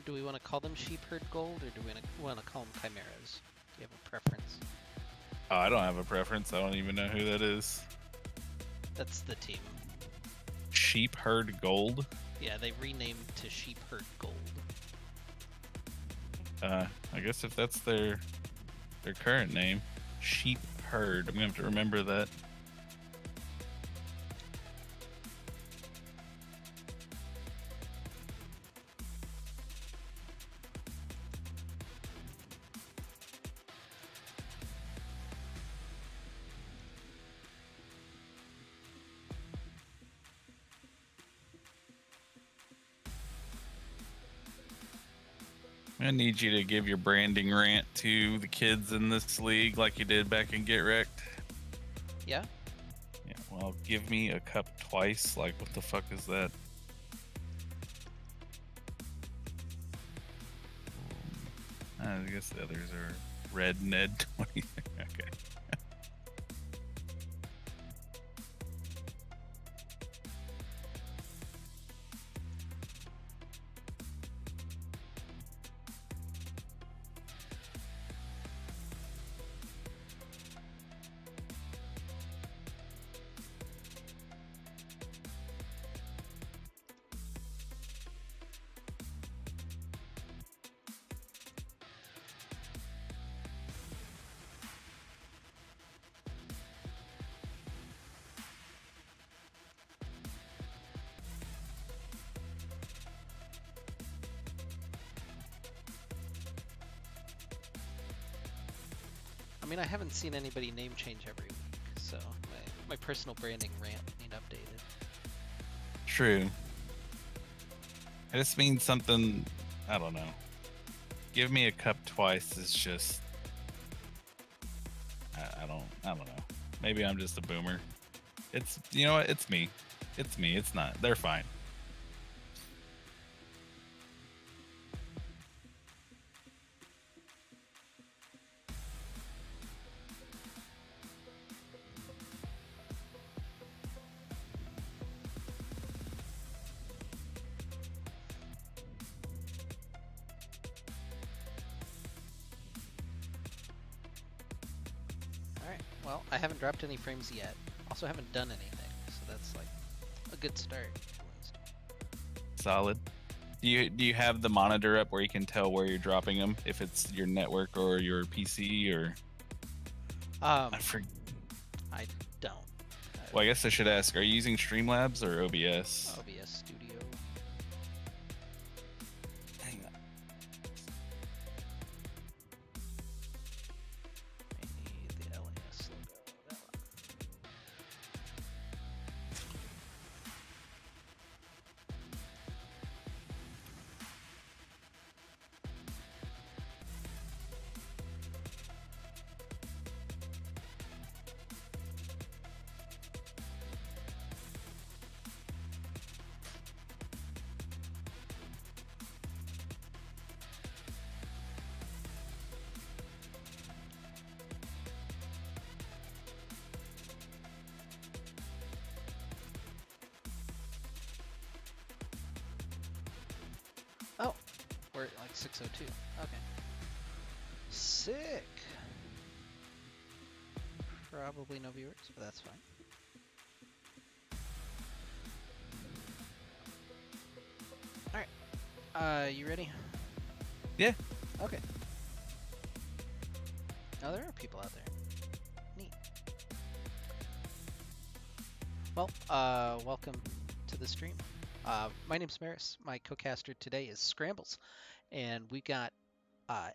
do we want to call them sheep herd gold, or do we want to call them chimeras? Do you have a preference? Oh, I don't have a preference. I don't even know who that is. That's the team. Sheep herd gold. Yeah, they renamed to sheep herd gold. I guess if that's their current name, sheep herd. I'm gonna have to remember that. I need you to give your branding rant to the kids in this league like you did back in Get Wrecked. Yeah? Yeah, well, give me a cup twice. Like, what the fuck is that? I guess the others are Red Ned 20. Okay. I mean, I haven't seen anybody name change every week, so my personal branding rant need updated. True. I just mean something, I don't know. Give me a cup twice is just, I don't know. Maybe I'm just a boomer. It's, you know what? It's me. It's me. It's not. They're fine. Alright, well, I haven't dropped any frames yet. Also haven't done anything, so that's like a good start. Solid. Do you have the monitor up where you can tell where you're dropping them, if it's your network or your PC or? I I don't. Well, I guess I should ask: are you using Streamlabs or OBS? OBS Studio. Hang on. I need the LAS logo. That one. Oh, we're at like 6:02. Okay. Sick. Probably no viewers, but that's fine. Alright. You ready? Yeah. Okay. Oh, there are people out there. Neat. Well, welcome to the stream. My name's Maris. My co-caster today is Scrambles, and we got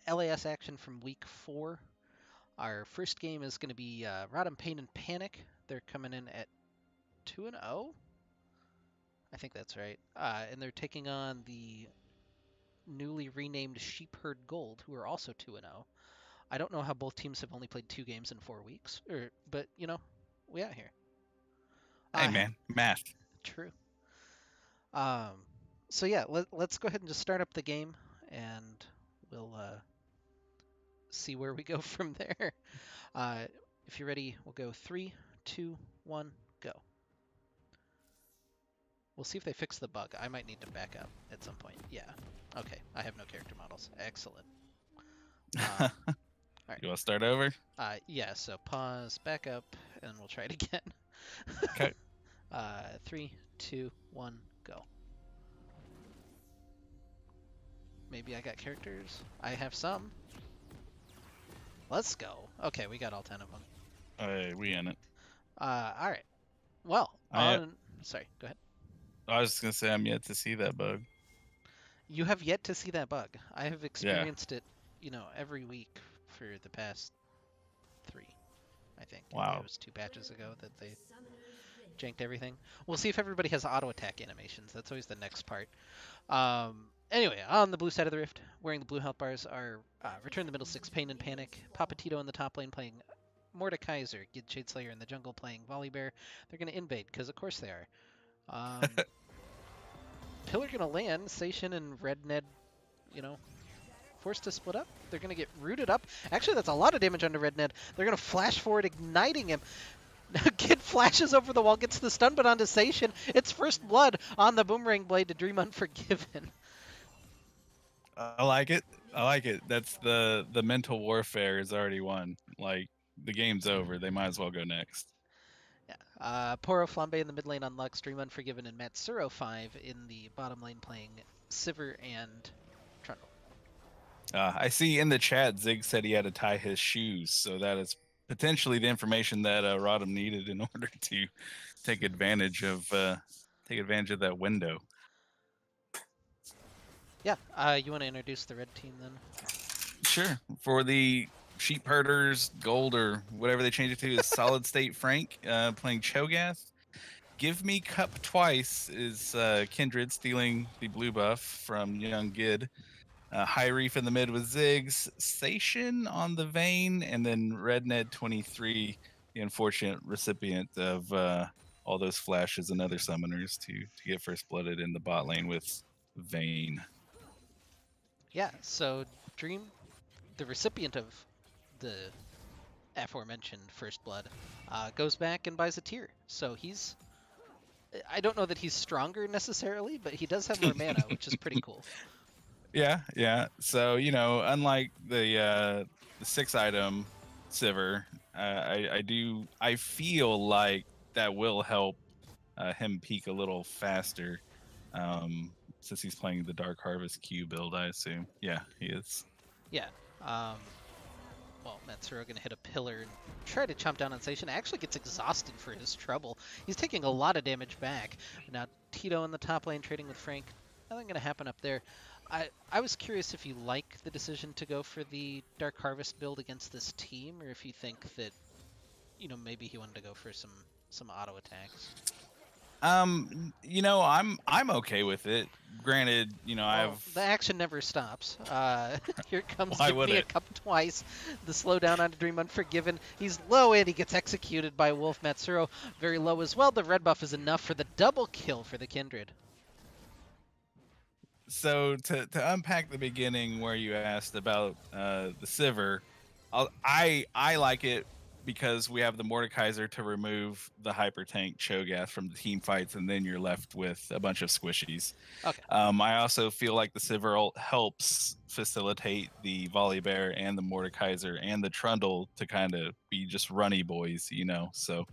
LAS action from week 4. Our first game is going to be RotM Pain and Panic. They're coming in at 2-0. I think that's right. And they're taking on the newly renamed Sheep Herd Gold, who are also 2-0. I don't know how both teams have only played 2 games in 4 weeks, but you know, we out here. Hey man, math. True. So yeah, let's go ahead and just start up the game, and we'll see where we go from there. If you're ready, we'll go 3, 2, 1, go. We'll see if they fix the bug. I might need to back up at some point. Yeah. Okay. I have no character models. Excellent. All right. You want to start over? Yeah. So pause, back up, and we'll try it again. Okay. 3, 2, 1, go. Maybe I got characters. I have some. Let's go. Okay, we got all 10 of them. Hey, we in it. All right. Well, sorry, go ahead. I was just gonna say I'm yet to see that bug. You have yet to see that bug. I have experienced it, every week for the past 3, I think. Wow. It was 2 patches ago that they janked everything. We'll see if everybody has auto attack animations. That's always the next part. Anyway, on the blue side of the rift, wearing the blue health bars are Return the Middle Six, Pain and Panic, Papatito in the top lane playing Mordekaiser, Gid Shadeslayer in the jungle playing Volibear. They're going to invade, because of course they are. Pillar going to land, Seishin and Red Ned, forced to split up. They're going to get rooted up. Actually, that's a lot of damage onto Red Ned. They're going to flash forward, igniting him. Kid flashes over the wall, gets the stun, but onto Seishin. It's first blood on the Boomerang Blade to Dream Unforgiven. I like it. I like it. That's the mental warfare is already won. Like, the game's over. They might as well go next. Yeah. Poro Flambe in the mid lane on Lux, Dream Unforgiven, and Matsuro 5 in the bottom lane playing Sivir and Trundle. I see in the chat Zig said he had to tie his shoes, so that is potentially the information that RotM needed in order to take advantage of that window. Yeah. You want to introduce the red team then? Sure. For the sheep herders, gold or whatever they change it to, is Solid State Frank playing Cho'Gath. Give Me Cup Twice is Kindred stealing the blue buff from Young Gid. High Reef in the mid with Ziggs, Seishin on the Vayne, and then Red Ned 23, the unfortunate recipient of all those flashes and other summoners to get first blooded in the bot lane with Vayne. Yeah, so Dream, the recipient of the aforementioned first blood, goes back and buys a tier. So I don't know that he's stronger necessarily, but he does have more mana, which is pretty cool. Yeah. So, unlike the 6-item Sivir, I feel like that will help him peak a little faster. Since he's playing the Dark Harvest Q build, I assume. Yeah, he is. Yeah. Well, Matsuro going to hit a pillar and try to chomp down on Seishin. Actually gets exhausted for his trouble. He's taking a lot of damage back. Now, Tito in the top lane trading with Frank. Nothing going to happen up there. I was curious if you like the decision to go for the Dark Harvest build against this team, or if you think that, maybe he wanted to go for some auto attacks. I'm okay with it. Granted, the action never stops. Here comes Why Give would Me a it? Cup Twice. The slowdown onto Dream Unforgiven. He's low and he gets executed by Wolf. Matsuro very low as well. The red buff is enough for the double kill for the Kindred. So to unpack the beginning where you asked about the Sivir, I like it because we have the Mordekaiser to remove the hyper tank Cho'Gath from the team fights, and then you're left with a bunch of squishies. Okay. I also feel like the Sivir ult helps facilitate the Volibear and the Mordekaiser and the Trundle to kind of be just runny boys, So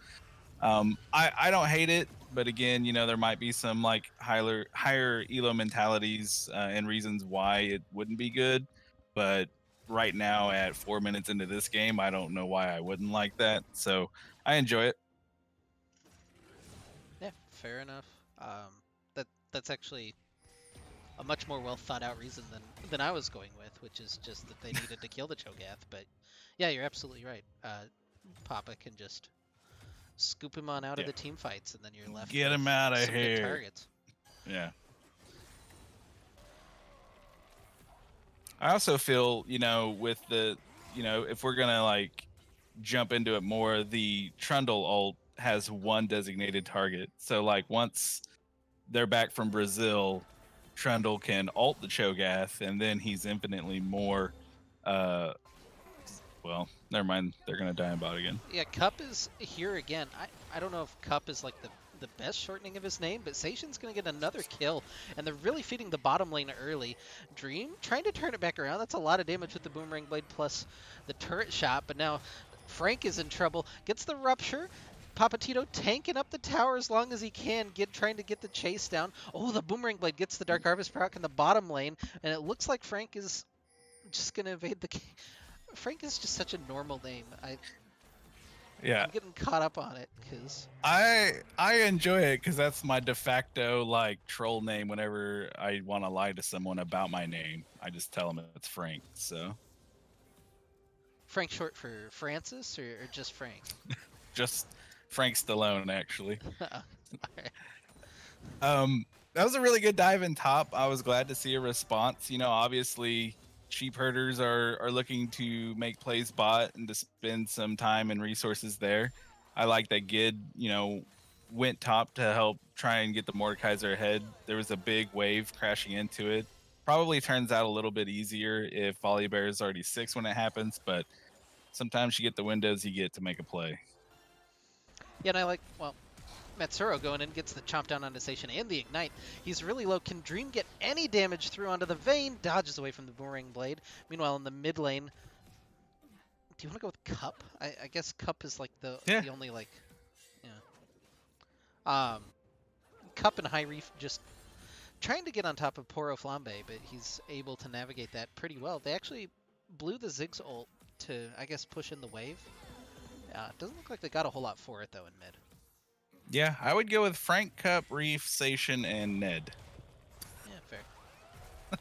I don't hate it, but again, there might be some like higher elo mentalities and reasons why it wouldn't be good, but right now at 4 minutes into this game, I don't know why I wouldn't like that. So I enjoy it. Yeah, fair enough. That's actually a much more well thought out reason than I was going with, which is just that they needed to kill the Cho'Gath. But yeah, you're absolutely right. Papa can just scoop him on out of the team fights, and then you're left Get with him out of some good here. targets. Yeah. I also feel, with the, if we're gonna like jump into it more, the Trundle ult has one designated target. So like once they're back from Brazil, Trundle can ult the Cho'Gath, and then he's infinitely more. Well, never mind. They're gonna die in bot again. Yeah, Cup is here again. I don't know if Cup is like the best shortening of his name, but Seishin's going to get another kill, and they're really feeding the bottom lane early. Dream trying to turn it back around. That's a lot of damage with the Boomerang Blade plus the turret shot, but now Frank is in trouble. Gets the Rupture. Papatito tanking up the tower as long as he can, trying to get the chase down. Oh, the Boomerang Blade gets the Dark Harvest proc in the bottom lane, and it looks like Frank is just going to evade the... Frank is just such a normal name. Yeah, I'm getting caught up on it because I enjoy it because that's my de facto like troll name. Whenever I want to lie to someone about my name, I just tell them it's Frank. So Frank short for Francis or just Frank? just Frank Stallone, actually. Alright. That was a really good dive in top. I was glad to see a response. You know, obviously sheep herders are looking to make plays bot and to spend some time and resources there. I like that Gid, you know, went top to help try and get the Mordekaiser ahead. There was a big wave crashing into it. Probably turns out a little bit easier if Volibear is already 6 when it happens, but sometimes you get the windows you get to make a play. Yeah, and I like, well, Matsuro going in gets the chomp down onto Station and the Ignite. He's really low. Can Dream get any damage through onto the Vayne? Dodges away from the Boomerang Blade. Meanwhile, in the mid lane, do you want to go with Cup? I guess Cup is like the only like, yeah. Cup and High Reef just trying to get on top of Poro Flambe, but he's able to navigate that pretty well. They actually blew the Ziggs ult to, I guess, push in the wave. Doesn't look like they got a whole lot for it, though, in mid. Yeah, I would go with Frank, Cup, Reef, Sation, and Ned. Yeah, fair.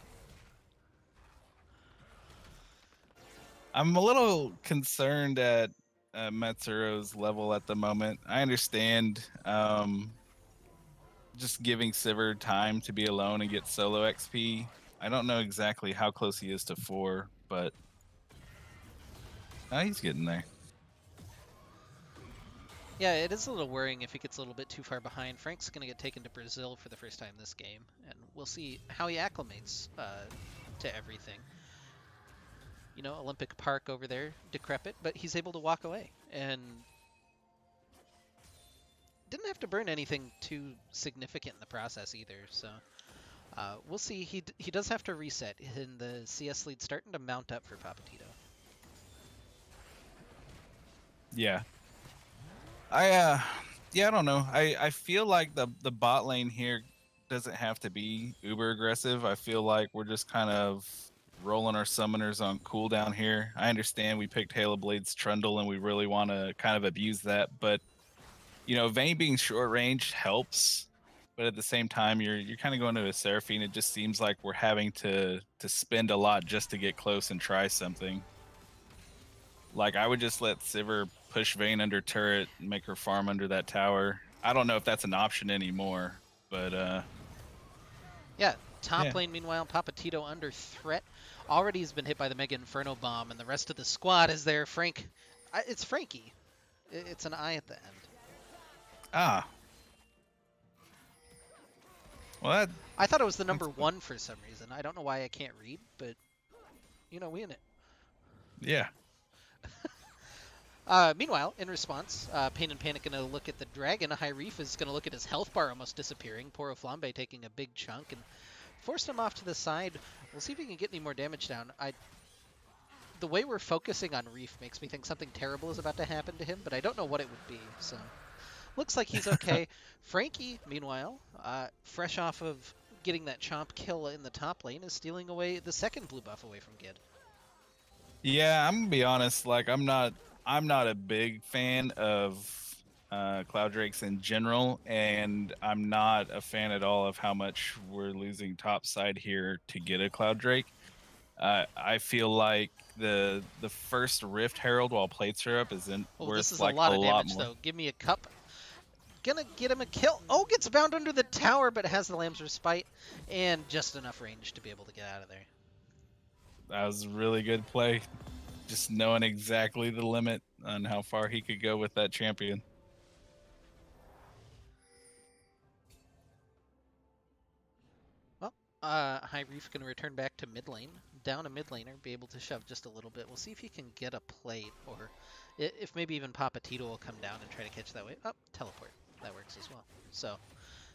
I'm a little concerned at Matsuro's level at the moment. I understand just giving Sivir time to be alone and get solo XP. I don't know exactly how close he is to 4, but he's getting there. Yeah, it is a little worrying if he gets a little bit too far behind. Frank's going to get taken to Brazil for the first time this game, and we'll see how he acclimates to everything. You know, Olympic Park over there, decrepit, but he's able to walk away, and didn't have to burn anything too significant in the process either, so we'll see. He does have to reset, and the CS lead starting to mount up for Papatito. Yeah. I don't know. I feel like the bot lane here doesn't have to be uber aggressive. I feel like we're just kind of rolling our summoners on cooldown here. I understand we picked Halo Blade's Trundle and we really want to kind of abuse that, but you know, Vayne being short range helps, but at the same time you're kind of going to a Seraphine. It just seems like we're having to spend a lot just to get close and try something. Like, I would just let Sivir push Vayne under turret and make her farm under that tower. I don't know if that's an option anymore, but yeah, top lane, meanwhile, Papatito under threat. Already has been hit by the Mega Inferno Bomb, and the rest of the squad is there. Frank, it's Frankie. It's an I at the end. Ah. Well, I thought it was the number 1 for some reason. I don't know why I can't read, but, you know, we in it. Yeah. Meanwhile, in response, Pain and Panic going to look at the Dragon. High Reef is going to look at his health bar almost disappearing. Poro Flambe taking a big chunk and forced him off to the side. We'll see if he can get any more damage down. The way we're focusing on Reef makes me think something terrible is about to happen to him, but I don't know what it would be. So, looks like he's okay. Frankie, meanwhile, fresh off of getting that chomp kill in the top lane, is stealing away the second blue buff away from Gid. Yeah, I'm gonna be honest. Like, I'm not a big fan of Cloud Drakes in general, and I'm not a fan at all of how much we're losing top side here to get a Cloud Drake. I feel like the first Rift Herald while plates are up isn't worth this is like a lot of damage more. though. Give me a cup. Gonna get him a kill. Oh, gets bound under the tower, but has the Lamb's Respite and just enough range to be able to get out of there. That was a really good play. Just knowing exactly the limit on how far he could go with that champion. Well, High Reef going to return back to mid lane. Down a mid laner, be able to shove just a little bit. We'll see if he can get a plate, or if maybe even Papatito will come down and try to catch that way. Oh, teleport. that works as well. So,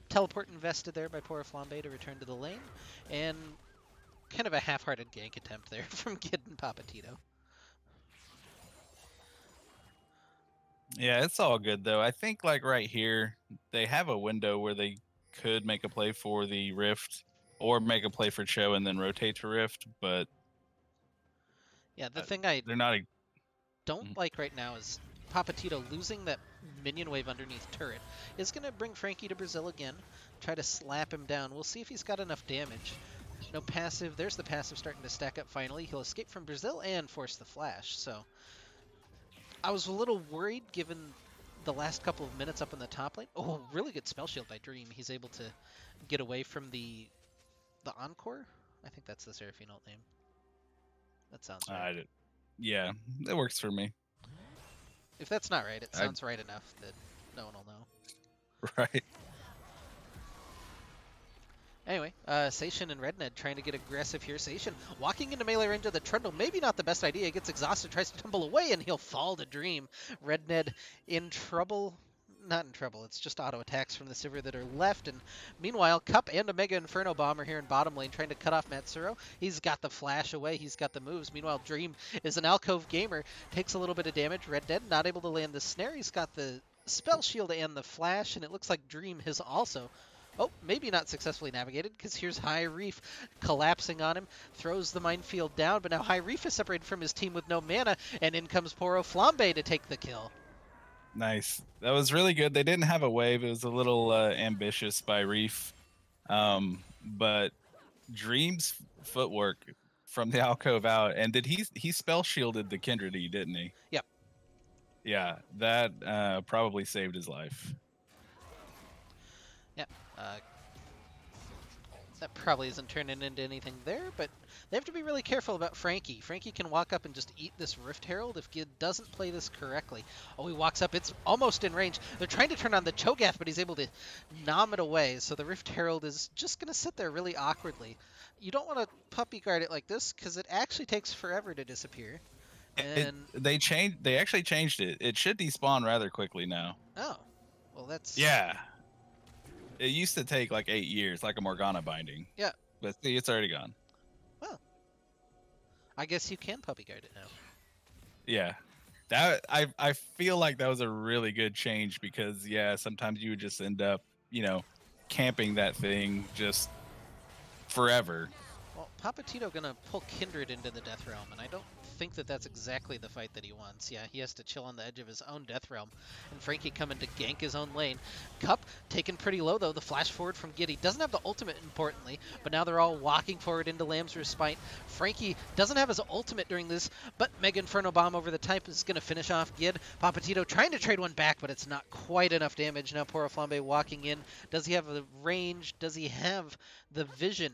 teleport invested there by Pora Flambe to return to the lane, and kind of a half-hearted gank attempt there from Kid and Papatito. Yeah, it's all good though. I think like right here, they have a window where they could make a play for the Rift or make a play for Cho and then rotate to Rift, but Yeah, the thing I they're not. don't like right now is Papatito losing that minion wave underneath turret is going to bring Frankie to Brazil again, try to slap him down. We'll see if he's got enough damage. No passive. There's the passive starting to stack up finally. He'll escape from Brazil and force the flash. So I was a little worried given the last couple of minutes up in the top lane. Oh, really good spell shield by Dream. He's able to get away from the Encore. I think that's the Seraphine ult name. That sounds right. Yeah, that works for me. If that's not right, it sounds right enough that no one will know. Right. Anyway, Seishin and Redned trying to get aggressive here. Seishin walking into melee range of the Trundle. Maybe not the best idea. He gets exhausted, tries to tumble away, and he'll fall to Dream. Redned in trouble. Not in trouble. It's just auto attacks from the Sivir that are left. And meanwhile, Cup and a Mega Inferno Bomb are here in bottom lane trying to cut off Matsuro. He's got the flash away. He's got the moves. Meanwhile, Dream is an alcove gamer. Takes a little bit of damage. Redned not able to land the snare. He's got the spell shield and the flash. And it looks like Dream has also... Oh, maybe not successfully navigated, because here's High Reef collapsing on him, throws the minefield down, but now High Reef is separated from his team with no mana, and in comes Poro Flambe to take the kill. Nice. That was really good. They didn't have a wave. It was a little ambitious by Reef. But Dream's footwork from the alcove out, and he spell shielded the Kindred-y, didn't he? Yep. Yeah, that probably saved his life. Yep. That probably isn't turning into anything there, but they have to be really careful about Frankie. Frankie can walk up and just eat this Rift Herald if Gid doesn't play this correctly. Oh, he walks up. It's almost in range. They're trying to turn on the Cho'Gath, but he's able to nom it away, so the Rift Herald is just going to sit there really awkwardly. You don't want to puppy guard it like this, because it actually takes forever to disappear. And they actually changed it. It should despawn rather quickly now. Oh, well that's... Yeah. It used to take like 8 years, like a Morgana binding. Yeah. But see, it's already gone. Well, I guess you can puppy guard it now. Yeah. That I feel like that was a really good change because yeah, sometimes you would just end up, camping that thing just forever. Well, Papatito gonna pull Kindred into the Death Realm, and I don't think that that's exactly the fight that he wants. Yeah, he has to chill on the edge of his own Death Realm, and Frankie coming to gank his own lane. Cup taken pretty low, though. The flash forward from Giddy doesn't have the ultimate, importantly, but now they're all walking forward into Lamb's Respite. Frankie doesn't have his ultimate during this, but Mega Inferno Bomb over the type is going to finish off Gid. Papatito trying to trade one back, but it's not quite enough damage. Now Poro Flambe walking in. Does he have the range? Does he have the vision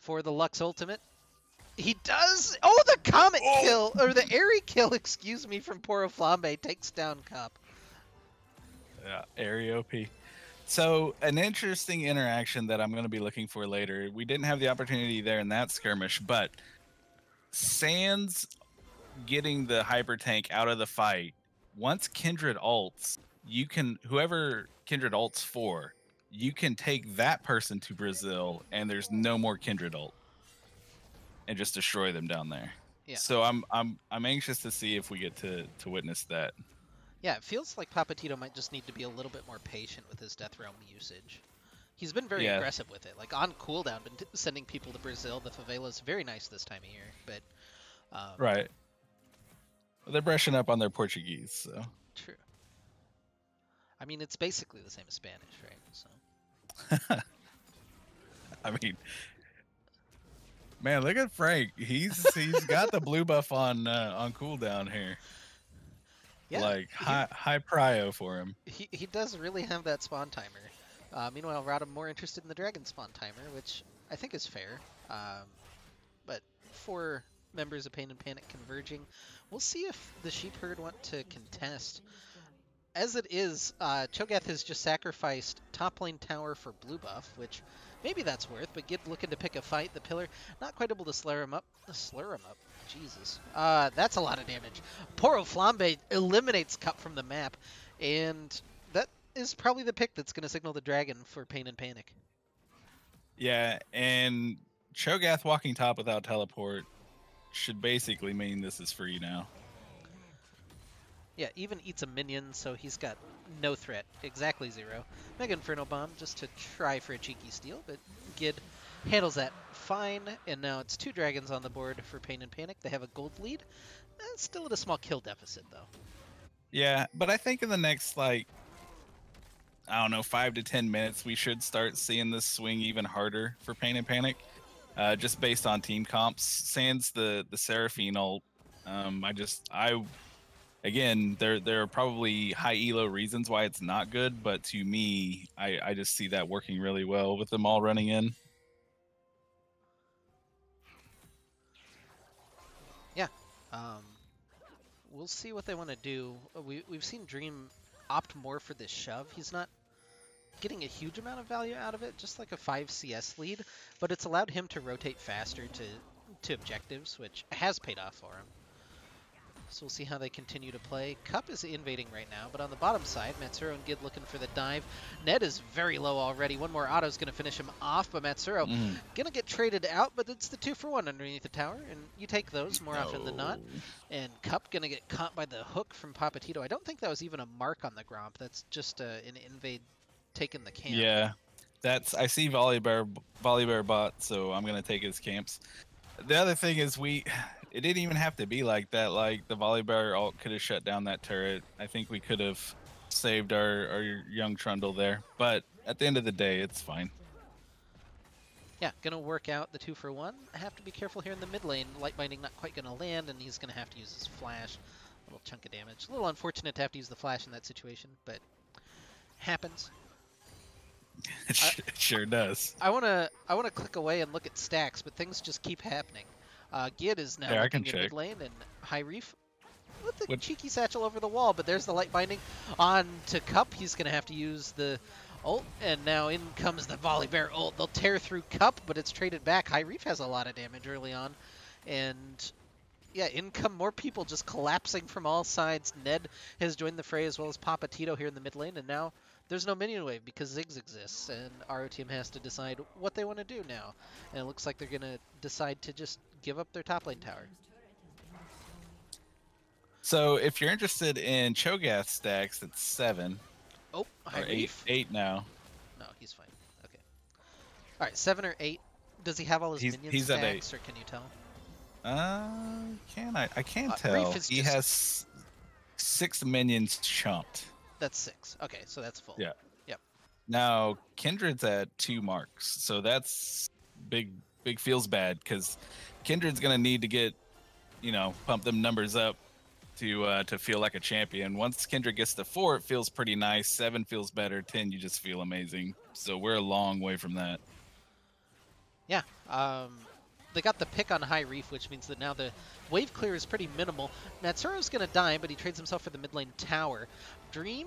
for the Lux ultimate? He does! Oh, the Comet kill! Or the Airy kill, excuse me, from Poro Flambe takes down Cup. Yeah, Airy OP. So, an interesting interaction that I'm going to be looking for later. We didn't have the opportunity there in that skirmish, but Sans getting the Hyper Tank out of the fight, once Kindred ults, whoever Kindred ults for, you can take that person to Brazil, and there's no more Kindred ult. And just destroy them down there. Yeah. So I'm anxious to see if we get to witness that. Yeah, it feels like Papatito might just need to be a little bit more patient with his Death Realm usage. He's been very aggressive with it. Like on cooldown, been sending people to Brazil. The favela's very nice this time of year, but right. Well, they're brushing up on their Portuguese, so true. I mean, it's basically the same as Spanish, right? So. I mean. Man, look at Frank. He's got the blue buff on cooldown here. Yeah, like high prio for him. He does really have that spawn timer. Meanwhile, RotM more interested in the dragon spawn timer, which I think is fair. But for members of Pain and Panic converging, we'll see if the sheep herd want to contest. As it is, Cho'Gath has just sacrificed top lane tower for blue buff, which maybe that's worth, but Gid looking to pick a fight. The pillar not quite able to slur him up. Jesus. That's a lot of damage. Poro Flambe eliminates Cup from the map, and that is probably the pick that's going to signal the dragon for Pain and Panic. Yeah, and Cho'Gath walking top without teleport should basically mean this is free now. Yeah, even eats a minion, so he's got no threat. Exactly 0. Mega Inferno Bomb just to try for a cheeky steal, but Gid handles that fine, and now it's 2 dragons on the board for Pain and Panic. They have a gold lead. Still at a small kill deficit, though. Yeah, but I think in the next, like, I don't know, 5 to 10 minutes, we should start seeing this swing even harder for Pain and Panic, just based on team comps. Sans the Seraphine ult, again, there are probably high elo reasons why it's not good, but to me, I just see that working really well with them all running in. Yeah. We'll see what they want to do. We've seen Dream opt more for this shove. He's not getting a huge amount of value out of it, just like a 5 CS lead, but it's allowed him to rotate faster to objectives, which has paid off for him. So we'll see how they continue to play. Cup is invading right now, but on the bottom side, Matsuro and Gid looking for the dive. Ned is very low already. One more auto is going to finish him off, but Matsuro going to get traded out, but it's the 2-for-1 underneath the tower, and you take those more often than not. And Cup going to get caught by the hook from Papatito. I don't think that was even a mark on the Gromp. That's just an invade taking the camp. Yeah, I see Volibear bot, so I'm going to take his camps. The other thing is it didn't even have to be like that. Like, the Volibear ult could have shut down that turret. I think we could have saved our young Trundle there. But at the end of the day, it's fine. Yeah, gonna work out the 2-for-1. I have to be careful here in the mid lane. Light Binding not quite gonna land, and he's gonna have to use his flash. A little chunk of damage. A little unfortunate to have to use the flash in that situation, but happens. It sure does. I wanna click away and look at stacks, but things just keep happening. Gid is now looking in mid lane, and High Reef with the cheeky satchel over the wall, but there's the Light Binding on to Cup. He's going to have to use the ult, and now in comes the Volibear ult. They'll tear through Cup, but it's traded back. High Reef has a lot of damage early on, and yeah, in come more people just collapsing from all sides. Ned has joined the fray as well as Papatito here in the mid lane, and now there's no minion wave because Ziggs exists, and RotM has to decide what they want to do now. And it looks like they're going to decide to just give up their top lane tower. So if you're interested in Cho'Gath stacks, it's 7. Oh, High Reef? 8 now. No, he's fine. Okay. All right, 7 or 8. Does he have all his minion he's stacks, or can you tell? I can't tell. He has 6 minions chumped. That's 6. Okay, so that's full. Yeah. Yep. Now Kindred's at 2 marks, so that's big feels bad because Kindred's gonna need to get, pump them numbers up to feel like a champion. Once Kindred gets to 4, it feels pretty nice. 7 feels better. 10, you just feel amazing. So we're a long way from that. Yeah. They got the pick on High Reef, which means that now the wave clear is pretty minimal. Matsuro's going to die, but he trades himself for the mid lane tower. Dream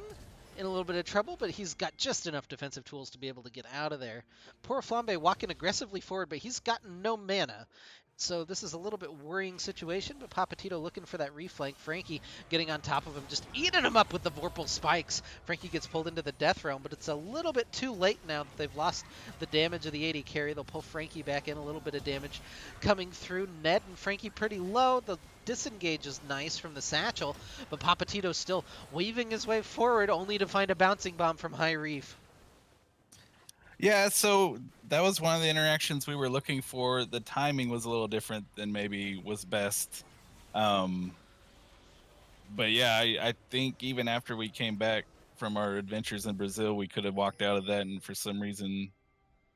in a little bit of trouble, but he's got just enough defensive tools to be able to get out of there. Poor Flambe walking aggressively forward, but he's got no mana. So this is a little bit worrying situation, but Papatito looking for that reflank. Frankie getting on top of him, just eating him up with the Vorpal spikes. Frankie gets pulled into the death realm, but it's a little bit too late now that they've lost the damage of the AD carry. They'll pull Frankie back in, a little bit of damage coming through. Ned and Frankie pretty low. The disengage is nice from the satchel, but Papatito still weaving his way forward, only to find a bouncing bomb from High Reef. Yeah, so that was one of the interactions we were looking for. The timing was a little different than maybe was best. But yeah, I think even after we came back from our adventures in Brazil, we could have walked out of that, and for some reason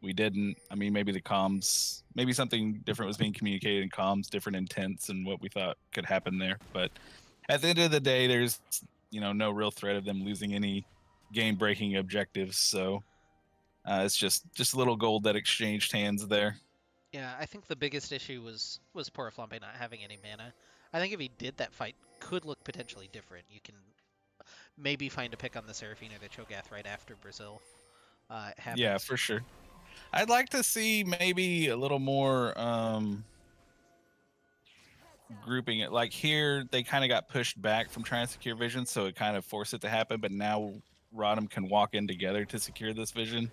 we didn't. I mean, maybe the comms, maybe something different was being communicated in comms, different intents and what we thought could happen there. But at the end of the day, there's, no real threat of them losing any game-breaking objectives, so it's just a little gold that exchanged hands there. Yeah, I think the biggest issue was poor Flambe not having any mana. I think if he did, that fight could look potentially different. You can maybe find a pick on the Seraphine or the Cho'Gath right after Brazil happens. Yeah, for sure. I'd like to see maybe a little more grouping it. Like here, they kind of got pushed back from trying to secure vision, so it kind of forced it to happen. But now RotM can walk in together to secure this vision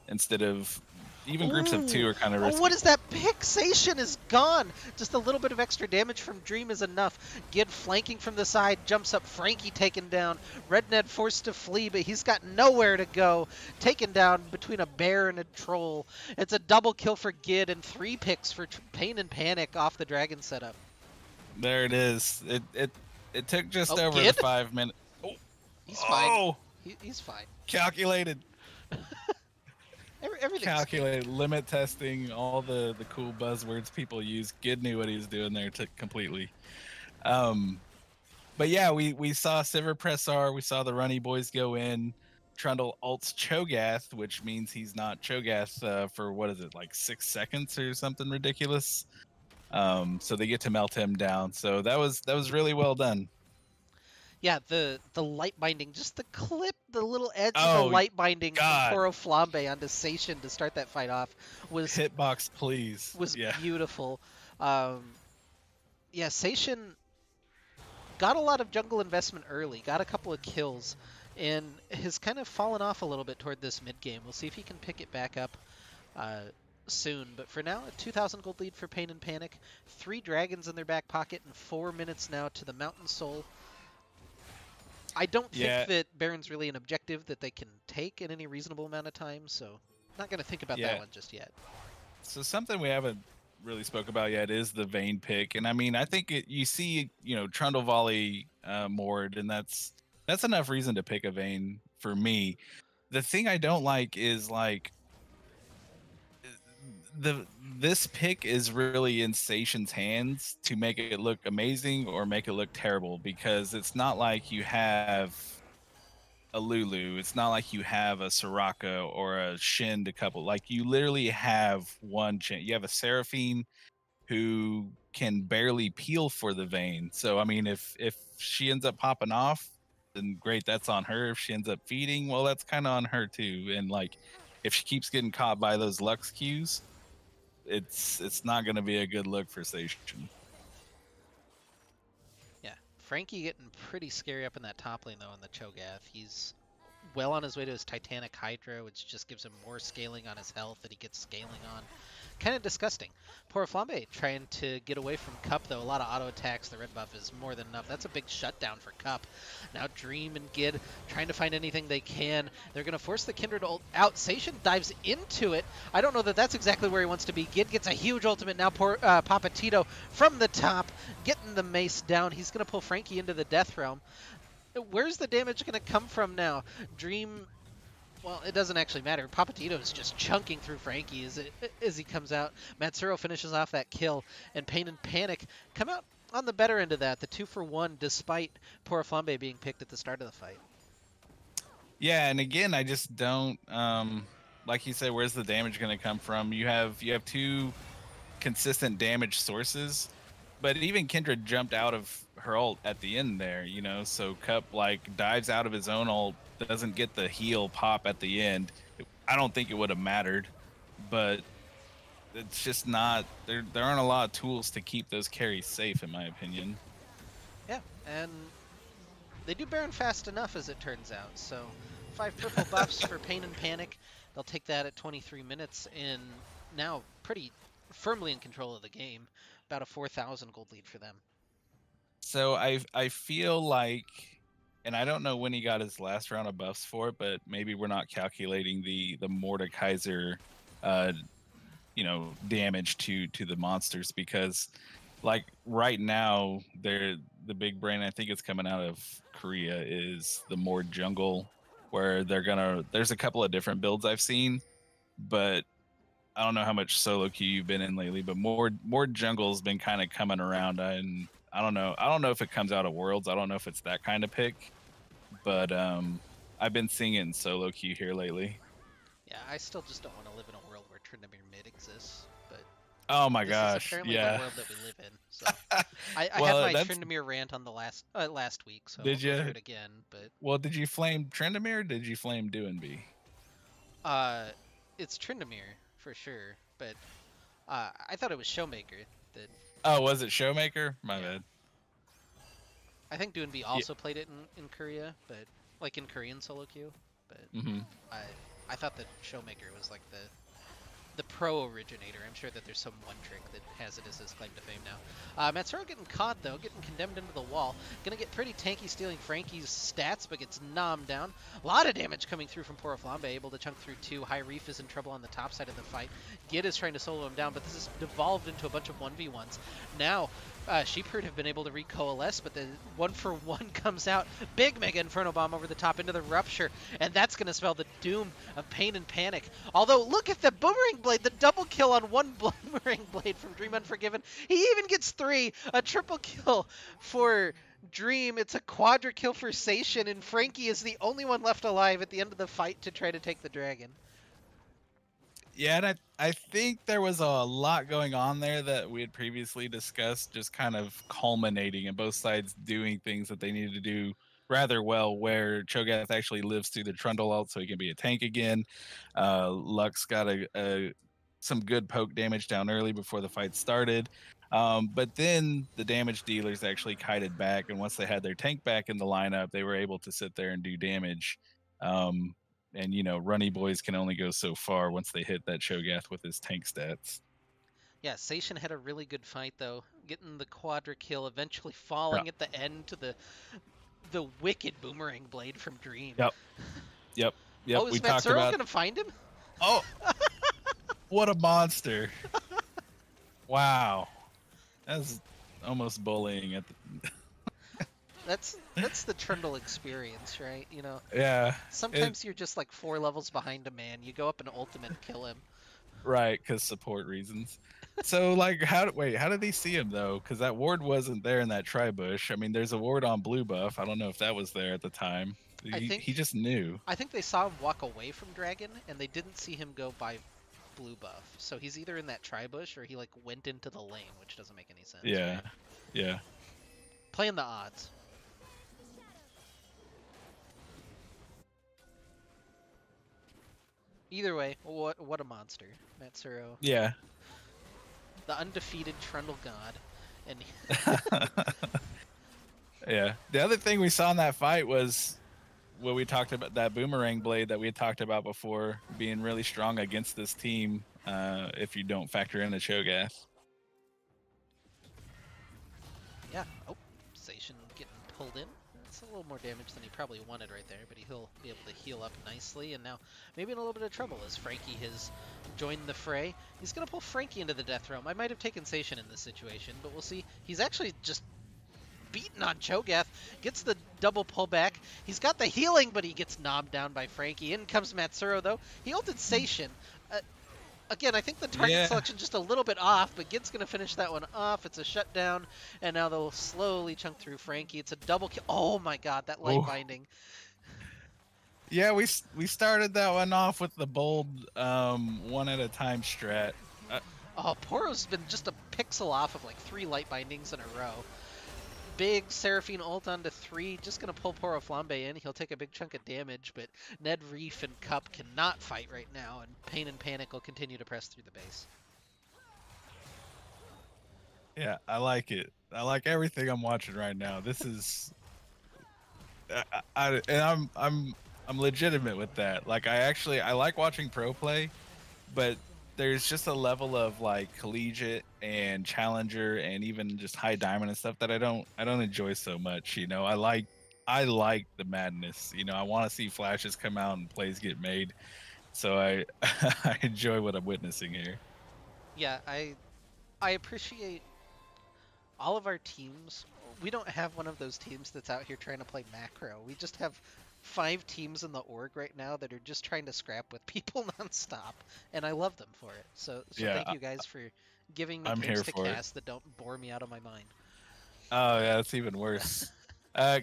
instead of even groups of Ooh. 2 are kind of Oh, risky. what is that? Fixation is gone. Just a little bit of extra damage from Dream is enough. Gid flanking from the side, jumps up. Frankie taken down. Redned forced to flee, but he's got nowhere to go. Taken down between a bear and a troll. It's a double kill for Gid and 3 picks for Pain and Panic off the dragon setup. There it is. It took just Oh, over the Gid? 5 minutes. Oh, He's fine. oh, He's fine. calculated. Everything's good. Calculate, limit testing, all the cool buzzwords people use. Gid knew what he was doing there completely. But yeah, we saw Siver press R, we saw the Runny boys go in. Trundle ults Cho'Gath, which means he's not Cho'Gath for what is it, like 6 seconds or something ridiculous. So they get to melt him down. So that was really well done. Yeah, the light binding, just the little edge of the Oh light binding from God. Poro Flambe onto Sation to start that fight off was Hitbox, please. Yeah. beautiful. Yeah, Sation got a lot of jungle investment early, got a couple of kills, and has kind of fallen off a little bit toward this mid game. We'll see if he can pick it back up soon. But for now, a 2,000 gold lead for Pain and Panic. 3 dragons in their back pocket, and 4 minutes now to the Mountain Soul. I don't think that Baron's really an objective that they can take in any reasonable amount of time, so not going to think about that one just yet. So something we haven't really spoke about yet is the Vayne pick, and I mean, I think you see, Trundle Volley moored, and that's enough reason to pick a Vayne for me. The thing I don't like is like this pick is really in Sation's hands to make it look amazing or make it look terrible, because it's not like you have a Lulu, it's not like you have a Soraka or a Shin to couple. Like, you literally have one chance. You have a Seraphine who can barely peel for the Vayne. So I mean, if she ends up popping off, then great, that's on her. If she ends up feeding, well, that's kind of on her too. And like, if she keeps getting caught by those Lux Qs, it's not going to be a good look for Station. Yeah, Frankie getting pretty scary up in that top lane though in the Cho'Gath. He's well on his way to his Titanic Hydra, which just gives him more scaling on his health that he gets scaling on. Kind of disgusting. Poor Flambe trying to get away from Cup, though. A lot of auto attacks. The red buff is more than enough. That's a big shutdown for Cup. Now Dream and Gid trying to find anything they can. They're going to force the Kindred ult out. Sation dives into it. I don't know that that's exactly where he wants to be. Gid gets a huge ultimate. Now poor Papatito from the top, getting the mace down. He's going to pull Frankie into the Death Realm. Where's the damage going to come from now? Dream... Well, it doesn't actually matter. Papatito is just chunking through Frankie as he comes out. Matsuro finishes off that kill, and Pain and Panic come out on the better end of that, the 2-for-1, despite Poor Flambe being picked at the start of the fight. Yeah, and again, I just don't, like you said, where's the damage going to come from? You have 2 consistent damage sources, but even Kindred jumped out of her ult at the end there, so Cup like dives out of his own ult, doesn't get the heal pop at the end. I don't think it would have mattered, but it's just not, there aren't a lot of tools to keep those carries safe, in my opinion. Yeah, and they do Baron fast enough, as it turns out. So 5 purple buffs for Pain and Panic. They'll take that at 23 minutes, and now pretty firmly in control of the game. About a 4,000 gold lead for them. So I feel like, and I don't know when he got his last round of buffs for it, but maybe we're not calculating the Mordekaiser, damage to the monsters, because like right now the big brain, I think it's coming out of Korea, is the more jungle, where there's a couple of different builds I've seen, but I don't know how much solo queue you've been in lately, but more jungle's been kind of coming around, and I don't know if it comes out of Worlds. I don't know if it's that kind of pick, but I've been seeing it in solo queue here lately. Yeah, I still just don't want to live in a world where Tryndamere mid exists, but oh my this gosh, is apparently yeah, the world that we live in. So I had my Tryndamere rant on the last week, so did I'll go through it again. But well, did you flame Tryndamere or did you flame Doinby? It's Tryndamere for sure, but I thought it was Showmaker that. Oh, was it Showmaker? My bad. I think Doinby also played it in Korea, but like in Korean solo queue, but Hmm. I I thought that Showmaker was like the pro originator. I'm sure that there's some one trick that has it as his claim to fame now. Matsuro getting caught though, getting condemned into the wall. Gonna get pretty tanky stealing Frankie's stats, but gets nommed down. A lot of damage coming through from Poro Flambe, able to chunk through two. High Reef is in trouble on the top side of the fight. Gid is trying to solo him down, but this has devolved into a bunch of 1v1s. Now, Sheepherd have been able to recoalesce, but the 1-for-1 comes out. Big Mega Inferno Bomb over the top into the Rupture, and that's going to spell the doom of Pain and Panic. Although, look at the Boomerang Blade, the double kill on one Boomerang Blade from Dream Unforgiven. He even gets 3, a triple kill for Dream. It's a quadra kill for Seishin, and Frankie is the only one left alive at the end of the fight to try to take the dragon. Yeah, and I think there was a lot going on there that we had previously discussed, just kind of culminating and both sides doing things that they needed to do rather well, where Cho'Gath actually lives through the Trundle ult so he can be a tank again. Lux got some good poke damage down early before the fight started. But then the damage dealers actually kited back, and once they had their tank back in the lineup, they were able to sit there and do damage. And runny boys can only go so far once they hit that Cho'Gath with his tank stats. Yeah, Seishin had a really good fight though, getting the quadra kill, eventually Yeah. falling at the end to the wicked Boomerang Blade from Dream. Yep. Yep. Yep. Oh, is We talked Matsuro about. gonna find him? Oh, what a monster! Wow, that's almost bullying at the. That's the Trundle experience, right? You know, Yeah. sometimes you're just like 4 levels behind a man. You go up and ultimate kill him. Right, because support reasons. So, like, how did he see him though? Because that ward wasn't there in that tri-bush. I mean, there's a ward on blue buff. I don't know if that was there at the time. I He think just knew. I think they saw him walk away from Dragon, and they didn't see him go by blue buff. So he's either in that tri-bush or he like went into the lane, which doesn't make any sense. Yeah. Right? Yeah. Playing the odds. Either way, what a monster, Matsuro, Yeah. the undefeated Trundle god, and Yeah. The other thing we saw in that fight was what we talked about, that Boomerang Blade that we had talked about before being really strong against this team, if you don't factor in the Cho'Gath. yeah. Oh, Seishin getting pulled in. That's a little more damage than he probably wanted right there, but he'll be able to heal up nicely. And now maybe in a little bit of trouble as Frankie has joined the fray. He's going to pull Frankie into the Death Realm. I might have taken Seishin in this situation, but we'll see. He's actually just beaten on Cho'Gath, gets the double pullback. He's got the healing, but he gets knocked down by Frankie. In comes Matsuro, though. He ulted Seishin. Again, I think the target selection just a little bit off, but Gid's going to finish that one off. It's a shutdown, and now they'll slowly chunk through Frankie. It's a double kill. Oh my god, that light binding. Yeah, we started that one off with the bold one at a time strat. Oh, Poro's been just a pixel off of like 3 light bindings in a row. Big Seraphine ult onto 3, just going to pull Poro Flambe in. He'll take a big chunk of damage, but Ned, Reef, and Cup cannot fight right now, and Pain and Panic will continue to press through the base. Yeah, I like it. I like everything I'm watching right now. This is, I'm legitimate with that. Like I like watching pro play, but there's just a level of like collegiate and challenger and even just high diamond and stuff that I don't enjoy so much. I like the madness. I want to see flashes come out and plays get made. So I I enjoy what I'm witnessing here. Yeah, I appreciate all of our teams. We don't have one of those teams that's out here trying to play macro. We just have 5 teams in the org right now that are just trying to scrap with people nonstop, and I love them for it. So Yeah, thank you guys for giving me I'm games here to for it. cast that don't bore me out of my mind. Oh yeah, it's even worse.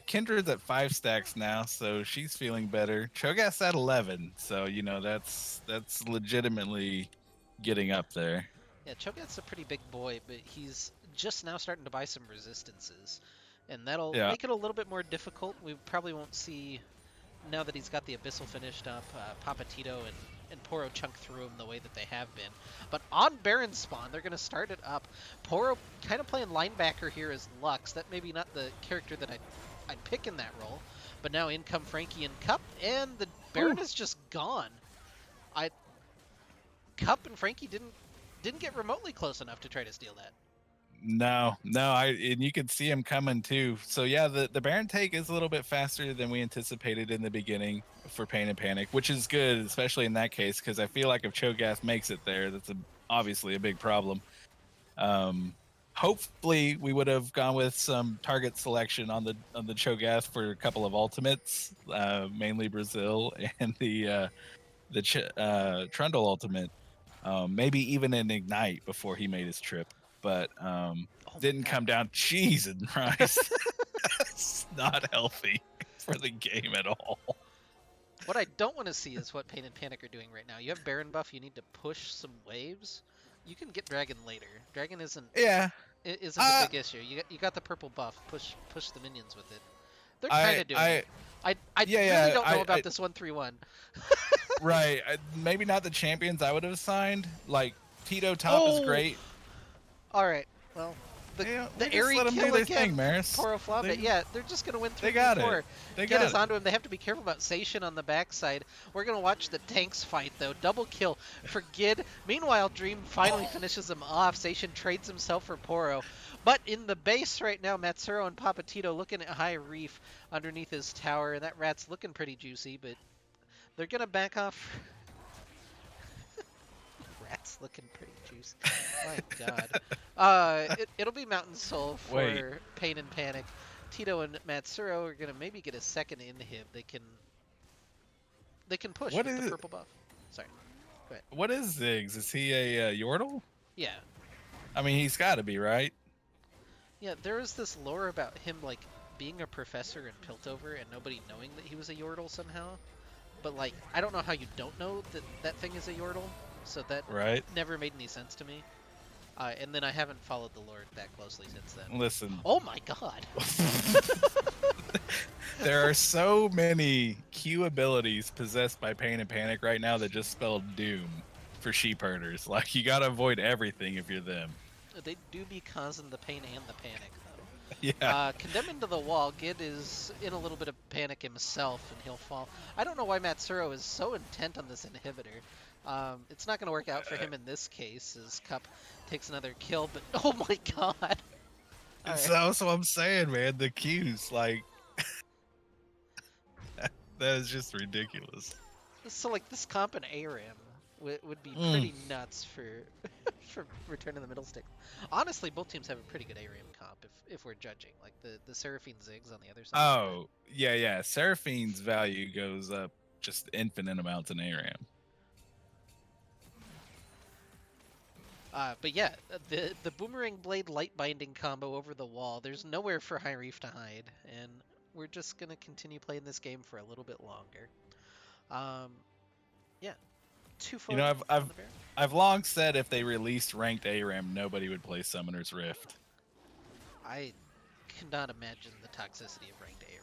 Kindred's at 5 stacks now, so she's feeling better. Cho'Gath's at 11, so that's legitimately getting up there. Yeah, Cho'Gath's a pretty big boy, but he's just now starting to buy some resistances, and that'll make it a little bit more difficult. We probably won't see, now that he's got the Abyssal finished up, Papatito and Poro chunk through him the way that they have been. But on Baron spawn, they're going to start it up. Poro kind of playing linebacker here as Lux. That maybe not the character that I'd pick in that role. But now in come Frankie and Cup, and the Baron Ooh. is just gone. Cup and Frankie didn't get remotely close enough to try to steal that. No, and you could see him coming too. So yeah, the Baron take is a little bit faster than we anticipated in the beginning for Pain and Panic, which is good, especially in that case, because I feel like if Cho'Gath makes it there, that's obviously a big problem. Hopefully we would have gone with some target selection on the Cho'Gath for a couple of ultimates, mainly Brazil and the Trundle ultimate, maybe even an Ignite before he made his trip, but didn't come down. Jesus Christ, it's not healthy for the game at all. What I don't want to see is what Pain and Panic are doing right now. You have Baron buff, you need to push some waves. You can get Dragon later. Dragon isn't Yeah, the big issue. You got the purple buff. Push the minions with it. They're kind of doing it. I really don't know about this 1-3-1. Right. Maybe not the champions I would have assigned. Like Tito top is great. All right. Well, the airy kill again. Poro Flambe. Yeah, they're just gonna win 3-4. Get us onto him. They have to be careful about Seishin on the backside. We're gonna watch the tanks fight though. Double kill for Gid. Meanwhile, Dream finally finishes him off. Seishin trades himself for Poro. But in the base right now, Matsuro and Papatito looking at High Reef underneath his tower, and that rat's looking pretty juicy, but they're gonna back off. Rat's looking pretty juicy. My God. It'll be Mountain Soul for Pain and Panic. Tito and Matsuro are gonna maybe get a second inhib. They can push with the purple buff. Sorry. Go ahead. What is Ziggs? Is he a Yordle? Yeah. I mean, he's got to be, right? Yeah, there was this lore about him like being a professor in Piltover and nobody knowing that he was a Yordle somehow. But like, I don't know how you don't know that that thing is a Yordle. So that never made any sense to me. And then I haven't followed the lore that closely since then. Listen. Oh my God. There are so many Q abilities possessed by Pain and Panic right now that just spell doom for sheep herders. Like, you gotta avoid everything if you're them. They do be causing the pain and the panic, though. Yeah. Condemn into the wall. Gid is in a little bit of panic himself, and he'll fall. I don't know why Matsuro is so intent on this inhibitor. It's not going to work out for him in this case, as Cup takes another kill, but oh my God. That's what I'm saying, man. The Qs, like, that is just ridiculous. So, like, this comp in ARAM would be pretty nuts for for Return to the Middle Stick. Honestly, both teams have a pretty good ARAM comp if we're judging. Like, the Seraphine Ziggs on the other side. Oh, yeah. Seraphine's value goes up just infinite amounts in ARAM. But yeah, the Boomerang Blade Light Binding combo over the wall, there's nowhere for High Reef to hide, and we're just going to continue playing this game for a little bit longer. Yeah. 2-4. You know, I've long said if they released ranked ARAM, nobody would play Summoner's Rift. I cannot imagine the toxicity of ranked ARAM.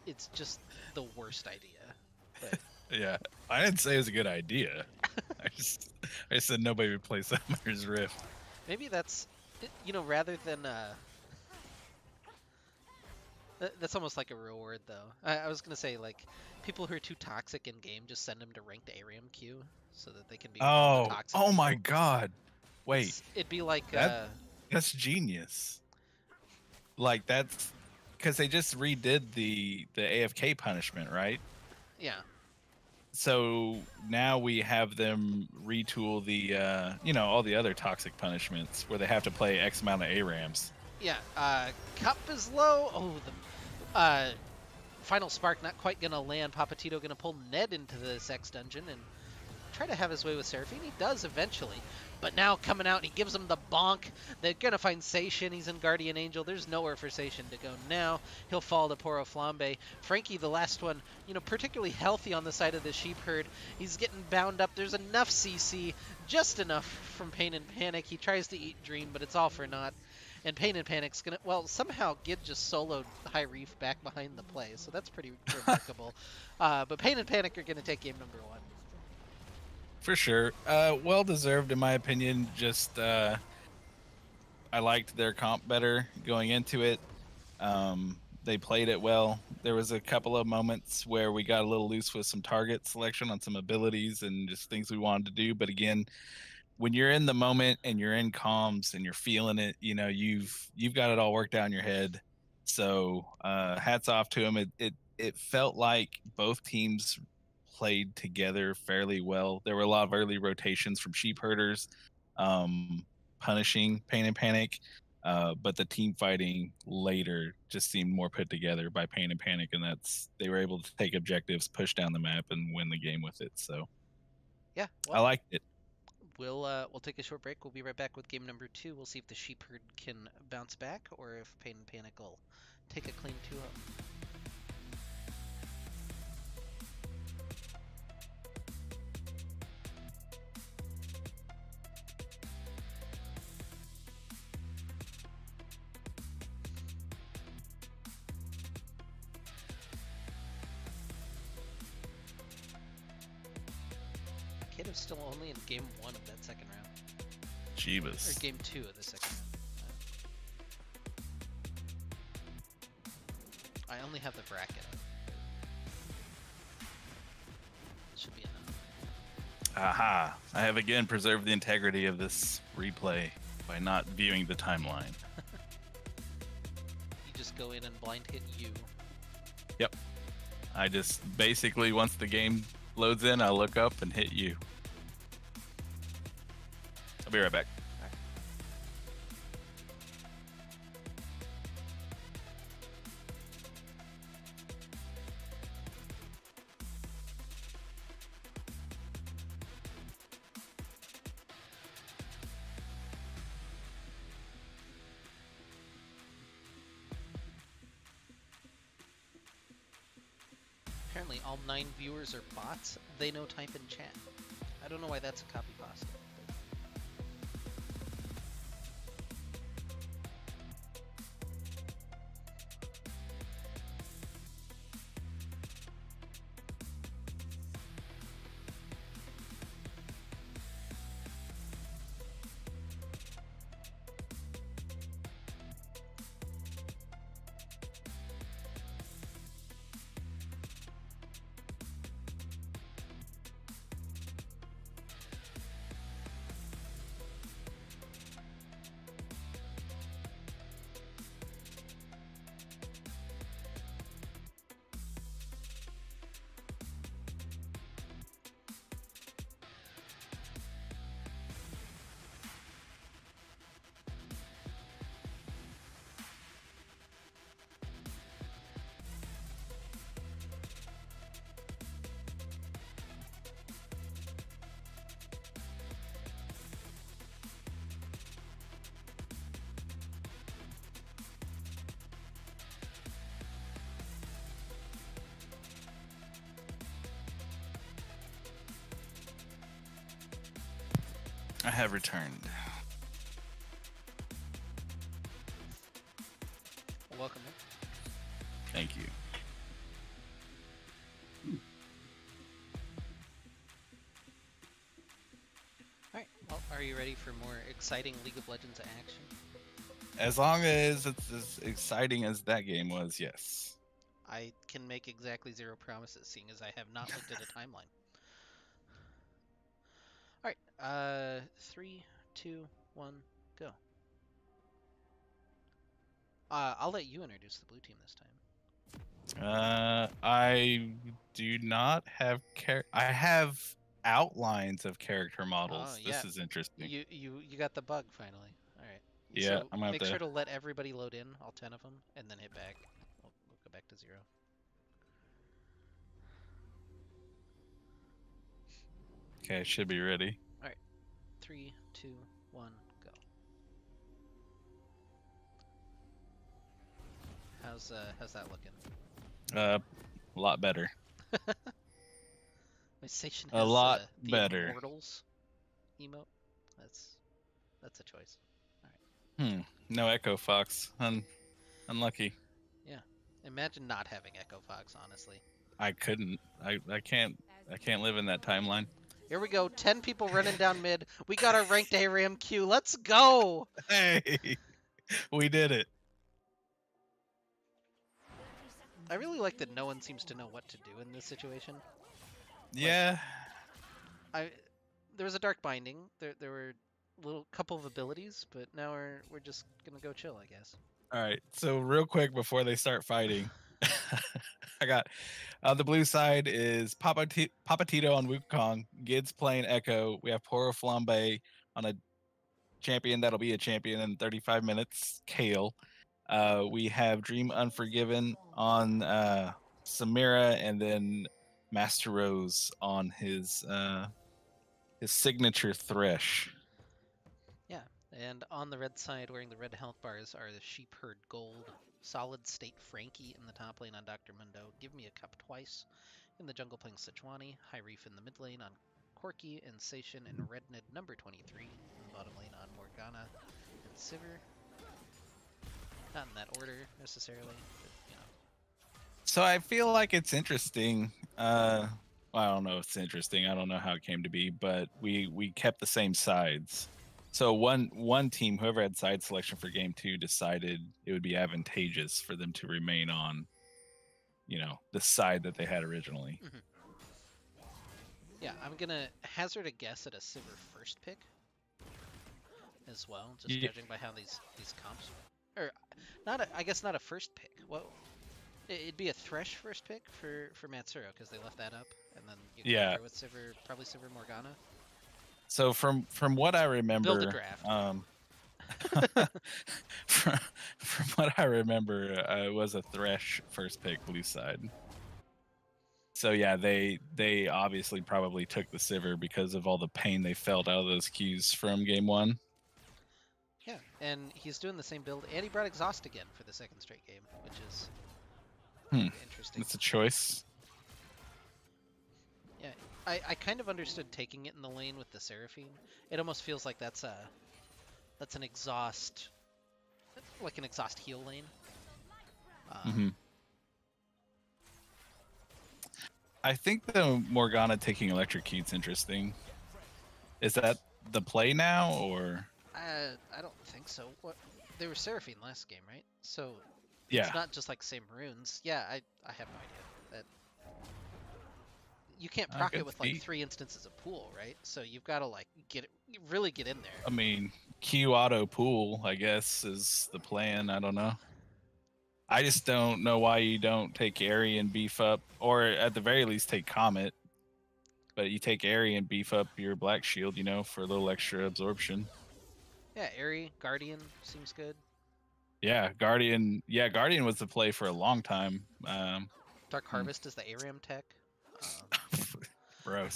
It's just the worst idea. But... Yeah, I didn't say it was a good idea. I said nobody would play Summoner's Rift. Maybe that's, you know, rather than that's almost like a reward, though. I was gonna say, like, people who are too toxic in game, just send them to ranked ARAM queue so that they can be toxic. Oh my God! Wait, it'd be like that's genius. Like, that's because they just redid the AFK punishment, right? Yeah. So now we have them retool the, you know, all the other toxic punishments where they have to play X amount of ARAMs. Yeah, Cup is low. Oh, the Final Spark not quite going to land. Papatito going to pull Ned into the Sex Dungeon and try to have his way with Seraphine. He does eventually. But now coming out, he gives him the bonk. They're going to find Seishin. He's in Guardian Angel. There's nowhere for Seishin to go now. He'll fall to Poro Flambe. Frankie, the last one, you know, particularly healthy on the side of the sheep herd. He's getting bound up. There's enough CC, just enough from Pain and Panic. He tries to eat Dream, but it's all for naught. And Pain and Panic's going to, well, somehow Gid just soloed High Reef back behind the play, so that's pretty remarkable. But Pain and Panic are going to take game number 1. For sure. Well deserved in my opinion. Just I liked their comp better going into it. They played it well. There was a couple of moments where we got a little loose with some target selection on some abilities and just things we wanted to do. But again, when you're in the moment and you're in comms and you're feeling it, you've got it all worked out in your head. So hats off to them. It felt like both teams played together fairly well. There were a lot of early rotations from sheep herders, punishing Pain and Panic, but the team fighting later just seemed more put together by Pain and Panic, and they were able to take objectives, push down the map, and win the game with it. So Yeah, I liked it. We'll take a short break. We'll be right back with game number 2. We'll see if the sheep herd can bounce back or if Pain and Panic will take a clean 2-0. Kid is still only in game 1 of that second round. Jeebus. Or game 2 of the second round. I only have the bracket up. Should be enough. Aha! I have again preserved the integrity of this replay by not viewing the timeline. You just go in and blind hit you. Yep. I just basically, once the game loads in, I'll look up and hit you. I'll be right back. Apparently all 9 viewers are bots. They know type in chat. I don't know why that's a copy pasta. I have returned. Welcome in. Thank you. Alright, well, are you ready for more exciting League of Legends action? As long as it's as exciting as that game was, yes. I can make exactly 0 promises, seeing as I have not looked at a timeline. Alright, 3, 2, 1, go. I'll let you introduce the blue team this time. I do not have I have outlines of character models. Oh, yeah. This is interesting. You got the bug finally. Alright. Yeah, so I'm gonna make have sure to... to let everybody load in, all 10 of them, and then hit back. We'll go back to 0. Okay, I should be ready. 3, 2, 1, go. How's that looking? A lot better. My station A has lot the better. Immortals emote. That's a choice. All right. No Echo Fox. Unlucky. Yeah. Imagine not having Echo Fox, honestly. I couldn't. I can't live in that timeline. Here we go. 10 people running down mid. We got our ranked ARAM queue. Let's go. Hey, we did it. I really like that no one seems to know what to do in this situation. Yeah. I there was a dark binding. There were little couple of abilities, but now we're just gonna go chill, I guess. All right. So real quick before they start fighting, I got on the blue side is Papatito on Wukong. Gid's playing Echo. We have Poro Flambe on a champion that'll be a champion in 35 minutes. Kale. We have Dream Unforgiven on Samira, and then Master Rose on his signature Thresh. Yeah, and on the red side, wearing the red health bars, are the Sheep Herd Gold, Solid State Frankie in the top lane on Dr. Mundo, Give Me a Cup twice in the jungle playing Sejuani, High Reef in the mid lane on Corki and Sation, and Redned number 23 in the bottom lane on Morgana and Sivir. Not in that order necessarily, but you know. So I feel like it's interesting. Well, I don't know if it's interesting. I don't know how it came to be, but we kept the same sides. So one team, whoever had side selection for game 2, decided it would be advantageous for them to remain on, the side that they had originally. Mm-hmm. Yeah, I'm gonna hazard a guess at a Sivir first pick as well, just judging by how these comps, or not. I guess not a first pick. Well, it'd be a Thresh first pick for Matsuro because they left that up, and then you cover with Sivir, probably Sivir Morgana. So from what I remember, build a draft. from what I remember, it was a Thresh first pick blue side. So yeah, they obviously probably took the Sivir because of all the pain they felt out of those queues from game 1. Yeah, and he's doing the same build, and he brought Exhaust again for the second straight game, which is interesting. It's a choice. Yeah, I kind of understood taking it in the lane with the Seraphine. It almost feels like that's an exhaust, like an exhaust heal lane. I think the Morgana taking Electrocute's interesting. Is that the play now, or? I don't think so. What, they were Seraphine last game, right? So yeah, it's not just like same runes. Yeah, I have no idea. That you can't proc it with like 3 instances of pool, right? So you've got to like really get in there. I mean, Q auto pool, I guess, is the plan. I don't know. I just don't know why you don't take Airy and beef up, or at the very least take Comet. But you take Airy and beef up your Black Shield, for a little extra absorption. Yeah, Airy, Guardian seems good. Yeah, Guardian. Yeah, Guardian was the play for a long time. Dark Harvest is the ARAM tech. Bro,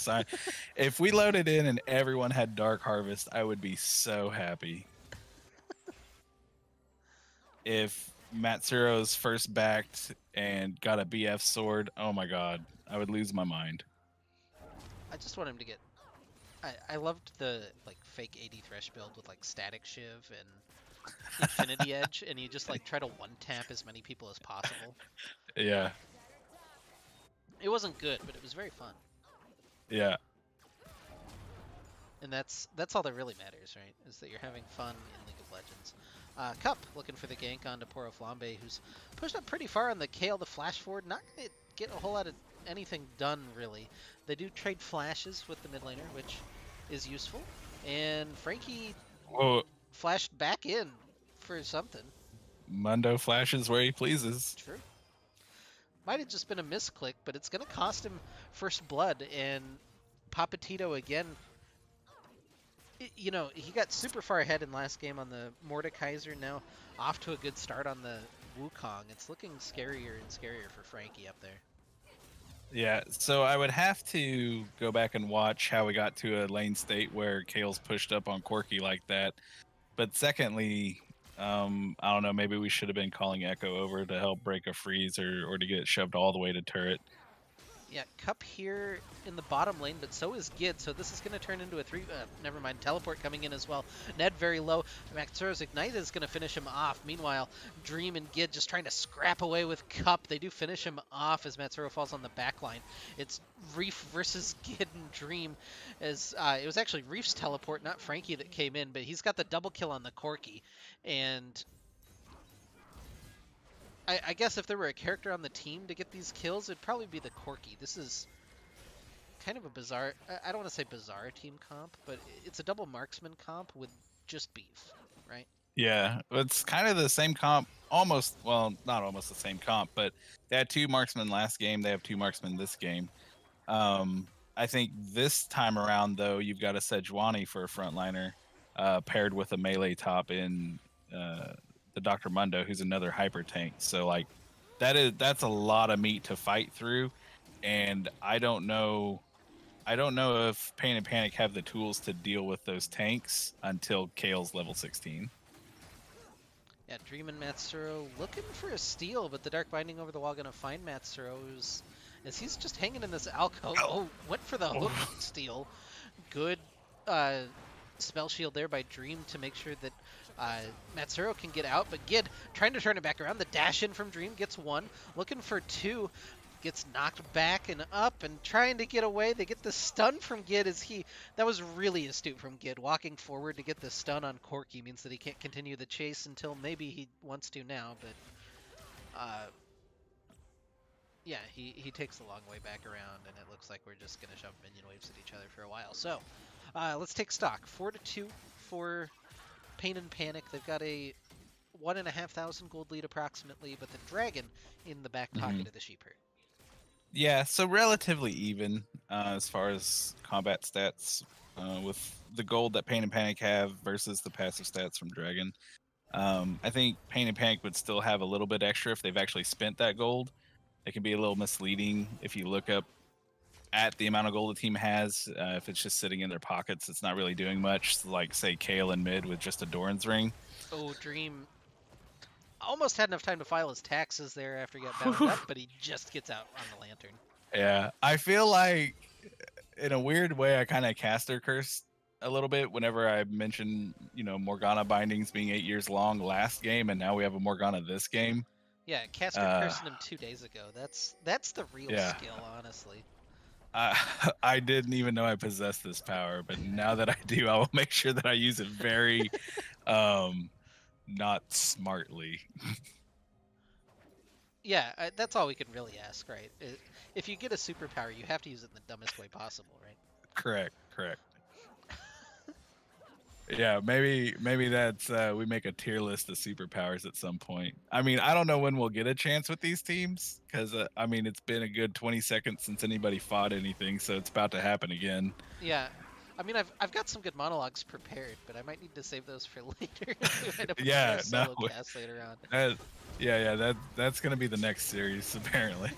if we loaded in and everyone had Dark Harvest, I would be so happy. If Matsuro's first backed and got a BF sword, oh my god, I would lose my mind. I just want him to get... I loved the like fake AD Thresh build with like Static Shiv and Infinity Edge, and you just like try to one-tap as many people as possible. Yeah. It wasn't good, but it was very fun. Yeah. And that's all that really matters, right? Is that you're having fun in League of Legends. Cup looking for the gank onto Poro Flambe, who's pushed up pretty far on the Kale, the flash forward. Not going to get a whole lot of anything done, really. They do trade flashes with the mid laner, which is useful. And Frankie flashed back in for something. Mundo flashes where he pleases. True. Might have just been a misclick, but it's going to cost him first blood. And Papatito again, he got super far ahead in last game on the Mordekaiser. Now off to a good start on the Wukong. It's looking scarier and scarier for Frankie up there. Yeah, so I would have to go back and watch how we got to a lane state where Kale's pushed up on Corki like that. But secondly, I don't know, maybe we should have been calling Echo over to help break a freeze or to get it shoved all the way to turret. Yeah, Cup here in the bottom lane, but so is Gid, so this is going to turn into a never mind, teleport coming in as well. Ned very low. Maxuro's Ignite is going to finish him off. Meanwhile, Dream and Gid just trying to scrap away with Cup. They do finish him off as Matsuro falls on the back line. It's Reef versus Gid and Dream. As it was actually Reef's teleport, not Frankie, that came in, but he's got the double kill on the Corki. And I guess if there were a character on the team to get these kills, it'd probably be the Corki. This is kind of a bizarre. I don't want to say bizarre team comp, but it's a double marksman comp with just beef, right? Yeah, it's kind of the same comp, almost. Well, not almost the same comp, but they had 2 marksmen last game. They have 2 marksmen this game. I think this time around, though, you've got a Sejuani for a frontliner, paired with a melee top in the Dr. Mundo, who's another hyper tank. So like, that's a lot of meat to fight through, and I don't know. I don't know if Pain and Panic have the tools to deal with those tanks until Kale's level 16. Yeah, Dream and Matsuro looking for a steal, but the Dark Binding over the wall gonna find Matsuro as he's just hanging in this alcove. Oh, went for the hook steal. Good spell shield there by Dream to make sure that Matsuro can get out, but Gid trying to turn it back around. The dash in from Dream gets one, looking for two. Gets knocked back and up and trying to get away. They get the stun from Gid as that was really astute from Gid. Walking forward to get the stun on Corki means that he can't continue the chase until maybe he wants to now, but yeah, he takes the long way back around, and it looks like we're just going to shove minion waves at each other for a while. So let's take stock. 4-2 for Pain and Panic. They've got a 1,500 gold lead approximately, but the dragon in the back pocket of the sheep herd. Yeah, so relatively even as far as combat stats with the gold that Pain and Panic have versus the passive stats from Dragon. I think Pain and Panic would still have a little bit extra if they've actually spent that gold. It can be a little misleading if you look up at the amount of gold the team has. If it's just sitting in their pockets, it's not really doing much. Like, say, Kale in mid with just a Doran's Ring. Oh, Dream almost had enough time to file his taxes there after he got bound up, but he just gets out on the lantern. Yeah, I feel like, in a weird way, I kind of caster cursed a little bit whenever I mention, Morgana bindings being 8 years long last game, and now we have a Morgana this game. Yeah, caster cursing him 2 days ago. That's the real skill, honestly. I didn't even know I possessed this power, but now that I do, I will make sure that I use it very not smartly. Yeah, that's all we can really ask, right? If you get a superpower, you have to use it in the dumbest way possible, right? Correct. Yeah, maybe that's we make a tier list of superpowers at some point. I mean, I don't know when we'll get a chance with these teams because I mean, it's been a good 20 seconds since anybody fought anything, so it's about to happen again. Yeah. I mean, I've got some good monologues prepared, but I might need to save those for later. Yeah, no. Cast later on. That's gonna be the next series apparently.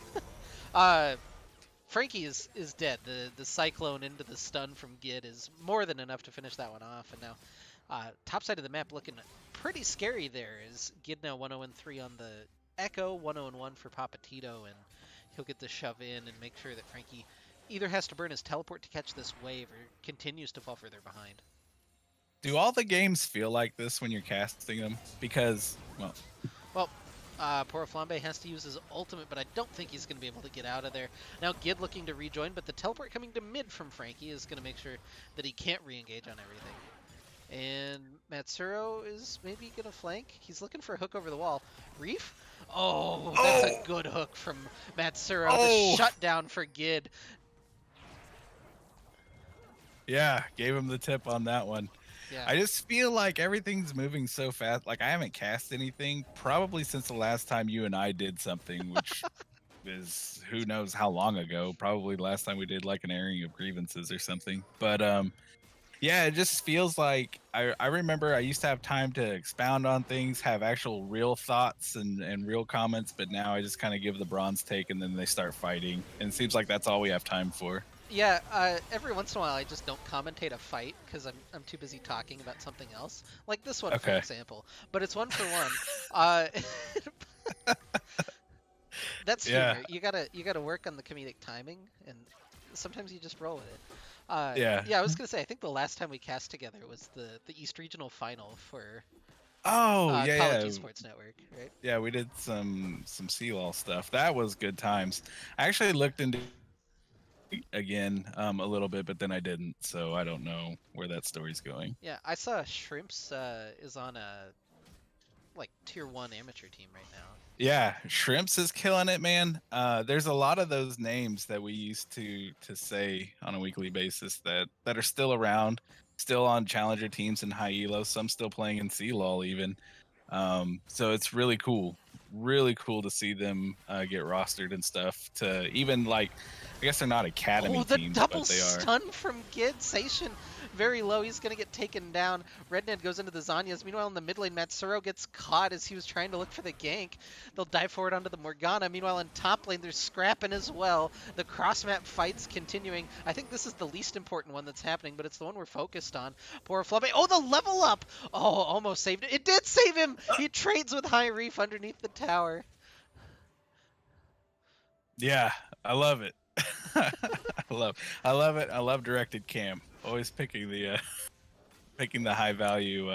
Frankie is dead. The cyclone into the stun from Gid is more than enough to finish that one off. And now, top side of the map looking pretty scary there. Is Gid now 1-0-3 on the Echo, 1-0-1 for Papatito, and he'll get the shove in and make sure that Frankie either has to burn his teleport to catch this wave or continues to fall further behind. Do all the games feel like this when you're casting them? Because, well, poor Flambe has to use his ultimate, but I don't think he's going to be able to get out of there. Now Gid looking to rejoin, but the teleport coming to mid from Frankie is going to make sure that he can't re-engage on everything. And Matsuro is maybe going to flank. He's looking for a hook over the wall. Reef? Oh, that's a good hook from Matsuro. The shutdown for Gid. Yeah, gave him the tip on that one. Yeah. I just feel like everything's moving so fast. Like, I haven't cast anything probably since the last time you and I did something, which is who knows how long ago. Probably the last time we did like an airing of grievances or something. But yeah, it just feels like I remember I used to have time to expound on things, have actual real thoughts and real comments, but now I just kind of give the bronze take and then they start fighting. And it seems like that's all we have time for. Yeah, every once in a while I just don't commentate a fight because I'm too busy talking about something else. Like this one, for example. But it's 1 for 1. That's humor. You gotta work on the comedic timing, and sometimes you just roll with it. Yeah, I was gonna say I think the last time we cast together was the East Regional Final for College Esports Network, right? Yeah, we did some Seawall stuff. That was good times. I actually looked into again a little bit, but then I didn't, so I don't know where that story's going. Yeah, I saw Shrimps is on a like tier 1 amateur team right now. Yeah, Shrimps is killing it, man. There's a lot of those names that we used to say on a weekly basis that are still around, still on challenger teams in high elo, some still playing in CLOL even. So it's really cool to see them get rostered and stuff. To even like, I guess they're not academy Oh, the teams, double but they are. stun from Gid. Seishin very low. He's going to get taken down. Redned goes into the Zanyas. Meanwhile, in the mid lane, Matsuro gets caught as he was trying to look for the gank. They'll dive forward onto the Morgana. Meanwhile, in top lane, they're scrapping as well. The cross-map fight's continuing. I think this is the least important one that's happening, but it's the one we're focused on. Poor Flubbe. Oh, the level up! Oh, almost saved it. It did save him! He trades with High Reef underneath the tower. Yeah, I love it. I love it. I love directed cam. Always picking the picking the high value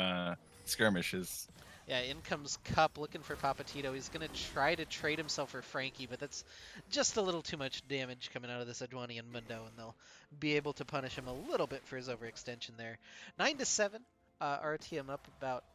skirmishes. Yeah, in comes Cup looking for Papatito. He's going to try to trade himself for Frankie, but that's just a little too much damage coming out of this Adwani and Mundo, and they'll be able to punish him a little bit for his overextension there. 9-7, RTM up about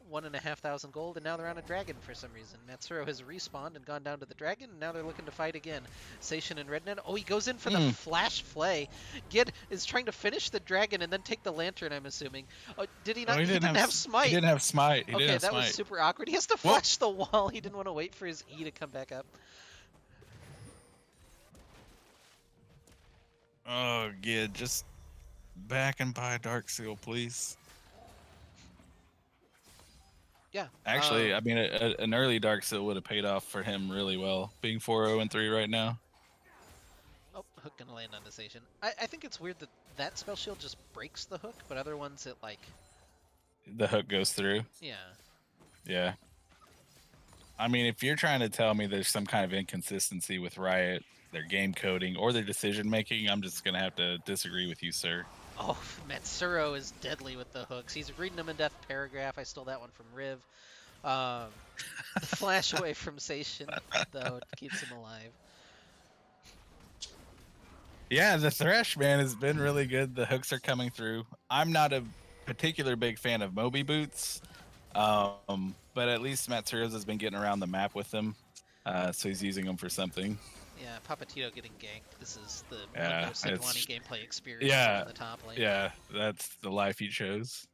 1,500 gold, and now they're on a dragon for some reason. Matsuro has respawned and gone down to the dragon, and now they're looking to fight again. Seishin and Rednet. Oh, he goes in for the flash play. Gid is trying to finish the dragon and then take the lantern, I'm assuming. Oh, did he not? Oh, he didn't have smite. He didn't have smite. He Okay, didn't have that smite. was super awkward. He has to flash the wall. He didn't want to wait for his E to come back up. Oh, Gid, just back and buy a Dark Seal, please. Yeah. Actually, I mean, an early Dark Seal would have paid off for him really well, being 4-0-3 right now. Oh, hook gonna land on the station. I think it's weird that that spell shield just breaks the hook, but other ones it like... The hook goes through. Yeah. Yeah. I mean, if you're trying to tell me there's some kind of inconsistency with Riot, their game coding, or their decision making, I'm just going to have to disagree with you, sir. Oh, Matsuro is deadly with the hooks. He's reading them in Death Paragraph. I stole that one from Riv. The flash away from Seishin, though, keeps him alive. Yeah, the Thresh, man, has been really good. The hooks are coming through. I'm not a particular big fan of Moby Boots, but at least Matsuro's has been getting around the map with them, so he's using them for something. Yeah, Papatito getting ganked. This is the Yeah, Sidwani gameplay experience yeah, on the top lane. Yeah, that's the life he chose.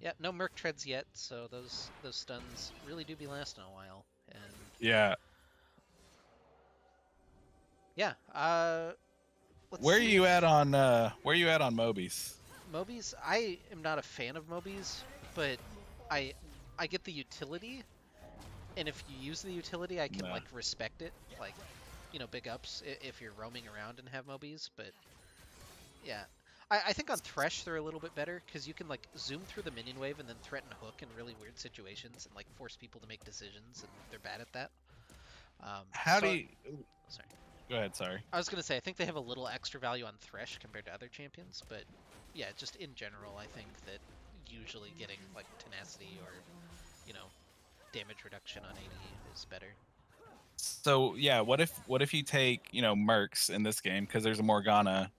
Yeah, no Merc treads yet, so those stuns really do be lasting a while. And Yeah. yeah, where are you at on Mobies? Mobies? I am not a fan of Mobies, but I get the utility, and if you use the utility, I can like respect it. Like, you know, big ups if you're roaming around and have Mobies, but yeah. I think on Thresh they're a little bit better because you can like zoom through the minion wave and then threaten hook in really weird situations and like force people to make decisions, and they're bad at that. Sorry. Go ahead, sorry. I was gonna say I think they have a little extra value on Thresh compared to other champions, but yeah, just in general, I think that usually getting like tenacity or, you know, damage reduction on AD is better. So yeah, what if you take, you know, Mercs in this game because there's a Morgana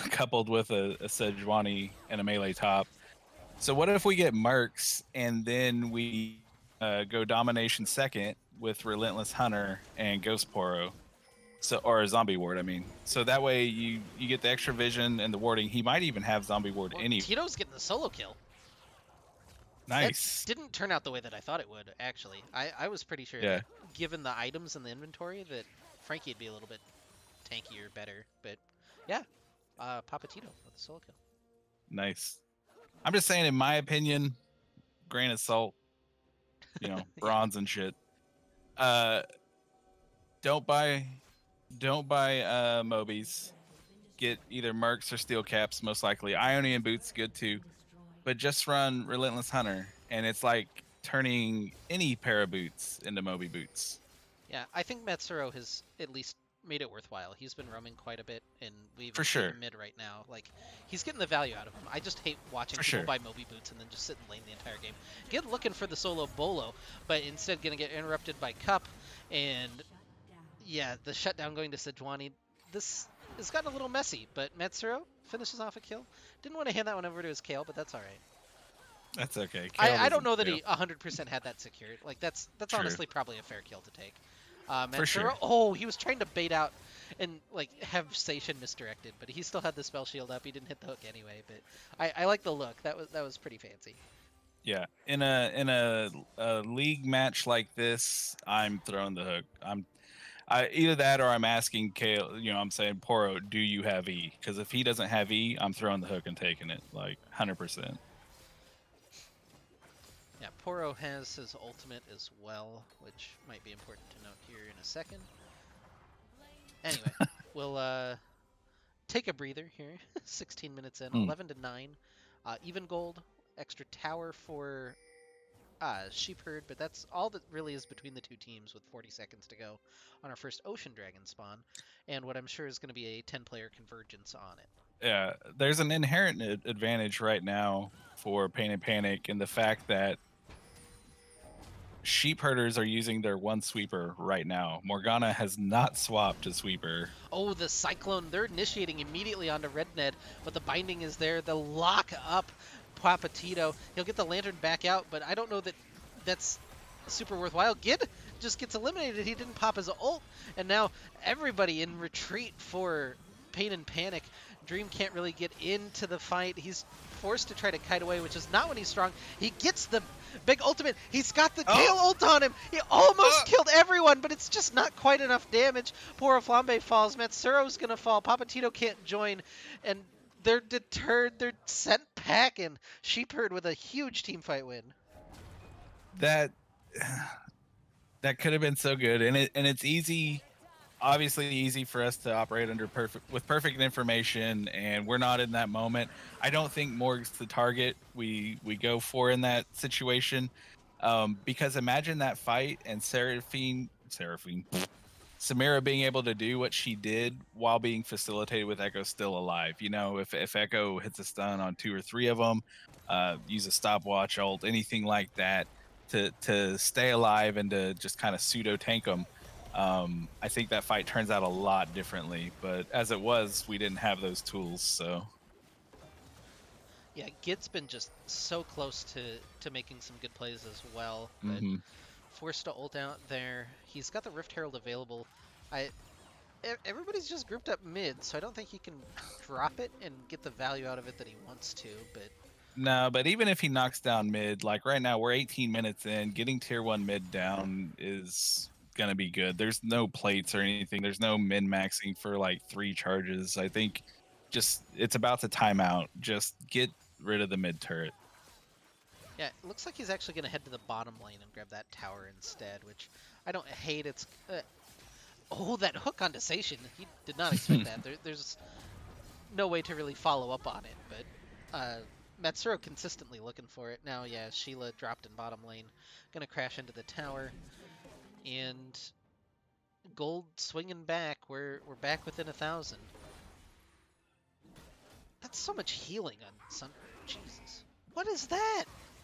coupled with a Sejuani and a melee top. So what if we get Mercs and then we go Domination second with Relentless Hunter and Ghost Poro? So, or a Zombie Ward, I mean. So that way you get the extra vision and the warding. He might even have Zombie Ward Well, Tito's getting the solo kill. Nice. That didn't turn out the way that I thought it would, actually. I was pretty sure that given the items in the inventory that Frankie would be a little bit tankier, better. But yeah, Papatito with the solo kill. Nice. I'm just saying, in my opinion, grain of salt, you know, bronze and shit. Don't buy Mobies. Get either Mercs or Steel Caps, most likely. Ionian Boots, good too. But just run Relentless Hunter, and it's like turning any pair of boots into Moby Boots. Yeah, I think Matsuro has at least made it worthwhile. He's been roaming quite a bit, and we've For sure. him mid right now. Like, he's getting the value out of him. I just hate watching people buy Moby Boots and then just sit in lane the entire game. Get looking for the solo Bolo, but instead gonna get interrupted by Cup, and yeah, the shutdown going to Sejuani. This has gotten a little messy, but Matsuro finishes off a kill. Didn't want to hand that one over to his Kale, but that's all right. That's okay. Kale I don't doesn't know that do. he 100% had that secured. Like that's True. honestly probably a fair kill to take. For sure. Matsuro, oh, he was trying to bait out and like have Seishin misdirected, but he still had the spell shield up. He didn't hit the hook anyway, but I like the look. That was pretty fancy. Yeah. In a league match like this, I'm throwing the hook. Either that or I'm asking Kale, I'm saying, Poro, do you have E? Because if he doesn't have E, I'm throwing the hook and taking it, like 100%. Yeah, Poro has his ultimate as well, which might be important to note here in a second. Anyway, we'll take a breather here. 16 minutes in, Hmm. 11 to 9. Even gold, extra tower for Sheep Herd, but that's all that really is between the two teams with 40 seconds to go on our first Ocean Dragon spawn, and what I'm sure is going to be a 10-player convergence on it. Yeah, there's an inherent advantage right now for Pain and Panic in the fact that sheep herders are using their one sweeper right now. Morgana has not swapped a sweeper. Oh, the Cyclone, they're initiating immediately onto Redned, but the binding is there. They'll lock up Papatito. He'll get the Lantern back out, but I don't know that that's super worthwhile. Gid just gets eliminated. He didn't pop his ult, and now everybody in retreat for Pain and Panic. Dream can't really get into the fight. He's forced to try to kite away, which is not when he's strong. He gets the big ultimate. He's got the Kale ult on him. He almost killed everyone, but it's just not quite enough damage. Poor Flambe falls. Matsuro's going to fall. Papatito can't join, and they're deterred. They're sent packing. Sheepherd with a huge team fight win. That that could have been so good, and it's easy, obviously easy for us to operate under perfect information, and we're not in that moment. I don't think Morg's the target we go for in that situation, because imagine that fight and Samira being able to do what she did while being facilitated with Echo still alive. If Echo hits a stun on 2 or 3 of them, use a stopwatch ult, anything like that, to stay alive and to just kind of pseudo tank them. I think that fight turns out a lot differently, but as it was, we didn't have those tools, so. Yeah, Gid's been just so close to making some good plays as well, but forced to ult out there. He's got the Rift Herald available. Everybody's just grouped up mid, so I don't think he can drop it and get the value out of it that he wants to, but... No, but even if he knocks down mid, like right now, we're 18 minutes in, getting tier 1 mid down is gonna be good. There's no plates or anything. There's no min-maxing for like 3 charges. I think just it's about to time out. Just get rid of the mid turret. Yeah, it looks like he's actually going to head to the bottom lane and grab that tower instead, which I don't hate. It's oh, that hook on Desation. He did not expect that. There's no way to really follow up on it, but Matsuro consistently looking for it. Now, yeah, Sheila dropped in bottom lane. Going to crash into the tower. And gold swinging back. We're back within 1,000. That's so much healing on Sun. Jesus. What is that?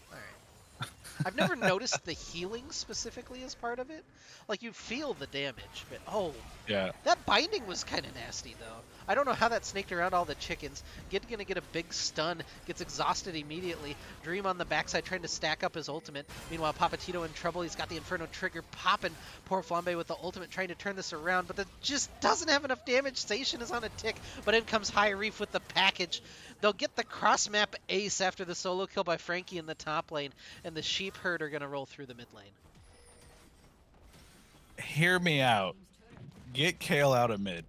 Alright. I've never noticed the healing specifically as part of it. Like, you feel the damage, but oh. Yeah. That binding was kind of nasty, though. I don't know how that snaked around all the chickens. Gid gonna get a big stun, gets exhausted immediately. Dream on the backside trying to stack up his ultimate. Meanwhile, Papatito in trouble. He's got the Inferno trigger popping. Poor Flambe with the ultimate trying to turn this around, but that just doesn't have enough damage. Station is on a tick, but in comes High Reef with the package. They'll get the cross-map ace after the solo kill by Frankie in the top lane, and the Sheep Herd are going to roll through the mid lane. Hear me out. Get Kale out of mid.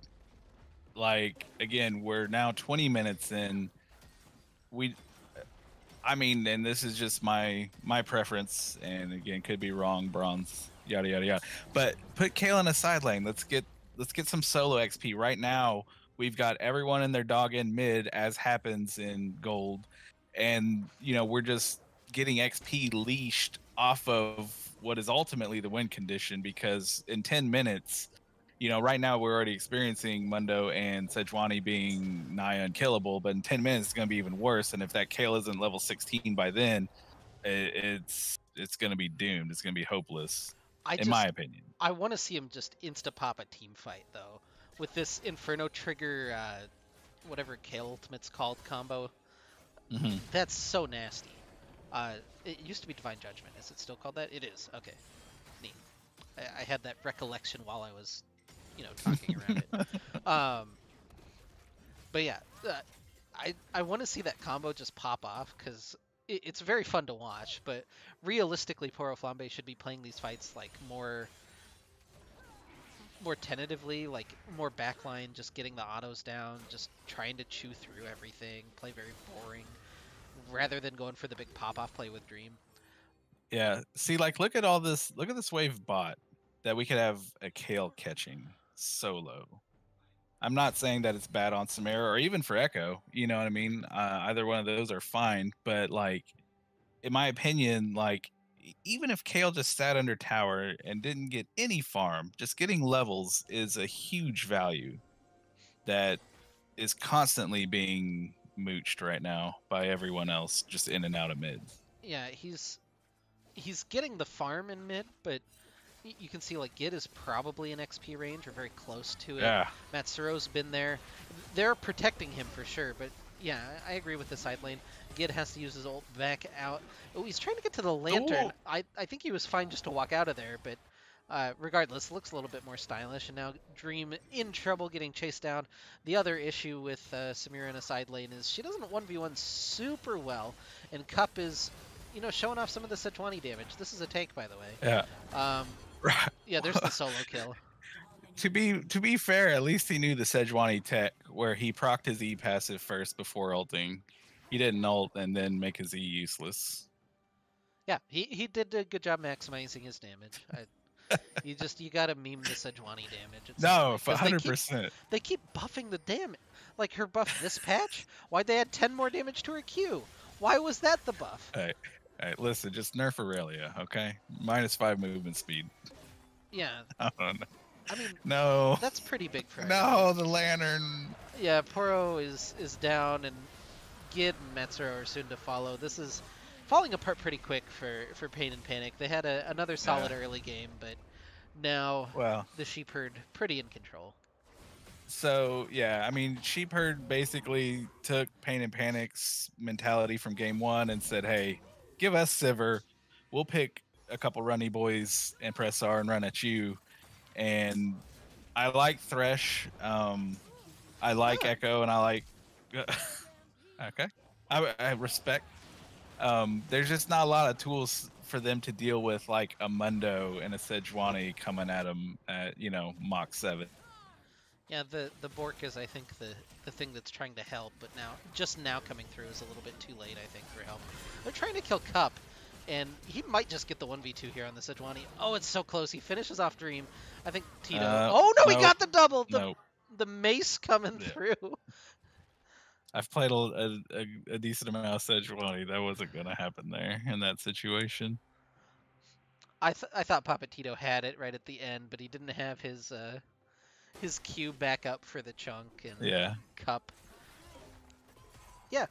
Like, again, we're now 20 minutes in. And this is just my preference, and again, could be wrong, bronze, yada, yada, yada. But put Kale in a side lane. Let's get some solo XP. Right now, we've got everyone in their dog in mid, as happens in gold. And, we're just getting XP leashed off of what is ultimately the win condition, because in 10 minutes, right now we're already experiencing Mundo and Sejuani being nigh unkillable, but in 10 minutes it's going to be even worse. And if that Kale isn't level 16 by then, it's going to be doomed. It's going to be hopeless, in my opinion. I want to see him just insta-pop a team fight, though, with this Inferno trigger, whatever Kale Ultimate's called combo. That's so nasty. Uh, it used to be Divine Judgment. Is it still called that? It is. Okay, neat. I had that recollection while I was, talking around it. But yeah, I want to see that combo just pop off because it's very fun to watch. But realistically, Poro Flambe should be playing these fights like more tentatively, like more backline, just getting the autos down, just trying to chew through everything, play very boring, rather than going for the big pop-off play with Dream. Yeah. See, like, look at all this. Look at this wave bot that we could have a Kale catching solo. I'm not saying that it's bad on Samara or even for Echo. You know what I mean? Either one of those are fine. But like, in my opinion, like even if Kale just sat under tower and didn't get any farm, just getting levels is a huge value that is constantly being mooched right now by everyone else, just in and out of mid. Yeah, he's getting the farm in mid, but you can see like Gid is probably in XP range or very close to it. Yeah. Matsuro's been there. They're protecting him for sure, but yeah, I agree with the side lane. Gid has to use his ult back out. Oh, he's trying to get to the lantern. Ooh. I think he was fine just to walk out of there, but regardless, looks a little bit more stylish. And now Dream in trouble getting chased down. The other issue with Samira in a side lane is she doesn't 1v1 super well, and Cup is, showing off some of the Sejuani damage. This is a take, by the way. Yeah. Yeah, there's the solo kill. To be fair, at least he knew the Sejuani tech where he procced his E passive first before ulting. He didn't ult and then make his E useless. Yeah, he did a good job maximizing his damage. You gotta meme the Sejuani damage. No, 100%. They keep buffing the damage. Like her buff this patch, why'd they add 10 more damage to her Q? Why was that the buff? All right, listen, just nerf Aurelia, okay? -5 movement speed. Yeah. I don't know. I mean, no. That's pretty big for her. No, the lantern. Yeah, Poro is down, and Gid and Metsuro are soon to follow. This is falling apart pretty quick for Pain and Panic. They had another solid early game, but now the Sheep Herd pretty in control. So, yeah, I mean, Sheep Herd basically took Pain and Panic's mentality from game one and said, hey, give us Sivir. We'll pick a couple runny boys and press R and run at you. And I like Thresh. I like Echo, and I like... okay. I respect. There's just not a lot of tools for them to deal with, like a Mundo and a Sejuani coming at them at, Mach 7. Yeah, the Bork is, I think, the thing that's trying to help, but just now coming through is a little bit too late, I think, for help. They're trying to kill Cup, and he might just get the 1v2 here on the Sejuani. Oh, it's so close. He finishes off Dream. I think Tito... oh, no, he got the double! The mace coming through. I've played a decent amount of Sejuani. That wasn't going to happen there in that situation. I thought Papa Tito had it right at the end, but he didn't have his Q back up for the chunk and Cup. Yeah,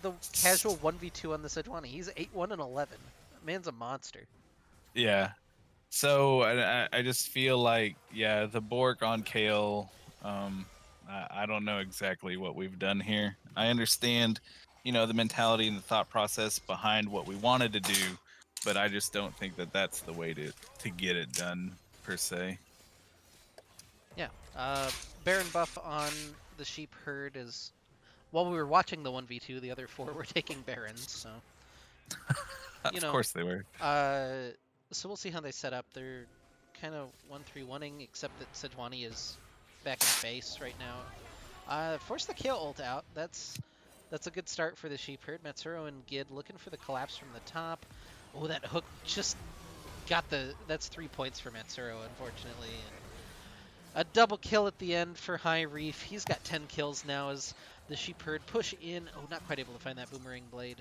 the casual 1v2 on the Sejuani. He's 8-1 and 11. Man's a monster. Yeah. So I just feel like, the Bork on Kale, I don't know exactly what we've done here. I understand, the mentality and the thought process behind what we wanted to do, but I just don't think that that's the way to get it done, per se. Yeah. Baron buff on the Sheep Herd is... While we were watching the 1v2, the other 4 were taking Barons, so... Of course they were. So we'll see how they set up. They're kind of 1-3-1-ing, except that Sejuani is back in base right now. Force the kill ult out. That's a good start for the Sheep Herd. Matsuro and Gid looking for the collapse from the top. Oh, that hook just got that's 3 points for Matsuro, unfortunately. And a double kill at the end for High Reef. He's got 10 kills now as the Sheep Herd push in. Oh, not quite able to find that boomerang blade.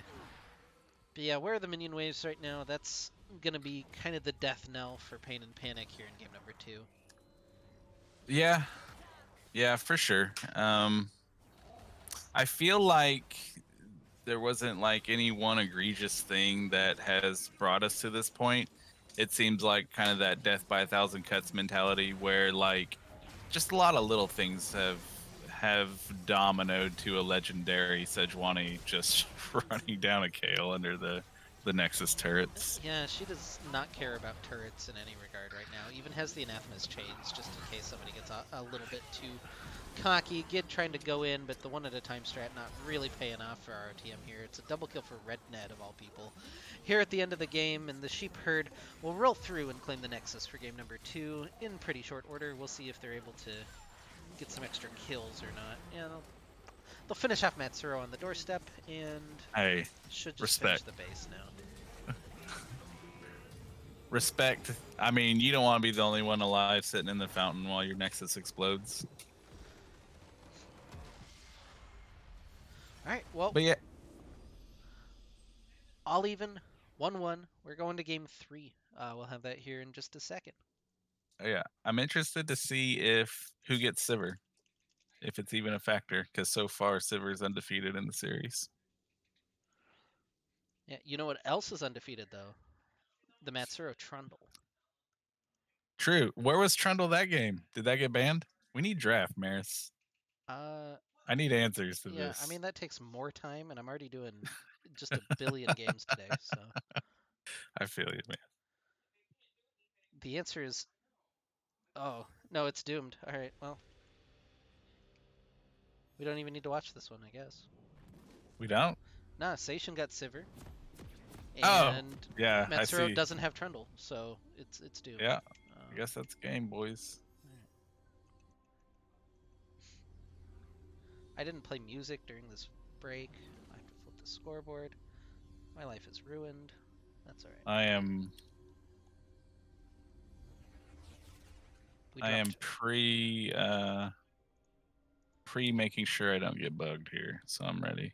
But yeah, where are the minion waves right now? That's going to be kind of the death knell for Pain and Panic here in game number 2. Yeah, for sure. I feel like there wasn't like any one egregious thing that has brought us to this point. It seems like kind of that death by 1,000 cuts mentality where like just a lot of little things have dominoed to a legendary Sejuani just running down a Kale under the the Nexus turrets. Yeah, she does not care about turrets in any regard right now. Even has the Anathema's chains just in case somebody gets a little bit too cocky. Gid trying to go in, but the one at a time strat not really paying off for RotM here. It's a double kill for RedNed of all people. Here at the end of the game, and the Sheep Herd will roll through and claim the Nexus for game number 2 in pretty short order. We'll see if they're able to get some extra kills or not. Yeah, they'll finish off Matsuro on the doorstep and Hey, should just respect. finish the base now. Respect. I mean, you don't want to be the only one alive sitting in the fountain while your Nexus explodes. All right, well, But yeah, all even, 1-1. We're going to game 3. We'll have that here in just a second. yeah, I'm interested to see if who gets Sivir, if it's even a factor, because so far Sivir is undefeated in the series. Yeah, you know what else is undefeated though? The Matsuro Trundle. True. Where was Trundle that game? Did that get banned? We need draft, Maris. Uh, I need answers to yeah, I this. mean that takes more time, and I'm already doing just a billion games today. So I feel you, man. the answer is, oh no, it's doomed. All right, well, we don't even need to watch this one, I guess. We don't? Nah, Seishin got Sivir, Oh, and yeah, I Matsuro see. doesn't have Trundle, so it's doomed. Yeah, I guess that's game, boys. I didn't play music during this break. I have to flip the scoreboard. My life is ruined. That's alright. I am We I am dropped pre making sure I don't get bugged here, so I'm ready.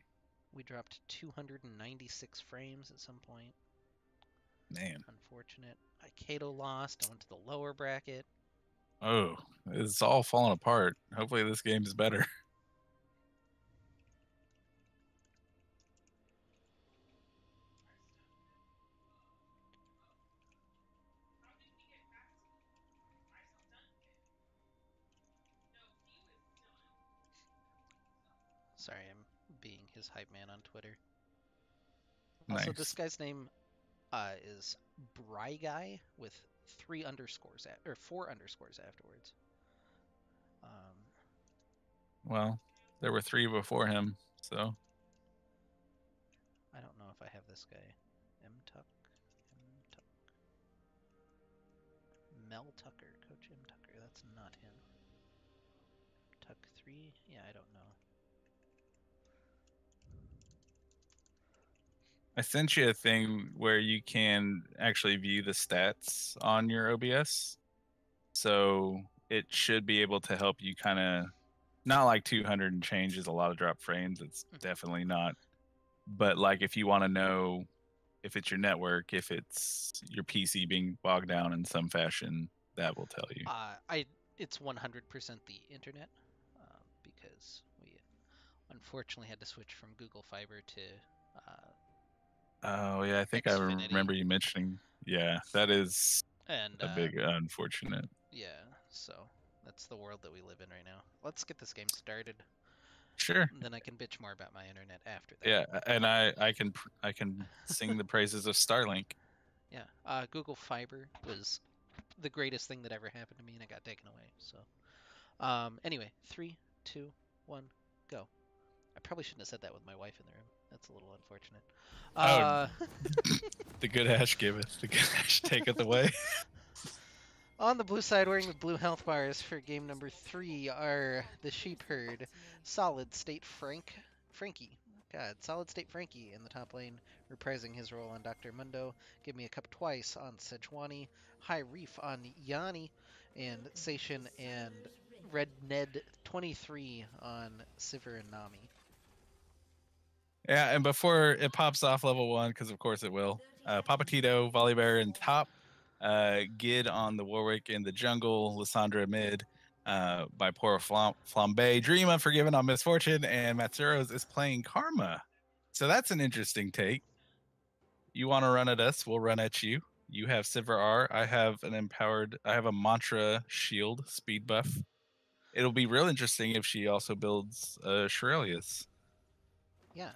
we dropped 296 frames at some point. Man. Unfortunate. Kato lost. I went to the lower bracket. Oh, it's all falling apart. Hopefully this game is better. Sorry, I'm being his hype man on Twitter. Also, this Nice. guy's name is Bry Guy with 3 underscores or 4 underscores afterwards. Well, there were 3 before him, so I don't know if I have this guy. M Tuck. Mel Tucker, Coach M Tucker. That's not him. Tuck 3? Yeah, I don't know. I sent you a thing where you can actually view the stats on your OBS. So it should be able to help you kind of, not like 200 and change is a lot of drop frames. It's definitely not. But like if you want to know if it's your network, if it's your PC being bogged down in some fashion, that will tell you. It's 100% the internet because we unfortunately had to switch from Google Fiber to Oh yeah, I think I Xfinity. remember you mentioning. Yeah, that is And a big unfortunate. yeah, so that's the world that we live in right now. Let's get this game started. Sure. And then I can bitch more about my internet after that. Yeah, and I can sing the praises of Starlink. Yeah, Google Fiber was the greatest thing that ever happened to me, and it got taken away. So, anyway, 3, 2, 1, go. I probably shouldn't have said that with my wife in the room. That's a little unfortunate. The good Ash giveth, the good Ash taketh away. On the blue side, wearing the blue health bars for game number 3 are the Sheep Herd, Solid State Frankie. God, Solid State Frankie in the top lane, reprising his role on Dr. Mundo. Give me a cup twice on Sejuani, High Reef on Yanni, and Seishin and Red Ned 23 on Sivir and Nami. Yeah, and before it pops off level 1, because of course it will, Papatito, Volibear in top, Gid on the Warwick in the jungle, Lissandra mid, by Poor Flambe, Dream Unforgiven on Misfortune, and Matsuro's is playing Karma. So that's an interesting take. You want to run at us, we'll run at you. You have Sivir R, I have a Mantra shield speed buff. It'll be real interesting if she also builds Shirelius. Yeah.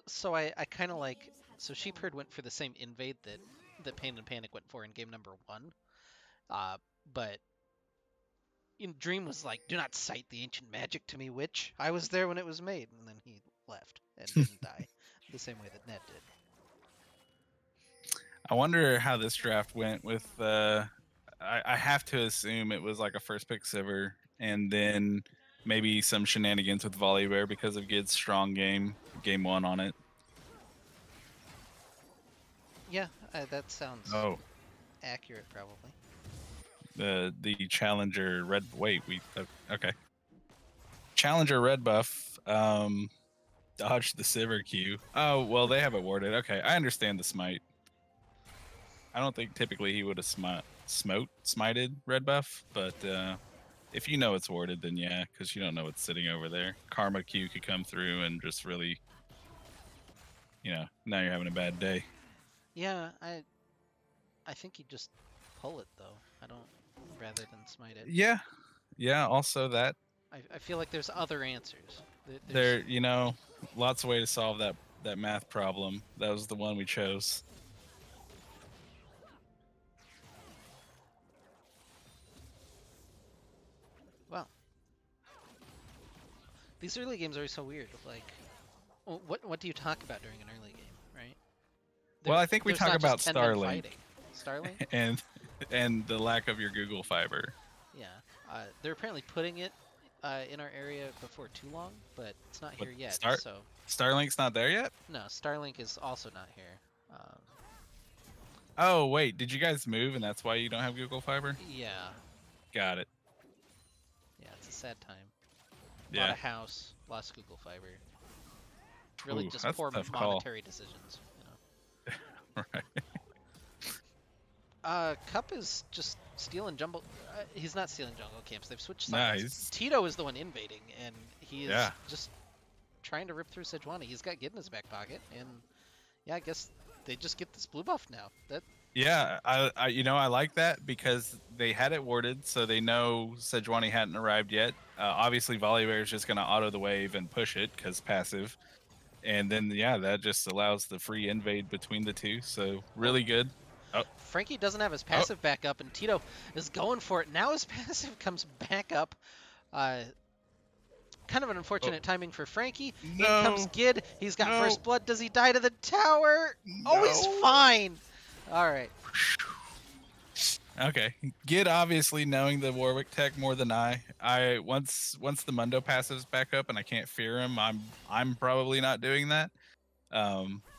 So I kind of like So Sheepherd went for the same invade that Pain and Panic went for in game number 1. But Dream was like, "Do not cite the ancient magic to me, witch. I was there when it was made." And then he left and didn't die, the same way that Ned did. I wonder how this draft went with. I have to assume it was like a first pick Sivir, and then maybe some shenanigans with Volibear because of Gid's strong game 1 on it. Yeah, that sounds accurate, probably. The Challenger red. Wait, okay. Challenger red buff. Dodged the Sivir Q. Oh well, they have it warded. Okay, I understand the smite. I don't think typically he would have smited red buff, but if you know it's warded, then yeah, because you don't know what's sitting over there. Karma Q could come through and just really, now you're having a bad day. Yeah, I think you just pull it though. I don't, rather than smite it. Yeah. Also that. I feel like there's other answers. There, lots of ways to solve that math problem. That was the one we chose. Well, these early games are so weird. Like, what do you talk about during an early game, right? Well, I think we talk about Starlink. Starlink? and the lack of your Google Fiber. Yeah. They're apparently putting it in our area before too long, but it's not here yet. So Starlink's not there yet? No, Starlink is also not here. Oh, wait. Did you guys move and that's why you don't have Google Fiber? Yeah. Got it. Yeah, it's a sad time. Yeah. Bought a house, lost Google Fiber. Really just that's poor a tough monetary decisions, Right. Cup is just stealing jungle. He's not stealing jungle camps. They've switched sides. Nice. Tito is the one invading, and he is Yeah. just trying to rip through Sejuani. He's got Gid in his back pocket, and yeah, I guess they just get this blue buff now. Yeah, I like that because they had it warded, so they know Sejuani hadn't arrived yet. Obviously, Volibear is just going to auto the wave and push it because passive. And then, yeah, that just allows the free invade between the two, so really good. Oh. Frankie doesn't have his passive back up, and Tito is going for it. Now his passive comes back up. Kind of an unfortunate timing for Frankie. No. In comes Gid. He's got first blood. Does he die to the tower? No. Oh, he's fine. All right. Okay. Gid obviously knowing the Warwick tech more than I once the Mundo passive's back up and I can't fear him, I'm probably not doing that.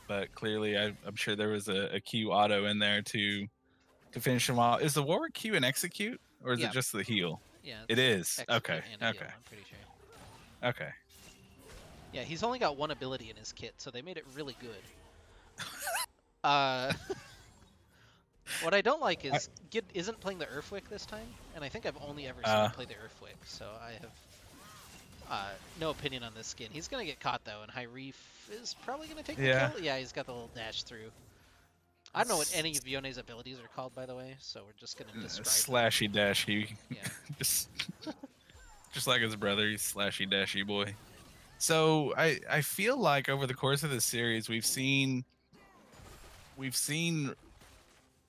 But clearly I'm sure there was a Q auto in there to finish him off. Is the Warwick Q an execute or is it just the heal? Yeah. It is. Okay. Okay. I'm pretty sure. Okay. Yeah, he's only got one ability in his kit, so they made it really good. What I don't like is Gid isn't playing the Earthwick this time, and I think I've only ever seen him play the Earthwick, so I have no opinion on this skin. He's going to get caught, though, and High Reef is probably going to take the kill. Yeah, he's got the little dash through. I don't know what any of Yone's abilities are called, by the way, so we're just going to describe Slashy dashy. Yeah. just like his brother, he's slashy dashy boy. So I feel like over the course of this series, we've seen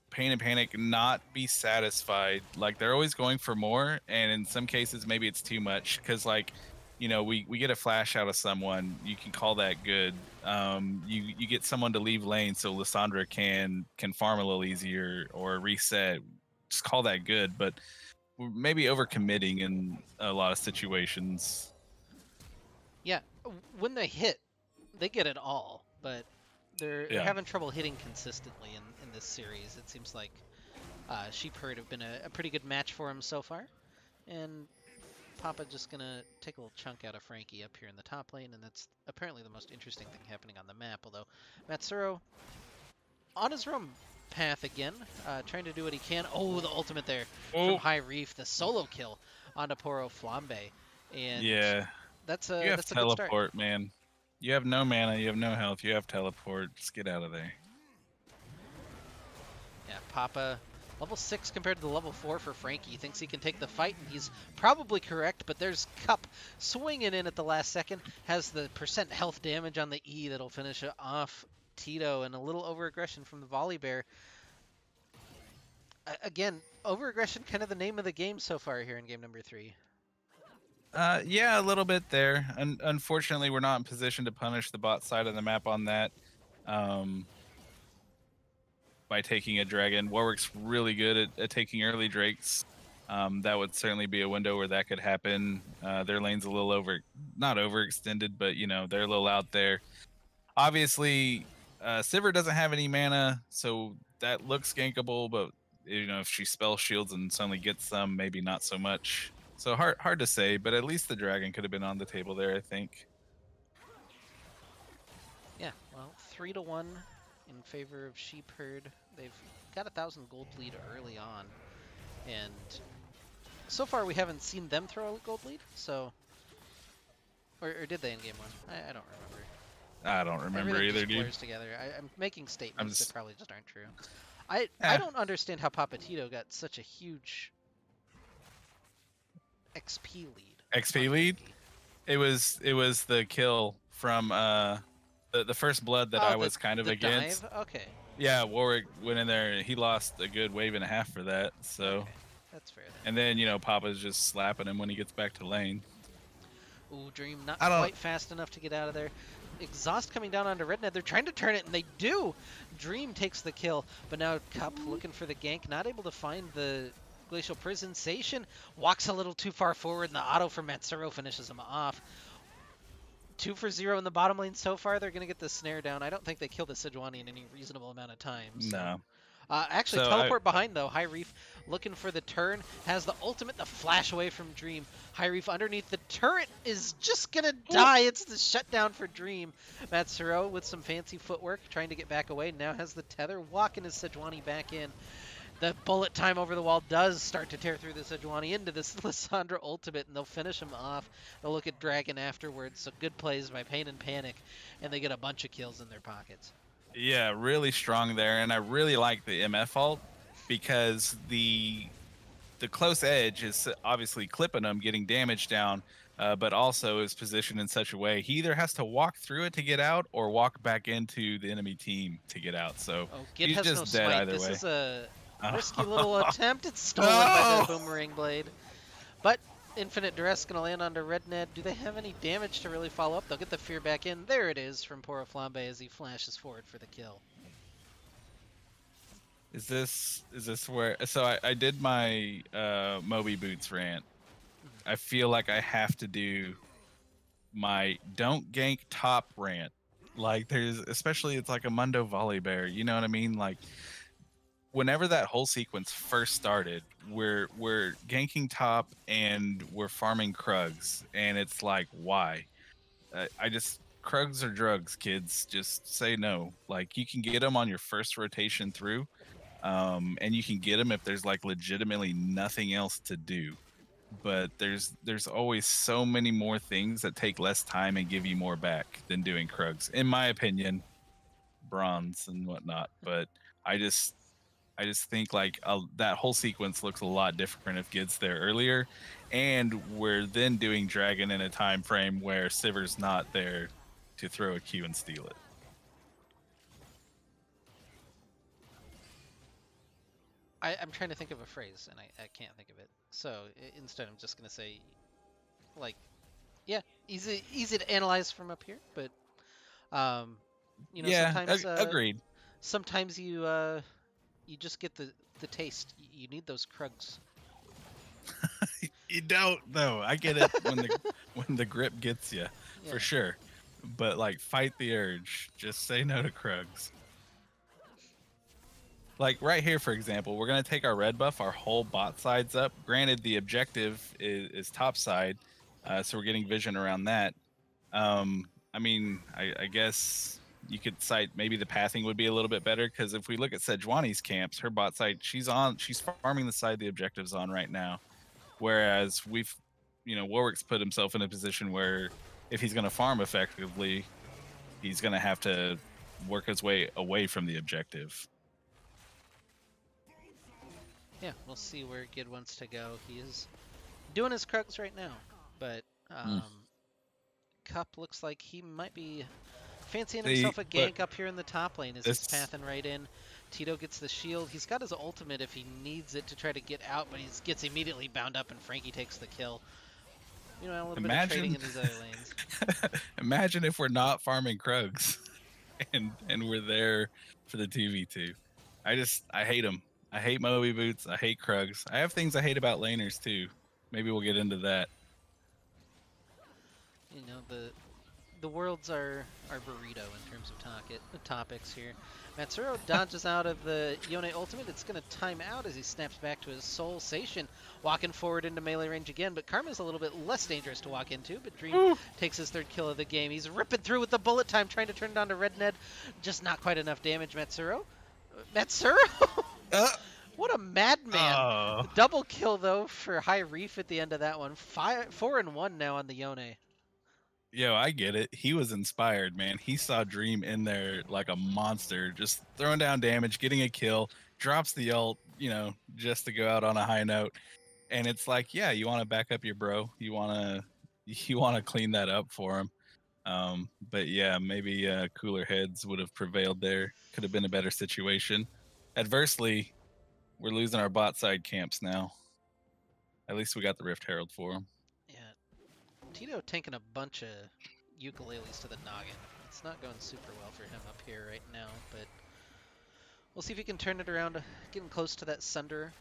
Pain and Panic not be satisfied. Like they're always going for more, and in some cases maybe it's too much because we get a flash out of someone, you can call that good. You get someone to leave lane so Lissandra can farm a little easier or reset, just call that good. But we're maybe overcommitting in a lot of situations. Yeah, when they hit, they get it all, but they're having trouble hitting consistently in this series. It seems like Sheepherd have been a pretty good match for him so far, and Papa just gonna take a little chunk out of Frankie up here in the top lane, and that's apparently the most interesting thing happening on the map. Although Matsuro on his own path again, trying to do what he can. Oh, the ultimate there from High Reef, the solo kill onto Poro Flambe, and that's a good start. Teleport, man. You have no mana, you have no health, you have teleport. Just get out of there. Yeah, Papa, level 6 compared to the level 4 for Frankie. He thinks he can take the fight, and he's probably correct, but there's Cup swinging in at the last second. Has the % health damage on the E that'll finish it off. Tito and a little over-aggression from the Volley Bear. Again, over-aggression kind of the name of the game so far here in game number 3. Yeah, a little bit there. Unfortunately, we're not in position to punish the bot side of the map on that. By taking a dragon. Warwick's really good at taking early drakes. That would certainly be a window where that could happen. Their lane's a little not overextended, but they're a little out there. Obviously, Sivir doesn't have any mana, so that looks gankable, but if she spell shields and suddenly gets some, maybe not so much. So hard to say, but at least the dragon could have been on the table there, I think. Yeah, well, 3-1 in favor of Sheepherd. They've got 1,000 gold lead early on, and so far we haven't seen them throw a gold lead. So, or did they in game 1? I don't remember. I don't remember Everything either, just dude. blurs together. I'm making statements that probably just aren't true. I don't understand how Papatito got such a huge XP lead. XP lead? It was the kill from the first blood that I was kind of against. Dive? Okay. Yeah, Warwick went in there and he lost a good wave and a half for that. So okay. That's fair then. And then Papa's just slapping him when he gets back to lane. Ooh, Dream not quite fast enough to get out of there. Exhaust coming down onto RotM. They're trying to turn it, and they do. Dream takes the kill, but now Cup looking for the gank, not able to find the Glacial Prison. Sation walks a little too far forward, and the auto from Matsuro finishes him off. 2 for 0 in the bottom lane so far. They're going to get the snare down. I don't think they kill the Sejuani in any reasonable amount of time. So. No. Actually, teleport behind, though. High Reef looking for the turn. Has the ultimate, the flash away from Dream. High Reef underneath the turret is just going to die. It's the shutdown for Dream. Matsuro with some fancy footwork, trying to get back away. Now has the tether, walking his Sejuani back in. The bullet time over the wall does start to tear through the Sejuani into this Lissandra ultimate, and they'll finish him off. They'll look at Dragon afterwards, so good plays by Pain and Panic, and they get a bunch of kills in their pockets. Yeah, really strong there, and I really like the MF ult because the close edge is obviously clipping him, getting damage down, but also is positioned in such a way he either has to walk through it to get out or walk back into the enemy team to get out. So he's has just no dead smite. either this way. Is a risky little attempt. It's stolen by the Boomerang Blade, but Infinite Duress going to land onto RotM. Do they have any damage to really follow up? They'll get the fear back in. There it is from Poro Flambe as he flashes forward for the kill. Is this where? So I did my Moby Boots rant. I feel like I have to do my don't gank top rant. Like especially it's like a Mundo Volley Bear. You know what I mean? Like whenever that whole sequence first started, we're ganking top and we're farming Krugs, and it's like, why? Krugs are drugs, kids. Just say no. Like you can get them on your first rotation through, and you can get them if there's like legitimately nothing else to do. But there's always so many more things that take less time and give you more back than doing Krugs, in my opinion. Bronze and whatnot, but I just think like that whole sequence looks a lot different if Gid's there earlier, and we're then doing Dragon in a time frame where Sivir's not there to throw a Q and steal it. I'm trying to think of a phrase, and I can't think of it. So instead, I'm just going to say, like, yeah, easy to analyze from up here, but sometimes agreed. Sometimes you just get the taste. You need those Krugs. You don't though. I get it when the grip gets you, for sure. But like, fight the urge. Just say no to Krugs. Like right here, for example, we're gonna take our red buff. Our whole bot side's up. Granted, the objective is top side, so we're getting vision around that. I mean, I guess you could cite maybe the pathing would be a little bit better, because if we look at Sejuani's camps, her bot side, she's farming the side the objective's on right now, whereas Warwick's put himself in a position where if he's going to farm effectively, he's going to have to work his way away from the objective. Yeah, we'll see where Gid wants to go. He is doing his Krugs right now, but Cup looks like he might be fancying See, himself a look, gank up here in the top lane as he's this pathing right in. Tito gets the shield. He's got his ultimate if he needs it to try to get out, but he gets immediately bound up and Frankie takes the kill. You know, a little bit of trading imagine in these other lanes. imagine if we're not farming Krugs and we're there for the 2v2. I hate them. I hate Moby Boots. I hate Krugs. I have things I hate about laners too. Maybe we'll get into that. You know, the worlds are burrito in terms of topics here. Matsuro dodges out of the Yone ultimate. It's going to time out as he snaps back to his soul. Seishin walking forward into melee range again, but Karma's a little bit less dangerous to walk into, but Dream takes his third kill of the game. He's ripping through with the bullet time, trying to turn it on to Red Ned. Just not quite enough damage, Matsuro. Matsuro? What a madman. Oh. Double kill, though, for High Reef at the end of that one. 4-1 now on the Yone. Yo, I get it. He was inspired, man. He saw Dream in there like a monster, just throwing down damage, getting a kill, drops the ult, just to go out on a high note. And it's like, yeah, you want to back up your bro. You want to clean that up for him. But yeah, maybe cooler heads would have prevailed there. Could have been a better situation. Adversely, we're losing our bot side camps now. At least we got the Rift Herald for him. Yeah. Tito tanking a bunch of ukuleles to the noggin. It's not going super well for him up here right now, but we'll see if he can turn it around. Getting close to that Sunder.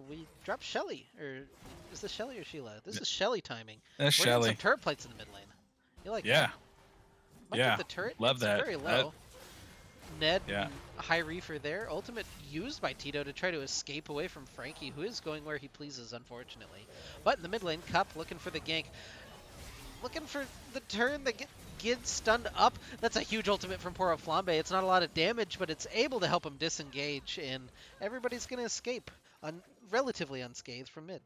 We dropped Shelly, or is this Shelly or Sheila? This is Shelly timing. That's We're getting Shelly. some turret plates in the mid lane. You like Yeah. that? Might Yeah. get the turret. Love It's that. very low. Ned Yeah. and High Reefer there. Ultimate used by Tito to try to escape away from Frankie, who is going where he pleases, unfortunately. But in the mid lane, Cup looking for the gank. Looking for the turn that gets stunned up. That's a huge ultimate from Poro Flambe. It's not a lot of damage, but it's able to help him disengage, and everybody's going to escape relatively unscathed from mid.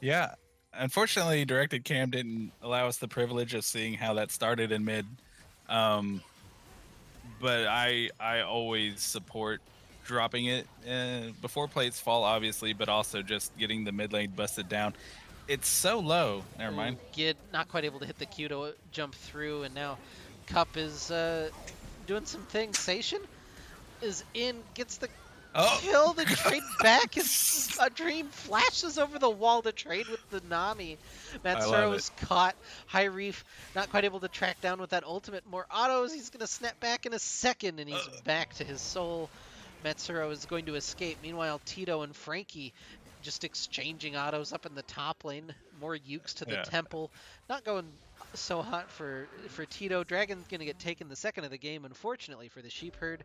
Yeah. Unfortunately, Directed Cam didn't allow us the privilege of seeing how that started in mid. But I always support dropping it before plates fall, obviously, but also just getting the mid lane busted down. It's so low. Never mind. Gid not quite able to hit the Q to jump through, and now Cup is doing some things. Seishin is in, gets the kill, the trade back, as a Dream flashes over the wall to trade with the Nami. Matsuro is caught. High Reef not quite able to track down with that ultimate. More autos. He's going to snap back in a second, and he's back to his soul. Matsuro is going to escape. Meanwhile, Tito and Frankie just exchanging autos up in the top lane. More ukes to the temple. Not going so hot for Tito. Dragon's going to get taken the second of the game, unfortunately, for the sheep herd.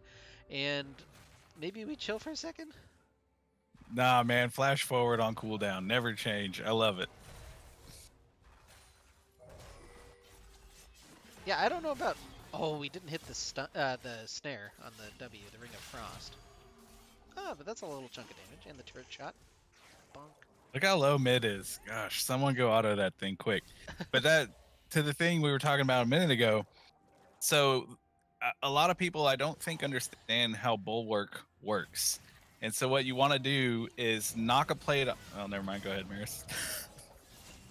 And maybe we chill for a second? Nah, man. Flash forward on cooldown. Never change. I love it. Yeah, I don't know about... Oh, we didn't hit the snare on the W, the Ring of Frost. Oh, but that's a little chunk of damage. And the turret shot. Bonk. Look how low mid is. Gosh, someone go auto that thing quick. But that, to the thing we were talking about a minute ago. So a lot of people, I don't think, understand how Bulwark works. And so what you want to do is knock a plate. Oh, never mind. Go ahead, Maris.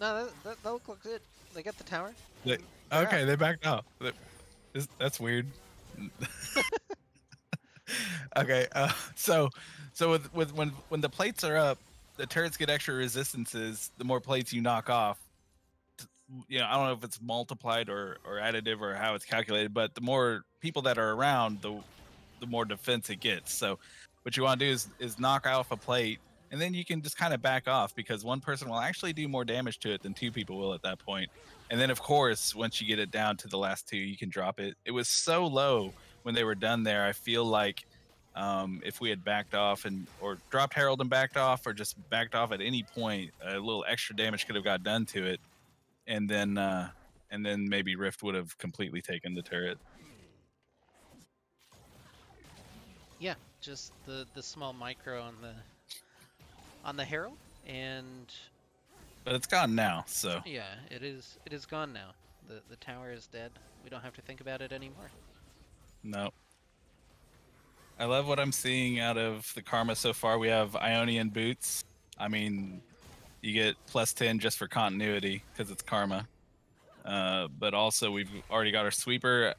No, that looks good. They got the tower. Okay, they backed out. That's weird. Okay, so with when the plates are up, the turrets get extra resistances. The more plates you knock off, I don't know if it's multiplied or additive or how it's calculated, but the more people that are around, the more defense it gets. So what you want to do is knock off a plate, and then you can just kind of back off, because one person will actually do more damage to it than two people will at that point. And then, of course, once you get it down to the last two, you can drop it. It was so low when they were done there. I feel like if we had backed off or dropped Herald and backed off, or just backed off at any point, a little extra damage could have got done to it. And then maybe Rift would have completely taken the turret. Yeah, just the small micro on the Herald, and but it's gone now. So yeah, it is gone now. The tower is dead. We don't have to think about it anymore. No. I love what I'm seeing out of the Karma so far. We have Ionian boots. I mean, you get +10 just for continuity because it's Karma. but also we've already got our sweeper.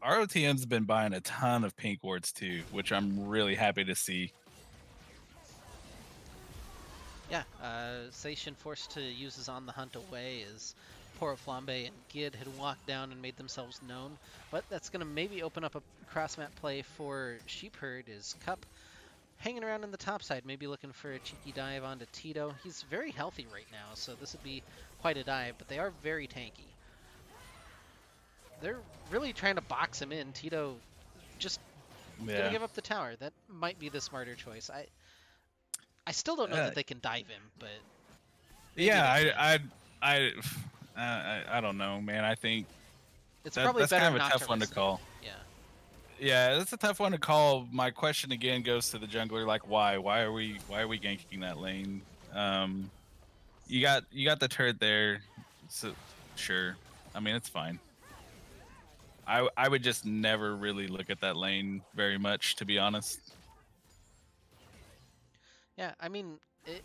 ROTM's been buying a ton of pink wards too, which I'm really happy to see. Yeah, Seishin forced to use his On the Hunt away as Poro Flambe and Gid had walked down and made themselves known. But that's going to maybe open up a cross-map play for Sheepherd as Cup hanging around in the top side, maybe looking for a cheeky dive onto Tito. He's very healthy right now, so this would be quite a dive, but they are very tanky. They're really trying to box him in. Tito just gonna give up the tower. That might be the smarter choice. I still don't know that they can dive him, but yeah, I don't know, man. I think it's probably that's better kind of a not tough one to call. Yeah. Yeah, that's a tough one to call. My question again goes to the jungler, like why? Why are we ganking that lane? You got the turret there, so sure. I mean, it's fine. I would just never really look at that lane very much, to be honest. Yeah, I mean,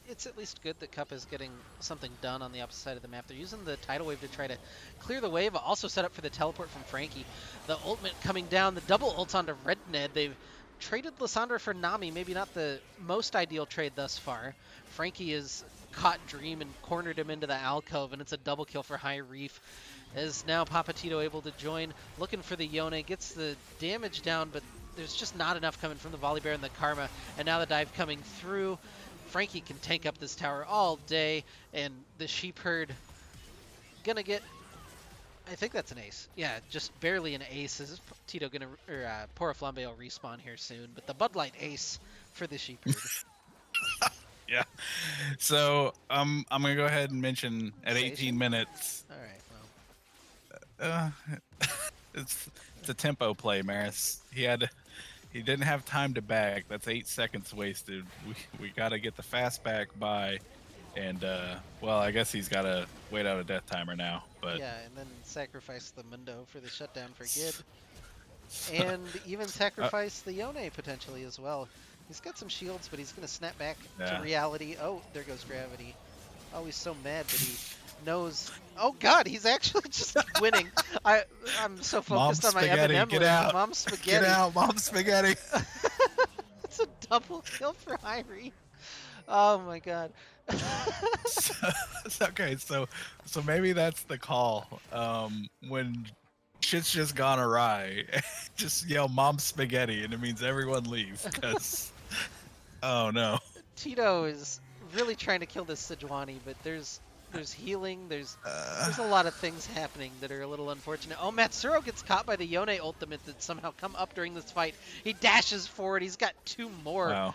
it's at least good that Cup is getting something done on the opposite side of the map. They're using the tidal wave to try to clear the wave, but also set up for the teleport from Frankie. The ultimate coming down, the double ults onto RedNed. They've traded Lissandra for Nami, maybe not the most ideal trade thus far. Frankie has caught Dream and cornered him into the alcove, and it's a double kill for High Reef. As now Papatito able to join, looking for the Yone, gets the damage down, but there's just not enough coming from the Volley Bear and the Karma, and now the dive coming through. Frankie can tank up this tower all day, and the Sheepherd gonna get, I think that's an ace. Yeah, just barely an ace. Is Tito gonna, or Poro Flambe will respawn here soon, but the Bud Light ace for the Sheepherd. Yeah. So I'm gonna go ahead and mention at Station? 18 minutes. All right. Well. It's a tempo play, Maris. He didn't have time to back. That's 8 seconds wasted. We got to get the fast back by, and well, I guess he's got to wait out a death timer now. But yeah, and then sacrifice the Mundo for the shutdown for Gid, and even sacrifice the Yone potentially as well. He's got some shields, but he's gonna snap back to reality. Oh, there goes gravity. Oh, he's so mad that he knows. Oh God, he's actually just winning. I'm so focused on my Eminem. Get out! Mom Spaghetti. Get out, Mom Spaghetti. It's a double kill for Irie. Oh my God. Okay, so maybe that's the call. When shit's just gone awry, just yell "Mom Spaghetti" and it means everyone leave. Because oh no, Tito is really trying to kill this Sejuani, but there's healing, there's a lot of things happening that are a little unfortunate. Oh, Matsuro gets caught by the Yone ultimate that somehow come up during this fight. He dashes forward. He's got 2 more. Wow.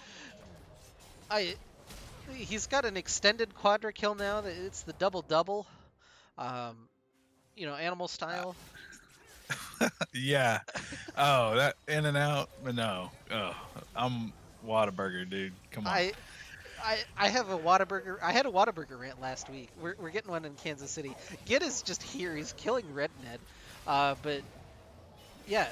He's got an extended quadra kill now. It's the double. You know, animal style. Yeah. Oh, that in and out. No. Oh, I'm Whataburger, dude. Come on. I have a Whataburger. I had a Whataburger rant last week. We're getting one in Kansas City. Gid is just here. He's killing RedNed. But yeah,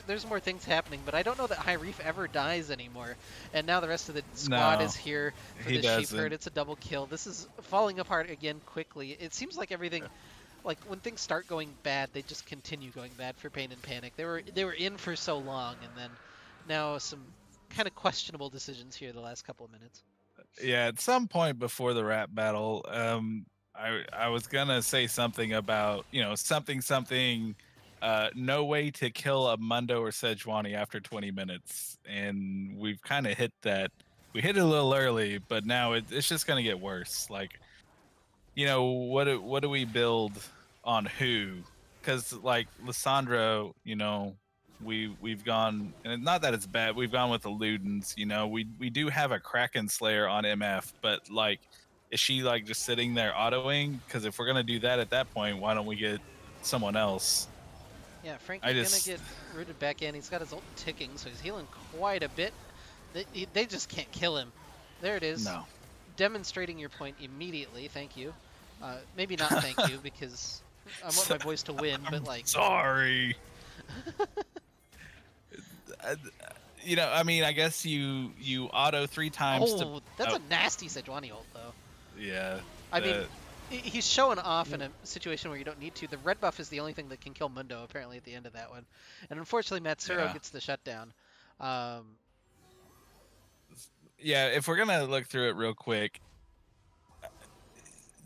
there's more things happening. But I don't know that High Reef ever dies anymore. And now the rest of the squad is here for the Sheepherd. It's a double kill. This is falling apart again quickly. It seems like everything. Like when things start going bad, they just continue going bad for Pain and Panic. They were in for so long, and then now some kind of questionable decisions here the last couple of minutes. Yeah, at some point before the rap battle, I was gonna say something about something. No way to kill a Mundo or Sejuani after 20 minutes, and we've kind of hit that. We hit it a little early, but now it's just gonna get worse. Like, what do we build on who? Because like Lissandra, we've gone, and not that it's bad. We've gone with the Ludens. We do have a Kraken Slayer on MF, but like, is she like just sitting there autoing? Because if we're gonna do that at that point, why don't we get someone else? Yeah, Frankie's gonna get rooted back in. He's got his ult ticking, so he's healing quite a bit. They just can't kill him. There it is. No. Demonstrating your point immediately. Thank you. Maybe not thank you, because I want my boys to win, but like. Sorry. I mean, I guess you auto 3 times. That's a nasty Sejuani ult, though. Yeah. I mean, He's showing off in a situation where you don't need to. The red buff is the only thing that can kill Mundo, apparently, at the end of that one. And unfortunately, Matsuro Yeah. gets the shutdown. Um, Yeah, if we're gonna look through it real quick,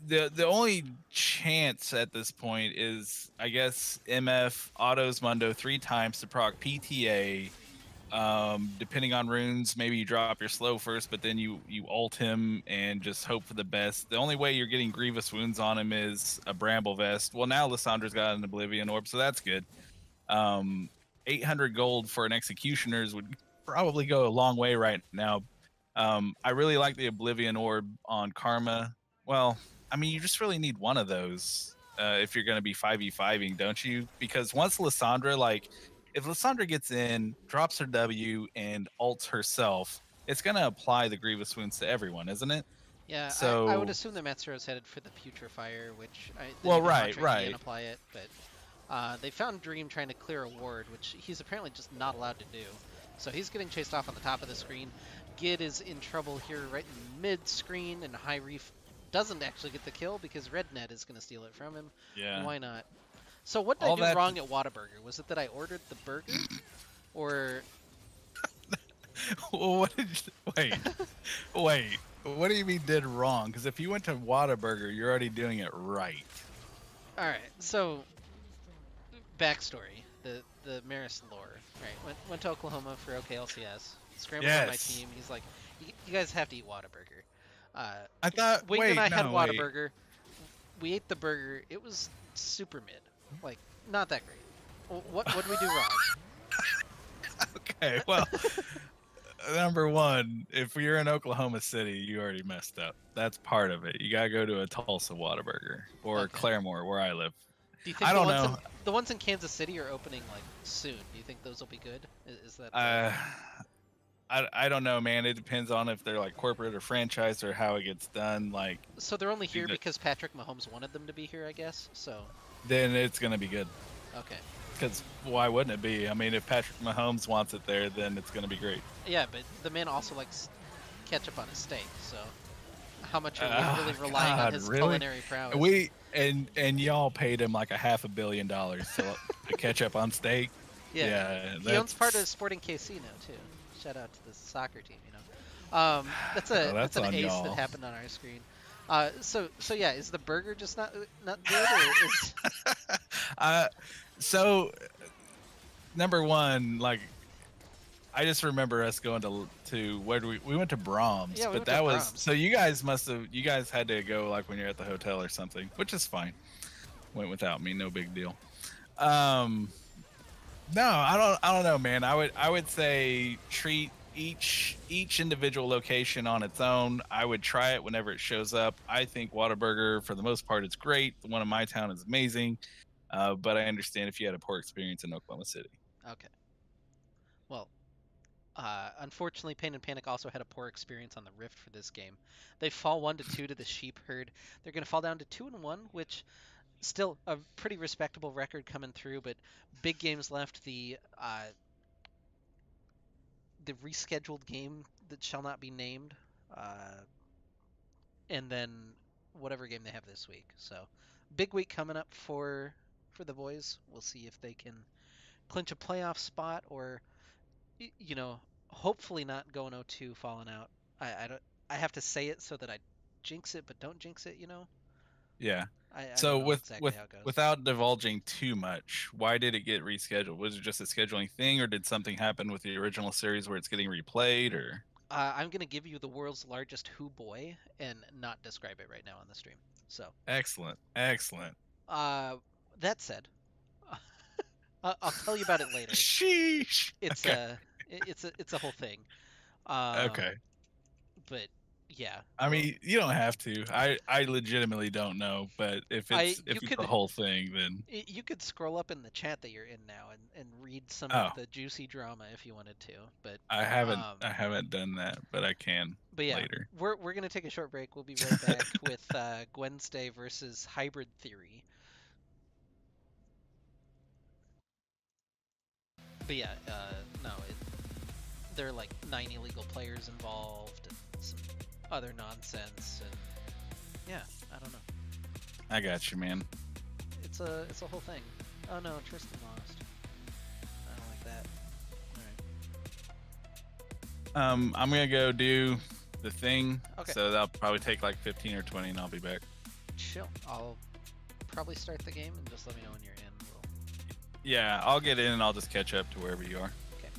the only chance at this point is, I guess, MF autos Mundo 3 times to proc PTA. Depending on runes, maybe you drop your slow first, but then you ult him and just hope for the best. The only way you're getting grievous wounds on him is a bramble vest. Well, now Lissandra's got an oblivion orb, so that's good. 800 gold for an executioner's would probably go a long way right now. I really like the oblivion orb on Karma. Well, I mean, you just really need one of those if you're going to be 5v5ing, don't you? Because once Lissandra, like, if Lissandra gets in, drops her W, and ults herself, it's going to apply the Grievous Wounds to everyone, isn't it? yeah, I would So, assume that Matsuro's headed for the Putrefier, which well, they've been right, watching Ian right. apply it, but they found Dream trying to clear a ward, which he's apparently just not allowed to do. So he's getting chased off on the top of the screen. Gid is in trouble here right in mid-screen, and High Reef doesn't actually get the kill because Rednet is going to steal it from him. Yeah. Why not? So what did All I do that- wrong at Whataburger? Was it that I ordered the burger? Or... Well, what did wait, wait. What do you mean did wrong? Because if you went to Whataburger, you're already doing it right. Alright, so... Backstory. The Maris lore. Right, went to Oklahoma for OKLCS. Scrambled on my Yes. team. He's like, you guys have to eat Whataburger. I thought. Wayne Wait, and I had no, wait. Whataburger. We ate the burger. It was super mid. Like, not that great. What did we do wrong? Okay, well, number one, if you're in Oklahoma City, you already messed up. That's part of it. You gotta go to a Tulsa Whataburger or Okay. Claremore, where I live. Do you think I the don't ones know. the ones in Kansas City are opening like soon? Do you think those will be good? Is that I don't know, man. It depends on if they're like corporate or franchise or how it gets done. Like, so they're only here that- because Patrick Mahomes wanted them to be here, I guess. So then it's gonna be good. okay, Because why wouldn't it be? I mean, if Patrick Mahomes wants it there, then it's gonna be great. yeah, but the man also likes ketchup on his steak. So how much are we Oh, really relying on God, his really? culinary prowess? We and y'all paid him like $500 million to catch up on steak. Yeah, he owns part of Sporting KC now too. Shout out to the soccer team, you know. That's a Oh, that's that's an on ace y'all. that happened on our screen. So yeah, is the burger just not good, or is So number one, like, I just remember us going to where do we went to Brahms, Yeah, we but went to that was Brahms. so you guys had to go like when you're at the hotel or something, which is fine. Went without me, no big deal. No, I don't know, man. I would say treat each individual location on its own. I would try it whenever it shows up. I think Whataburger for the most part is great. The one in my town is amazing. But I understand if you had a poor experience in Oklahoma City. okay? Well, unfortunately, Pain and Panic also had a poor experience on the Rift for this game. They fall 1-2 to the Sheep Herd. They're going to fall down to 2-1, which still a pretty respectable record coming through. But big games left. The rescheduled game that shall not be named, and then whatever game they have this week. So big week coming up for the boys. We'll see if they can clinch a playoff spot or hopefully not go 0-2 falling out. I don't I have to say it so that I jinx it but don't jinx it, Yeah. I So don't know exactly how it goes. without divulging too much, why did it get rescheduled? Was it just a scheduling thing, or did something happen with the original series where it's getting replayed? Or I'm gonna give you the world's largest Who boy and not describe it right now on the stream. So excellent. that said, I'll tell you about it later. Sheesh. It's Okay. it's a whole thing. Okay. But yeah. I mean, you don't have to. I legitimately don't know, but if it's the whole thing, then You could scroll up in the chat that you're in now and read some Oh. of the juicy drama if you wanted to. But I haven't done that, but I can yeah, later. we're gonna take a short break. We'll be right back with Gwensday versus Hybrid Theory. But yeah, no, there are like 9 illegal players involved and some other nonsense, and yeah, I don't know. I got you, man. It's a whole thing. Oh no, Tristan lost. I don't like that. All I'm gonna go do the thing. right. Okay. So that'll probably take like 15 or 20, and I'll be back. Chill. I'll probably start the game and just let me know when you're in. We'll... Yeah, I'll get in and I'll just catch up to wherever you are. Okay.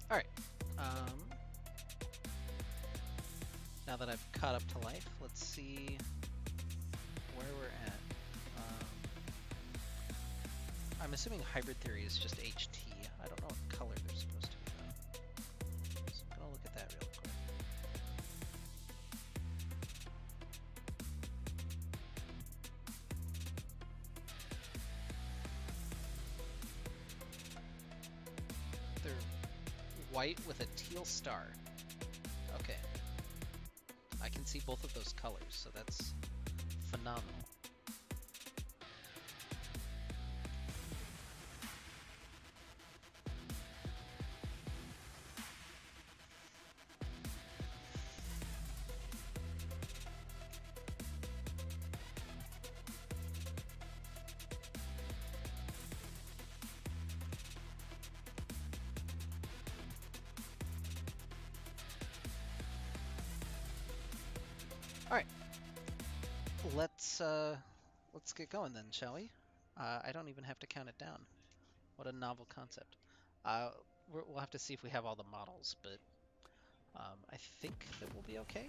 All right. Now that I've caught up to life, let's see where we're at. I'm assuming hybrid theory is just HT. I don't know what color they're supposed to be though. So I'm gonna look at that real quick. They're white with a teal star. Okay. I can see both of those colors, so that's phenomenal. All right. Let's get going then, shall we? I don't even have to count it down. What a novel concept. Uh, we'll have to see if we have all the models, but I think that we'll be okay.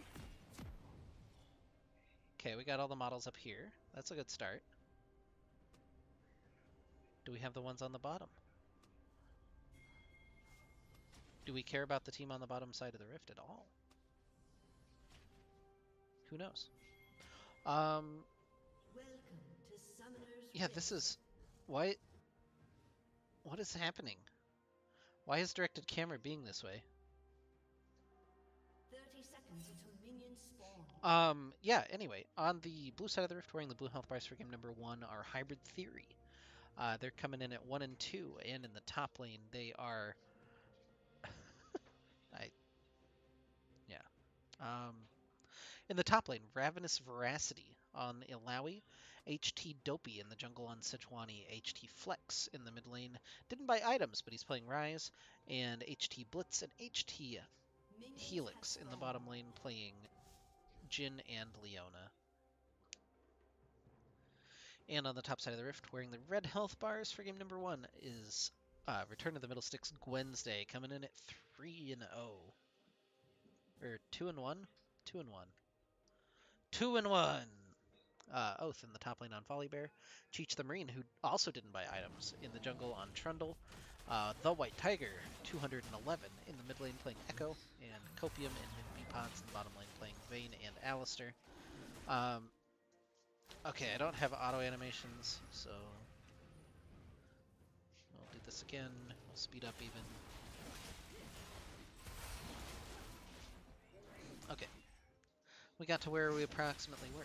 Okay, we got all the models up here. That's a good start. Do we have the ones on the bottom? Do we care about the team on the bottom side of the rift at all? Who knows? Yeah, this is... Why... What is happening? Why is directed camera being this way? 30 seconds until minions spawn. Yeah, anyway, on the blue side of the rift, wearing the blue health bars for game number 1 are Hybrid Theory. They're coming in at 1 and 2, and in the top lane, they are... Yeah. In the top lane, Ravenous Veracity on Ilaoi, HT Dopey in the jungle on Sejuani, HT Flex in the mid lane. Didn't buy items, but he's playing Ryze, and HT Blitz and HT Helix in the bottom lane playing Jhin and Leona. And on the top side of the rift, wearing the red health bars for game number 1 is Return of the Middle Sticks Gwensday, coming in at 3 and 0. Or 2 and 1? 2 and 1. 2 and 1! Oath in the top lane on Volibear. Cheech the Marine, who also didn't buy items in the jungle on Trundle. The White Tiger, 211 in the mid lane playing Echo, and Copium and Beepots in the bottom lane playing Vayne and Alistair. Okay, I don't have auto animations, so we'll do this again. We'll speed up even. Okay. We got to where we approximately were.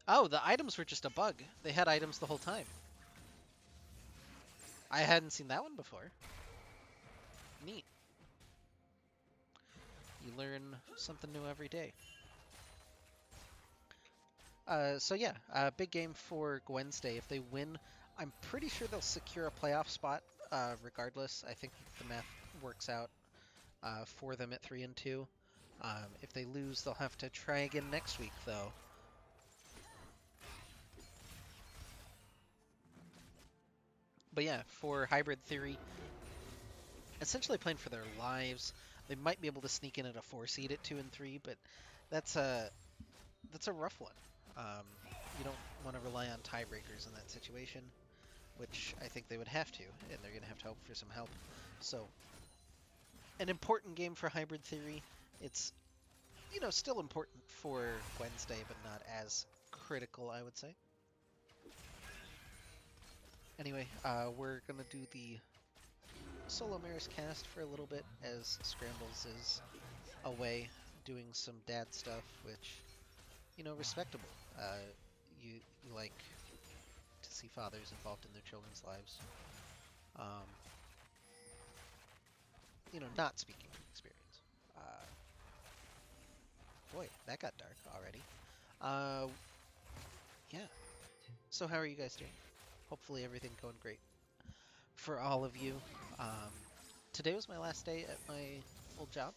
Oh, the items were just a bug. They had items the whole time. I hadn't seen that one before. Neat. You learn something new every day. So yeah, big game for Gwensday. If they win, I'm pretty sure they'll secure a playoff spot regardless. I think the math works out for them at 3-2. If they lose, they'll have to try again next week, though. But yeah, for Hybrid Theory, essentially playing for their lives. They might be able to sneak in at a 4 seed at 2-3, but that's a rough one. You don't want to rely on tiebreakers in that situation, which I think they would have to, and they're going to have to hope for some help. So, an important game for Hybrid Theory. It's, still important for Wednesday, but not as critical, I would say. Anyway, we're going to do the solo Maris cast for a little bit as Scrambles is away doing some dad stuff, which, respectable. You like to see fathers involved in their children's lives. Not speaking from experience. Boy, that got dark already. Yeah. So how are you guys doing? Hopefully everything going great for all of you. Today was my last day at my old job.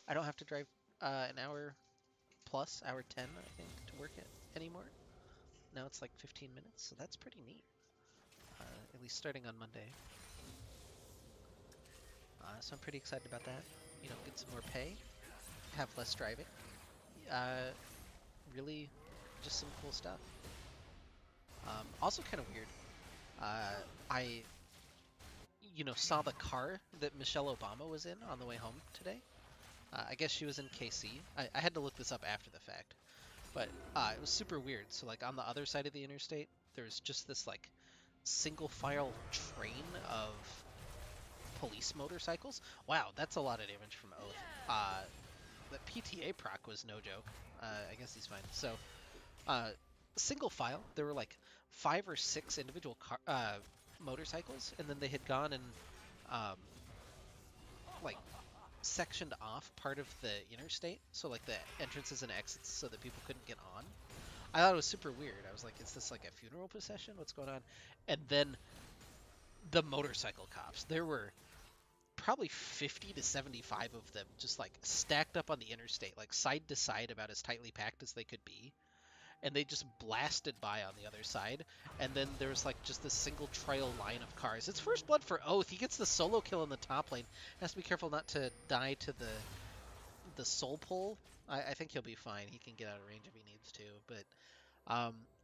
I don't have to drive an hour plus, hour 10, I think, to work anymore. Now it's like 15 minutes, so that's pretty neat. At least starting on Monday. So I'm pretty excited about that. Get some more pay, have less driving. Really, just some cool stuff. Also kind of weird. I saw the car that Michelle Obama was in on the way home today. I guess she was in KC. I had to look this up after the fact. But it was super weird. So like on the other side of the interstate, there's just this like single file train of police motorcycles. Wow, that's a lot of damage from Oath. The PTA proc was no joke. I guess he's fine. So single file, there were like 5 or 6 individual motorcycles, and then they had gone and like sectioned off part of the interstate, so like the entrances and exits, so that people couldn't get on. I thought it was super weird. I was like, is this like a funeral procession? What's going on? And then the motorcycle cops. There were probably 50 to 75 of them just like stacked up on the interstate, like side to side, about as tightly packed as they could be. And they just blasted by on the other side, and then there was like just this single trail line of cars. It's first blood for Oath. He gets the solo kill in the top lane. Has to be careful not to die to the soul pull. I think he'll be fine. He can get out of range if he needs to, but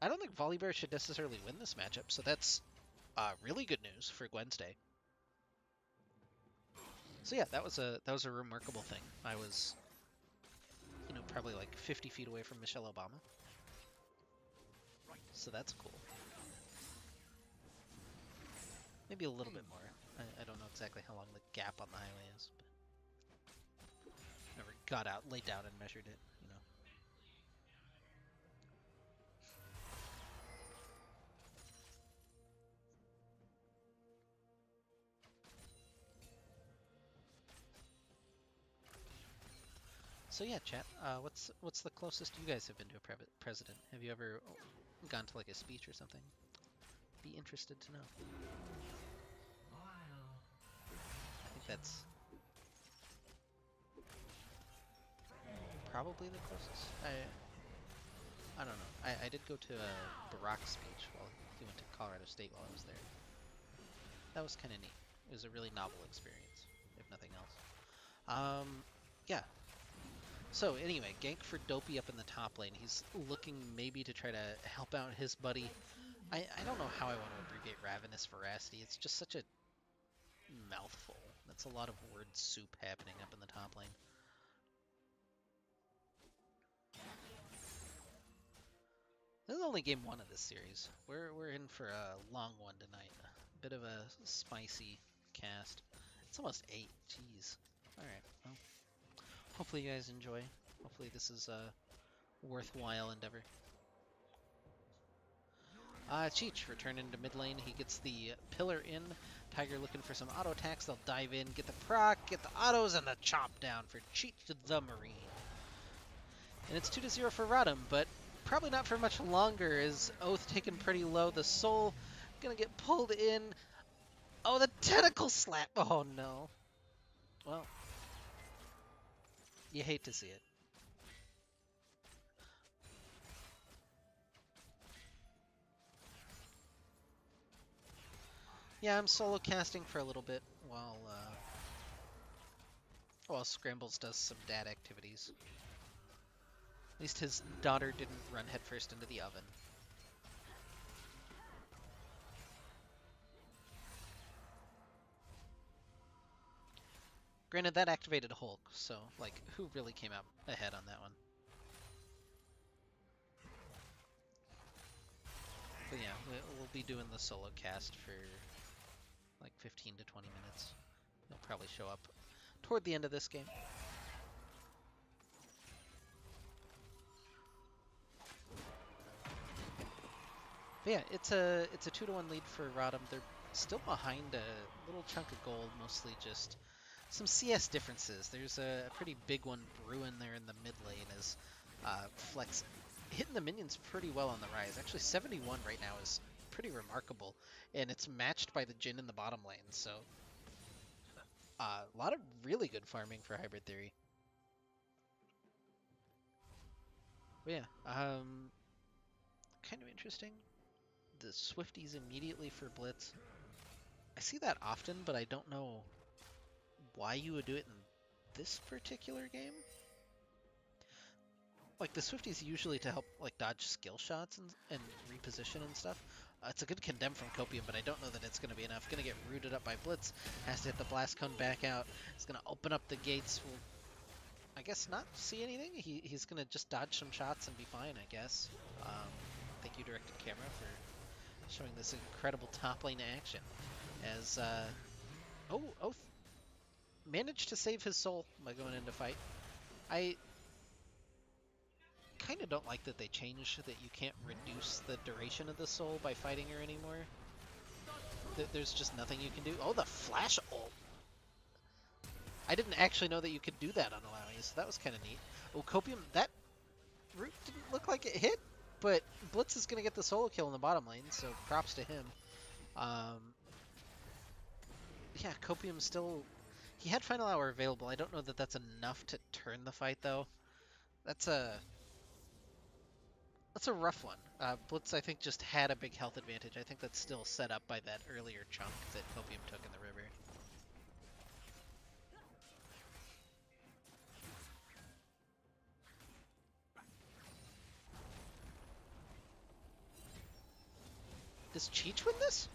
I don't think Volibear should necessarily win this matchup, so that's really good news for Gwensday. So yeah, that was a remarkable thing. I was, probably like 50 feet away from Michelle Obama. So that's cool. Maybe a little bit more. I don't know exactly how long the gap on the highway is, but never got out, laid down, and measured it, So yeah, chat. What's the closest you guys have been to a president? Have you ever gone to like a speech or something? Be interested to know. I think that's probably the closest. I don't know. I did go to a Barack speech while he went to Colorado State while I was there. That was kind of neat. It was a really novel experience, if nothing else. Yeah. So anyway, gank for Dopey up in the top lane. He's looking maybe to try to help out his buddy. I don't know how I want to abbreviate Ravenous Veracity. It's just such a mouthful. That's a lot of word soup happening up in the top lane. This is only game 1 of this series. We're in for a long one tonight. A bit of a spicy cast. It's almost 8. Jeez. Alright, well. Hopefully you guys enjoy. Hopefully this is a worthwhile endeavor. Cheech returning to mid lane. He gets the pillar in. Tiger looking for some auto attacks. They'll dive in, get the proc, get the autos, and the chop down for Cheech the Marine. And it's 2-0 for RotM, but probably not for much longer. Is Oath taken pretty low. The soul gonna get pulled in. Oh, the tentacle slap! Oh no. Well, you hate to see it. Yeah, I'm solo casting for a little bit while Scrambles does some dad activities. At least his daughter didn't run headfirst into the oven. Granted, that activated Hulk, so, like, who really came out ahead on that one? But yeah, we'll be doing the solo cast for like 15 to 20 minutes. He'll probably show up toward the end of this game. But yeah, it's a 2-1 lead for RotM. They're still behind a little chunk of gold, mostly just some CS differences. There's a pretty big one brewing there in the mid lane as Flex hitting the minions pretty well on the rise. Actually, 71 right now is pretty remarkable, and it's matched by the Jhin in the bottom lane, so a lot of really good farming for Hybrid Theory. But yeah, kind of interesting. The Swifties immediately for Blitz. I see that often, but I don't know why you would do it in this particular game. Like, the Swifties usually to help, like, dodge skill shots and reposition and stuff. It's a good condemn from Copium, but I don't know that it's going to be enough. Going to get rooted up by Blitz. Has to hit the Blast Cone back out. It's going to open up the gates. We'll, I guess, not see anything. He's going to just dodge some shots and be fine, I guess. Thank you, Directed Camera, for showing this incredible top lane action. As, Oath managed to save his soul by going into fight. I kind of don't like that they changed that you can't reduce the duration of the soul by fighting her anymore. There's just nothing you can do. Oh, the flash ult! I didn't actually know that you could do that on Alawi, so that was kind of neat. Oh, Copium, that root didn't look like it hit, but Blitz is going to get the solo kill in the bottom lane, so props to him. Yeah, Copium still... He had Final Hour available. I don't know that that's enough to turn the fight, though. That's a rough one. Blitz, I think, just had a big health advantage. I think that's still set up by that earlier chunk that Copium took in the river. Does Cheech win this?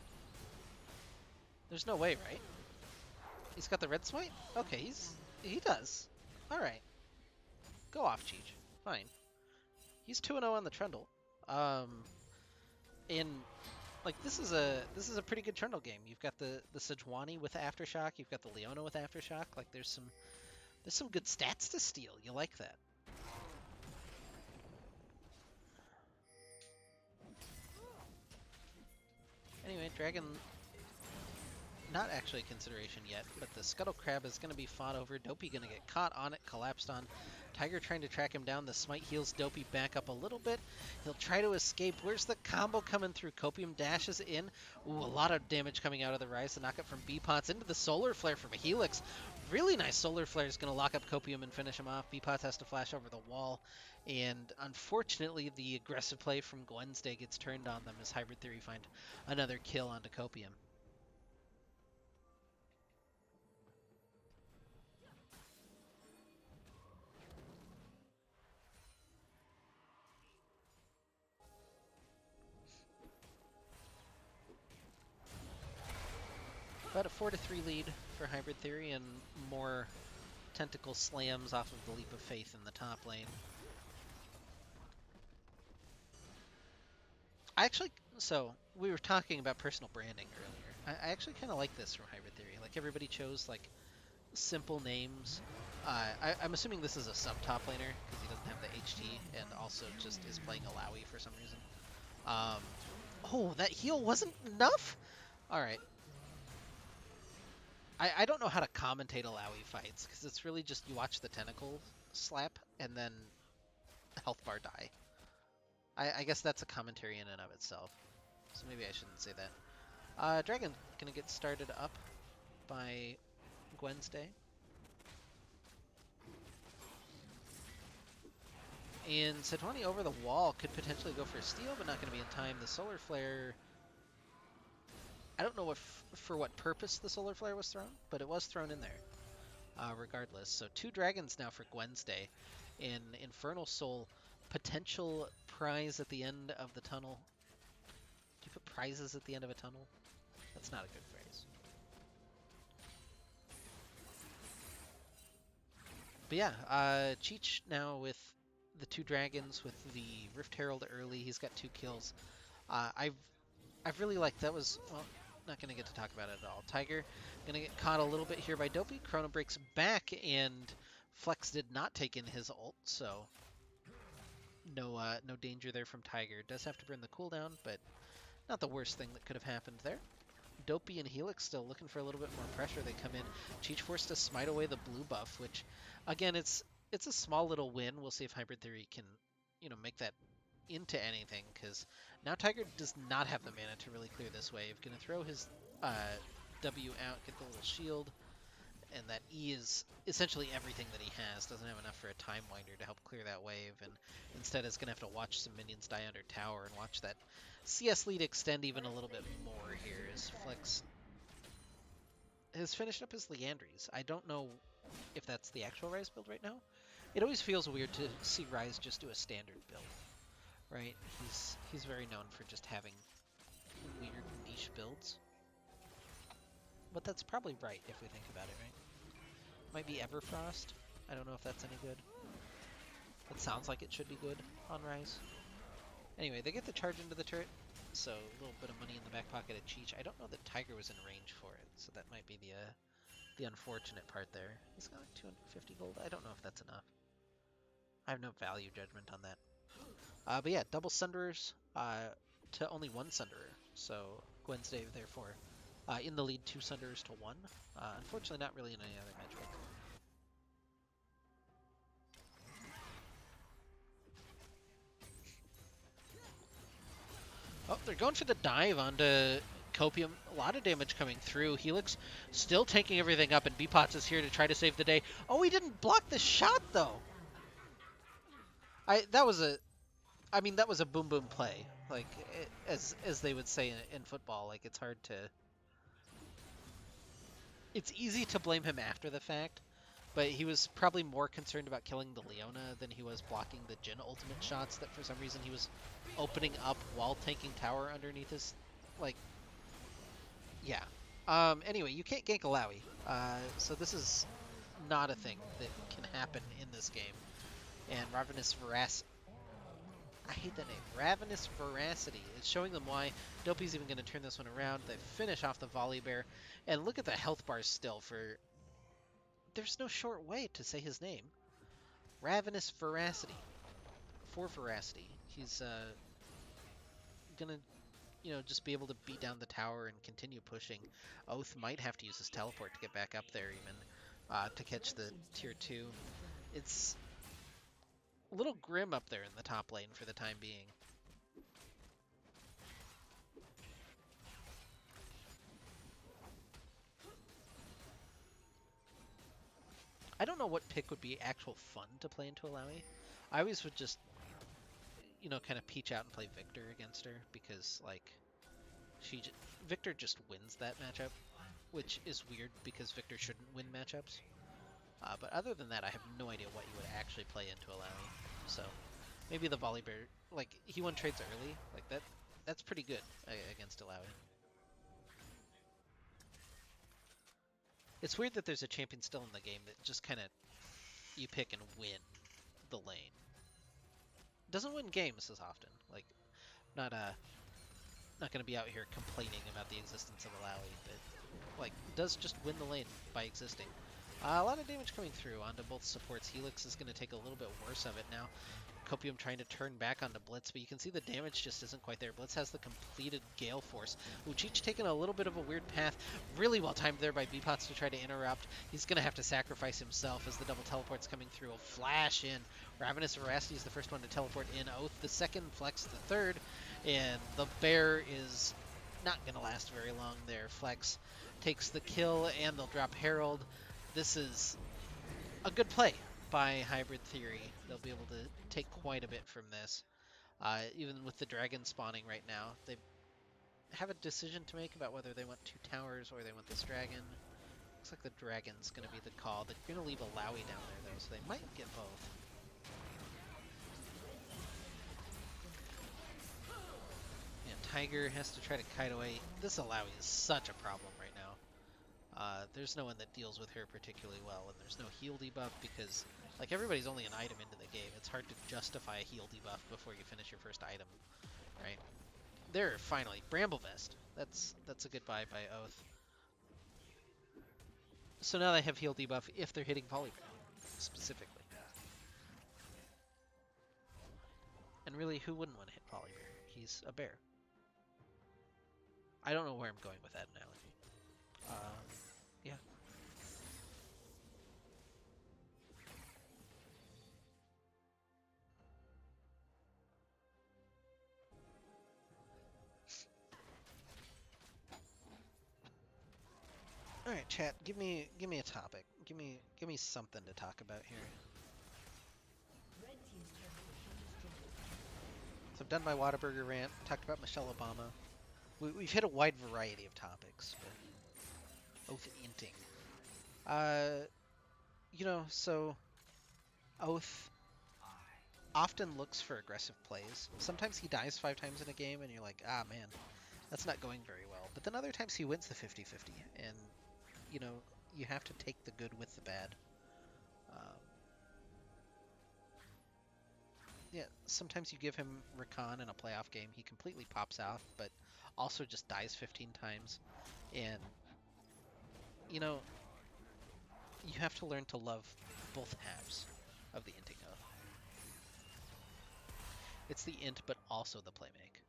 There's no way, right? He's got the red smite? Okay, he does. Alright. Go off, Cheech. Fine. He's 2-0 on the Trundle. And like this is a pretty good Trundle game. You've got the Sejuani with Aftershock, you've got the Leona with Aftershock. Like there's some good stats to steal. You like that. Anyway, Dragon not actually a consideration yet, but the Scuttle Crab is going to be fought over. Dopey going to get caught on it, collapsed on. Tiger trying to track him down. The smite heals Dopey back up a little bit. He'll try to escape. Where's the combo coming through? Copium dashes in. Ooh, a lot of damage coming out of the Rise. The knockup from B-Pots into the Solar Flare from Helix. Really nice Solar Flare is going to lock up Copium and finish him off. B-Pots has to flash over the wall. And unfortunately, the aggressive play from Gwensday gets turned on them as Hybrid Theory find another kill onto Copium. About a 4-3 lead for Hybrid Theory and more tentacle slams off of the Leap of Faith in the top lane. So we were talking about personal branding earlier. I actually kind of like this from Hybrid Theory. Like everybody chose like simple names. I'm assuming this is a sub-top laner because he doesn't have the HT and also just is playing Alawi for some reason. Oh, that heal wasn't enough? Alright. I don't know how to commentate Alawi fights, because it's really just you watch the tentacle slap and then health bar die. I guess that's a commentary in and of itself, so maybe I shouldn't say that. Dragon gonna get started up by Gwensday. And Sejuani over the wall could potentially go for a steal, but not going to be in time. The Solar Flare, I don't know if for what purpose the Solar Flare was thrown, but it was thrown in there regardless. So 2 dragons now for Gwensday. In Infernal Soul, potential prize at the end of the tunnel. Do you put prizes at the end of a tunnel? That's not a good phrase. But yeah, Cheech now with the 2 dragons with the Rift Herald early. He's got 2 kills. I've really liked that was, well, not going to get to talk about it at all. Tiger going to get caught a little bit here by Dopey. Chrono breaks back, and Flex did not take in his ult, so no danger there from Tiger. Does have to burn the cooldown, but not the worst thing that could have happened there. Dopey and Helix still looking for a little bit more pressure. They come in. Cheech forced to smite away the blue buff, which, again, it's a small little win. We'll see if Hybrid Theory can, make that into anything, because now Tiger does not have the mana to really clear this wave. Gonna throw his W out, get the little shield, and that E is essentially everything that he has. Doesn't have enough for a Time Winder to help clear that wave, and instead is gonna have to watch some minions die under tower and watch that CS lead extend even a little bit more here as Flex has finished up his Leandries. I don't know if that's the actual Ryze build right now. It always feels weird to see Ryze just do a standard build, right? He's very known for just having weird niche builds. But that's probably right if we think about it, right? Might be Everfrost. I don't know if that's any good. It sounds like it should be good on Ryze. Anyway, they get the charge into the turret, so a little bit of money in the back pocket of Cheech. I don't know that Tiger was in range for it, so that might be the unfortunate part there. He's got like 250 gold. I don't know if that's enough. I have no value judgment on that. But yeah, double Sunderers to only 1 Sunderer. So Gwensday, therefore, in the lead 2 Sunderers to 1. Unfortunately, not really in any other matchbook. Oh, they're going for the dive onto Copium. A lot of damage coming through. Helix still taking everything up, and Beepots is here to try to save the day. Oh, he didn't block the shot, though. That was a boom boom play. Like, as they would say in football, like, it's hard to... It's easy to blame him after the fact, but he was probably more concerned about killing the Leona than he was blocking the Jhin ultimate shots that for some reason he was opening up while tanking tower underneath his, like, yeah. Anyway, you can't gank Alawi, so this is not a thing that can happen in this game. And Ravenous Veracity, I hate that name, Ravenous Veracity is showing them why. Dopey's even going to turn this one around. They finish off the Volley Bear, and look at the health bars still for... There's no short way to say his name. Ravenous Veracity. For Veracity. He's gonna, just be able to beat down the tower and continue pushing. Oath might have to use his teleport to get back up there even, to catch the tier 2. It's a little grim up there in the top lane for the time being. I don't know what pick would be actual fun to play into Alawi. I always would just, kind of peach out and play Victor against her because, like, Victor just wins that matchup, which is weird because Victor shouldn't win matchups. But other than that, I have no idea what you would actually play into Alawi. So maybe the Volley Bear, like, he won trades early, like that's pretty good against Alawi. It's weird that there's a champion still in the game that just kind of you pick and win the lane. Doesn't win games as often. Like, not going to be out here complaining about the existence of Alawi, but like does just win the lane by existing. A lot of damage coming through onto both supports. Helix is going to take a little bit worse of it now. Copium trying to turn back onto Blitz, but you can see the damage just isn't quite there. Blitz has the completed Gale Force. Cheech taking a little bit of a weird path. Really well timed there by Beepots to try to interrupt. He's going to have to sacrifice himself as the double teleport's coming through. A flash in. Ravenous Veracity is the first one to teleport in. Oath the second, Flex the third. And the bear is not going to last very long there. Flex takes the kill, and they'll drop Herald. This is a good play by Hybrid Theory. They'll be able to take quite a bit from this. Even with the dragon spawning right now, they have a decision to make about whether they want 2 towers or they want this dragon. Looks like the dragon's going to be the call. They're going to leave a Lowy down there, though, so they might get both. And Tiger has to try to kite away. This Lowy is such a problem right now. There's no one that deals with her particularly well, and there's no heal debuff because, like, everybody's only an item into the game. It's hard to justify a heal debuff before you finish your first item, right? There, finally, Bramble Vest. That's a good buy by Oath. So now they have heal debuff if they're hitting Polybear, specifically. And really, who wouldn't want to hit Polybear? He's a bear. I don't know where I'm going with that analogy. Yeah. All right, chat. Give me a topic. Give me something to talk about here. So I've done my Whataburger rant. Talked about Michelle Obama. We've hit a wide variety of topics, but Oath inting. You know, so Oath often looks for aggressive plays. Sometimes he dies 5 times in a game, and you're like, ah, man, that's not going very well. But then other times he wins the 50-50, and you know, you have to take the good with the bad. Yeah, sometimes you give him Rakan in a playoff game, he completely pops off, but also just dies 15 times. And, you know, you have to learn to love both halves of the inting oath. It's the int, but also the playmake.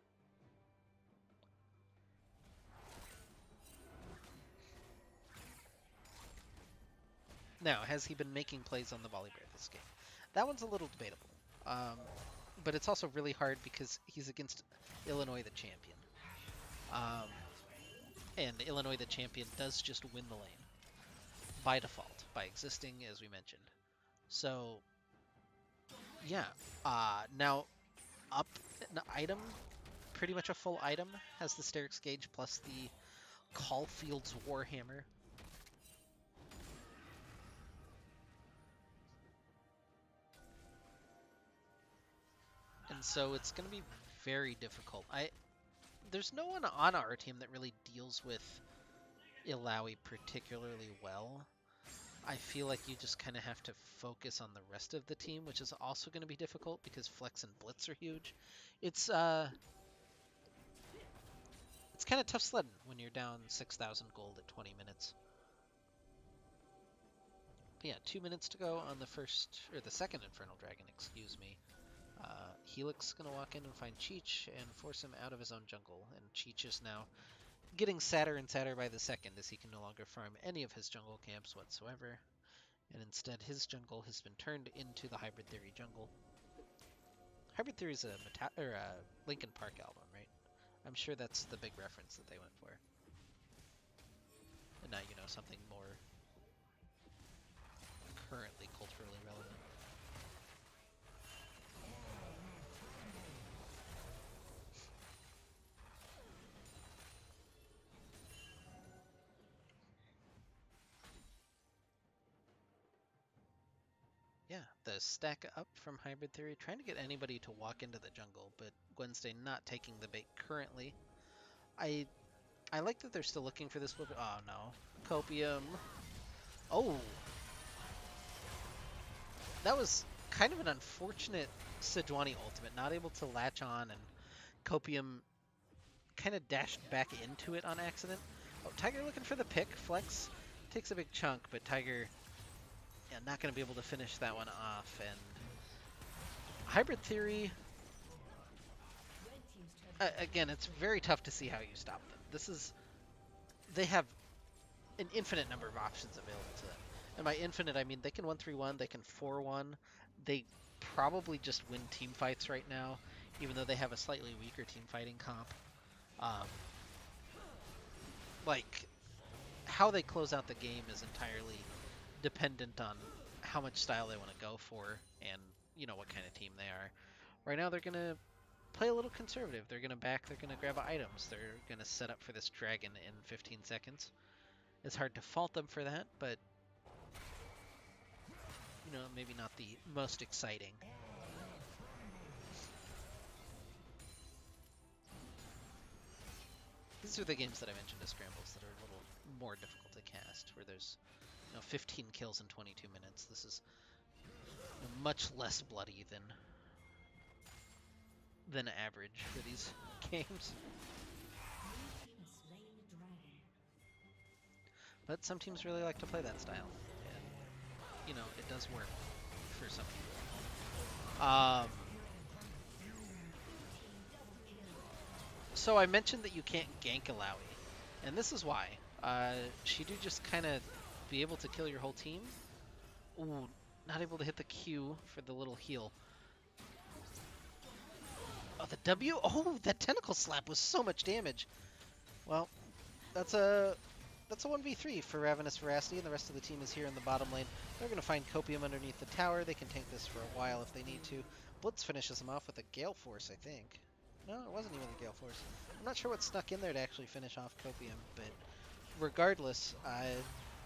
Now, has he been making plays on the Volibear this game? That one's a little debatable. But it's also really hard because he's against Illinois the champion. And Illinois the champion does just win the lane. By default, by existing, as we mentioned. So, yeah. Now, up an item, pretty much a full item, has the Sterix Gauge plus the Caulfield's Warhammer. And so it's going to be very difficult. There's no one on our team that really deals with Illaoi particularly well. I feel like you just kind of have to focus on the rest of the team, which is also going to be difficult because Flex and Blitz are huge. It's kind of tough sledding when you're down 6,000 gold at 20 minutes. But yeah, 2 minutes to go on the second Infernal Dragon, excuse me. Helix gonna walk in and find Cheech and force him out of his own jungle, and Cheech is now getting sadder and sadder by the second as he can no longer farm any of his jungle camps whatsoever, and instead his jungle has been turned into the Hybrid Theory jungle. Hybrid Theory is a Linkin Park album, right? I'm sure that's the big reference that they went for. And now you know something more currently culturally relevant. Yeah, the stack up from Hybrid Theory, trying to get anybody to walk into the jungle, but Gwensday not taking the bait currently. I like that they're still looking for this little bit. Oh no. Copium. Oh! That was kind of an unfortunate Sejuani ultimate, not able to latch on, and Copium kind of dashed back into it on accident. Oh, Tiger looking for the pick. Flex takes a big chunk, but Tiger, yeah, not going to be able to finish that one off. And Hybrid Theory, again, it's very tough to see how you stop them. They have an infinite number of options available to them. And by infinite, I mean they can 1-3-1, they can 4-1. They probably just win team fights right now, even though they have a slightly weaker team fighting comp. like how they close out the game is entirely dependent on how much style they want to go for and what kind of team they are. Right now they're gonna play a little conservative. They're gonna back. They're gonna grab items. They're gonna set up for this dragon in 15 seconds. It's hard to fault them for that, but maybe not the most exciting. These are the games that I mentioned as scrambles that are a little more difficult to cast, where there's 15 kills in 22 minutes. This is much less bloody than average for these games. But some teams really like to play that style, and it does work for some people. So I mentioned that you can't gank Alawi, and this is why. She do just kind of be able to kill your whole team. Ooh, not able to hit the Q for the little heal. Oh, the W? Oh, that tentacle slap was so much damage. Well, that's a 1v3 for Ravenous Veracity, and the rest of the team is here in the bottom lane. They're going to find Copium underneath the tower. They can tank this for a while if they need to. Blitz finishes them off with a Gale Force, I think. No, it wasn't even a Gale Force. I'm not sure what snuck in there to actually finish off Copium, but regardless,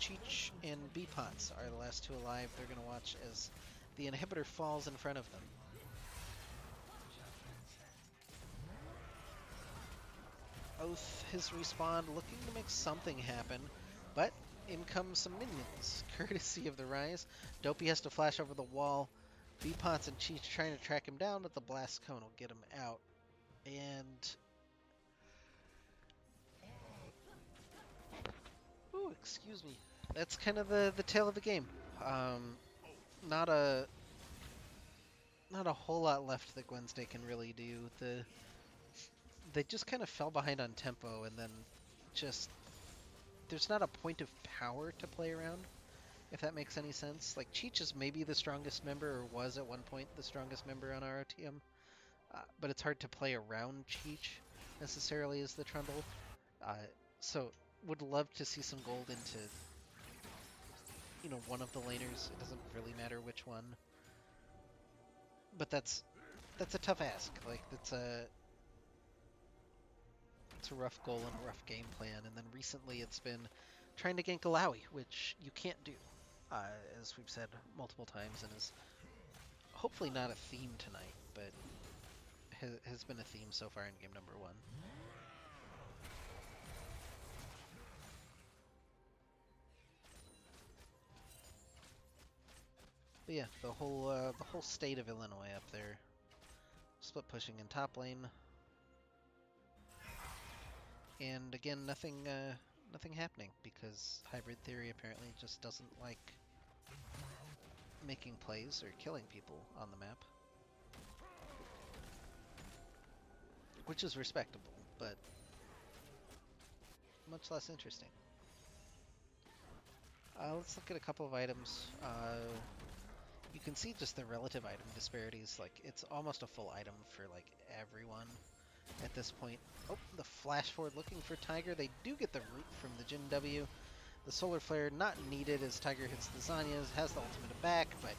Cheech and B-Pots are the last two alive. They're going to watch as the inhibitor falls in front of them. Oath has respawned, looking to make something happen, but in come some minions, courtesy of the Rise. Dopey has to flash over the wall. B-Pots and Cheech trying to track him down, but the Blast Cone will get him out. And... ooh, excuse me. That's kind of the tale of the game. Not a whole lot left that Gwensday can really do. They just kind of fell behind on tempo, and then just there's not a point of power to play around, if that makes any sense. Like, Cheech is maybe the strongest member, or was at one point the strongest member on ROTM, but it's hard to play around Cheech necessarily as the Trundle. So would love to see some gold into one of the laners. It doesn't really matter which one, but that's a tough ask. Like, it's a rough goal and a rough game plan, and then recently it's been trying to gank Alawi, which you can't do, as we've said multiple times, and is hopefully not a theme tonight, but has been a theme so far in game number 1. But yeah, the whole state of Illinois up there, split pushing in top lane. And again, nothing happening, because Hybrid Theory apparently just doesn't like making plays or killing people on the map. Which is respectable, but much less interesting. Let's look at a couple of items. You can see just the relative item disparities. Like, it's almost a full item for, like, everyone at this point. Oh, the flash forward looking for Tiger. They do get the root from the Jin W. The Solar Flare not needed as Tiger hits the Zanyas, has the ultimate back, but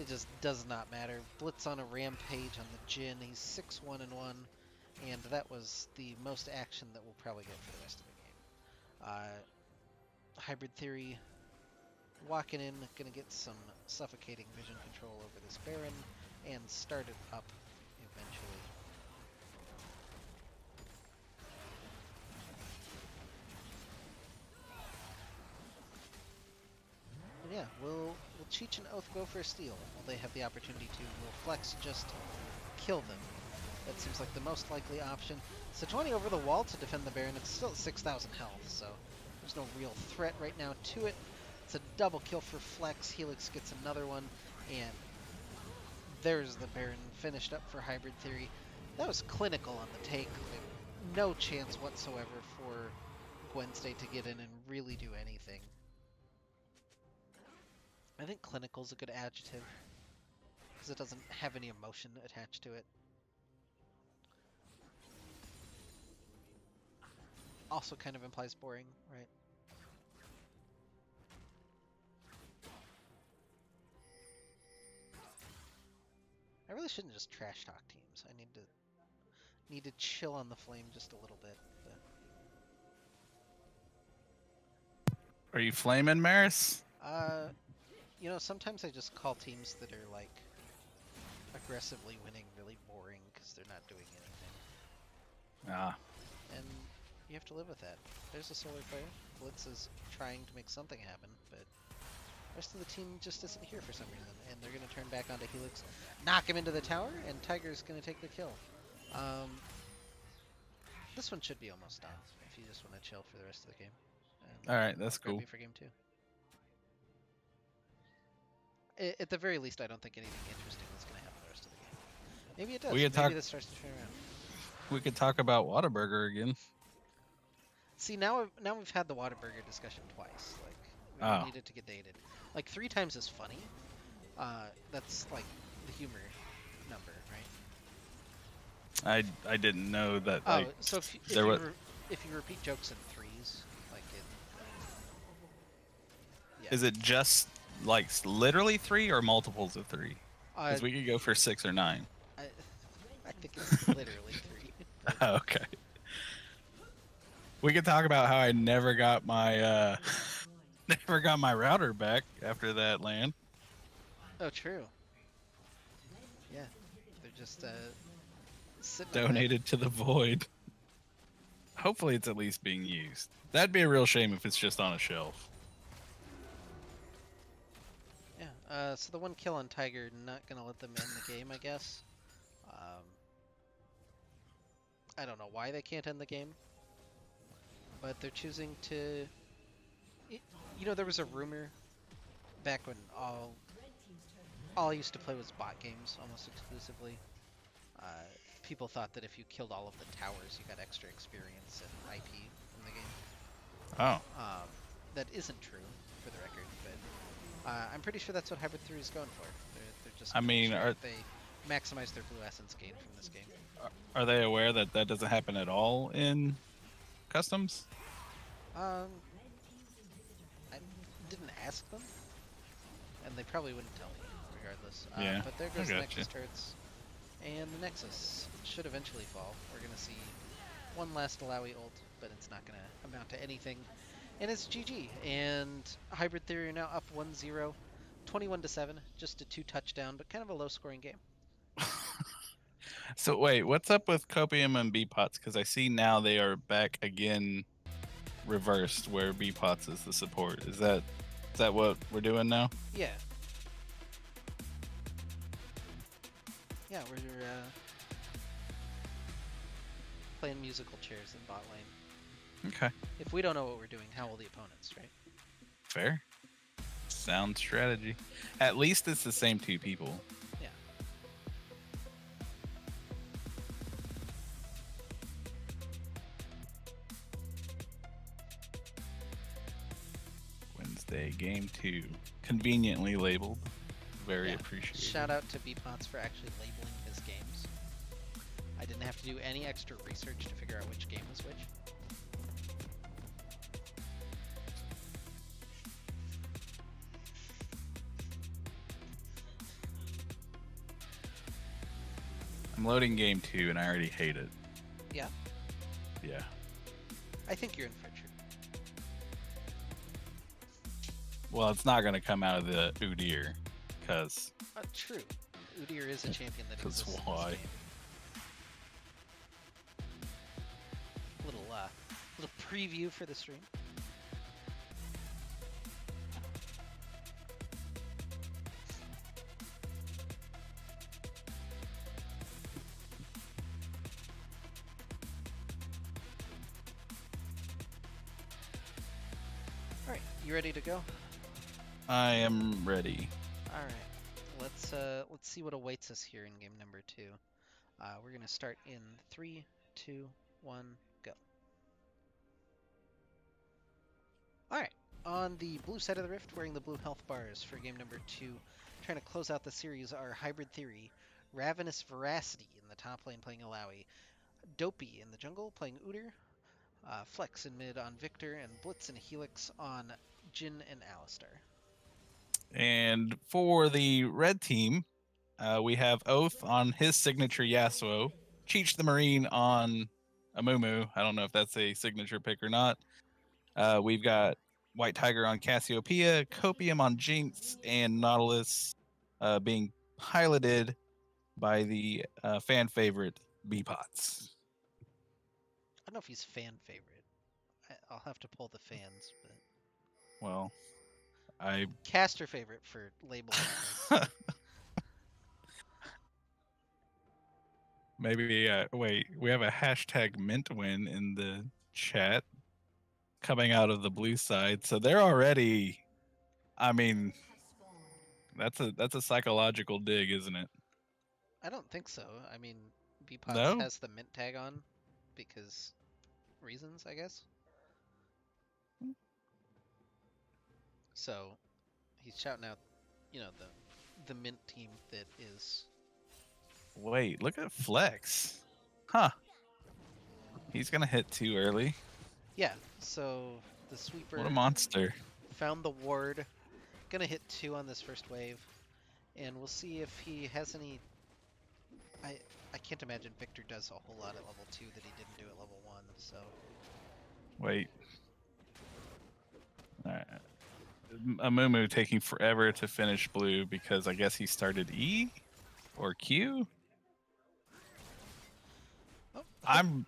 it just does not matter. Blitz on a rampage on the Jin. He's 6-1-1, and that was the most action that we'll probably get for the rest of the game. Hybrid Theory walking in, gonna get some suffocating vision control over this Baron, and start it up eventually. And yeah, will Cheech and Oath go for a steal? Will they have the opportunity to? Will Flex just kill them? That seems like the most likely option. Sejuani over the wall to defend the Baron. It's still at 6,000 health, so there's no real threat right now to it. It's a double kill for Flex. Helix gets another one, and there's the Baron finished up for Hybrid Theory. That was clinical on the take. Like, no chance whatsoever for Gwensday to get in and really do anything. I think clinical is a good adjective, because it doesn't have any emotion attached to it. also kind of implies boring, right? I really shouldn't just trash talk teams. I need to chill on the flame just a little bit. Are you flaming, Maris? But, you know, sometimes I just call teams that are like aggressively winning really boring because they're not doing anything, Ah, and you have to live with that. There's a solar flare. Blitz is trying to make something happen, but the rest of the team just isn't here for some reason, and they're going to turn back onto Helix, knock him into the tower, and Tiger's going to take the kill. This one should be almost done if you just want to chill for the rest of the game. And all right, that's I'll grab cool. you for game 2. At the very least, I don't think anything interesting is going to happen the rest of the game. Maybe it does. We could Maybe talk- this starts to turn around. We could talk about Whataburger again. See, now we've had the Whataburger discussion twice. Like, we Oh. don't need it to get dated. Like 3 times is funny. That's like the humor number, right? I didn't know that. Oh, Like, so if there was- if you repeat jokes in 3s, like it. Yeah. Is it just like literally 3 or multiples of 3? Because we could go for 6 or 9. I think it's literally 3. but- Okay. We could talk about how I never got my never got my router back after that land. Oh, true. Yeah, they're just sitting on that. Donated to the void. Hopefully it's at least being used. That'd be a real shame if it's just on a shelf. Yeah. So the one kill on Tiger, not gonna let them end the game, I guess. I don't know why they can't end the game, but they're choosing to. You know, there was a rumor back when all I used to play was bot games almost exclusively. People thought that if you killed all of the towers, you got extra experience and IP in the game. Oh. That isn't true, for the record, but I'm pretty sure that's what Hybrid 3 is going for. They're just I mean, making sure are- that they maximize their blue essence gain from this game. Are they aware that that doesn't happen at all in customs? I didn't ask them, and they probably wouldn't tell me, regardless. Yeah, But there I goes the gotcha. Nexus turrets, and the Nexus should eventually fall. We're gonna see one last Alawi ult, but it's not gonna amount to anything. And it's GG, and Hybrid Theory are now up 1-0, 21-7, just a 2 touchdown, but kind of a low scoring game. So wait, what's up with Copium and B-Pots? Because I see now they are back again, reversed, where B-Pots is the support. Is that what we're doing now? Yeah. Yeah, we're playing musical chairs in bot lane. Okay, If we don't know what we're doing, how will the opponents, right? fair. Sound strategy. At least it's the same 2 people. Yeah. Wednesday, game 2. Conveniently labeled. Very Yeah. appreciated. Shout out to Bpots for actually labeling his games. I didn't have to do any extra research to figure out which game was which. I'm loading game 2 and I already hate it. Yeah. Yeah. I think you're in for a treat. Well, it's not going to come out of the Udyr, because True. Udyr is a champion that 'Cause exists in why? this game. Little preview for the stream. All right, you ready to go? I am ready. All right, let's see what awaits us here in game number 2. We're gonna start in 3, 2, 1, go. All right, on the blue side of the rift, wearing the blue health bars for game number 2, trying to close out the series are Hybrid Theory, Ravenous Veracity in the top lane playing Alawi, Dopey in the jungle playing Udyr, Flex in mid on Victor, and Blitz and Helix on Jin and Alistar. And for the red team, we have Oath on his signature Yasuo, Cheech the Marine on Amumu. I don't know if that's a signature pick or not. We've got White Tiger on Cassiopeia, Copium on Jinx, and Nautilus being piloted by the fan favorite Beepots. I don't know if he's fan favorite. I'll have to pull the fans, but Well, I caster favorite for labeling. maybe wait. We have a hashtag mint win in the chat coming out of the blue side, so they're already. I mean, that's a psychological dig, isn't it? I don't think so. I mean, Beepots No? has the mint tag on because reasons, I guess. So he's shouting out, the mint team that is. Wait, look at Flex. Huh. He's gonna hit too early. Yeah. So the sweeper What a monster. found the ward. Gonna hit 2 on this first wave, and we'll see if he has any. I can't imagine Victor does a whole lot at level 2 that he didn't do at level 1. So Wait. Alright. Amumu taking forever to finish blue because I guess he started E or Q. oh, I'm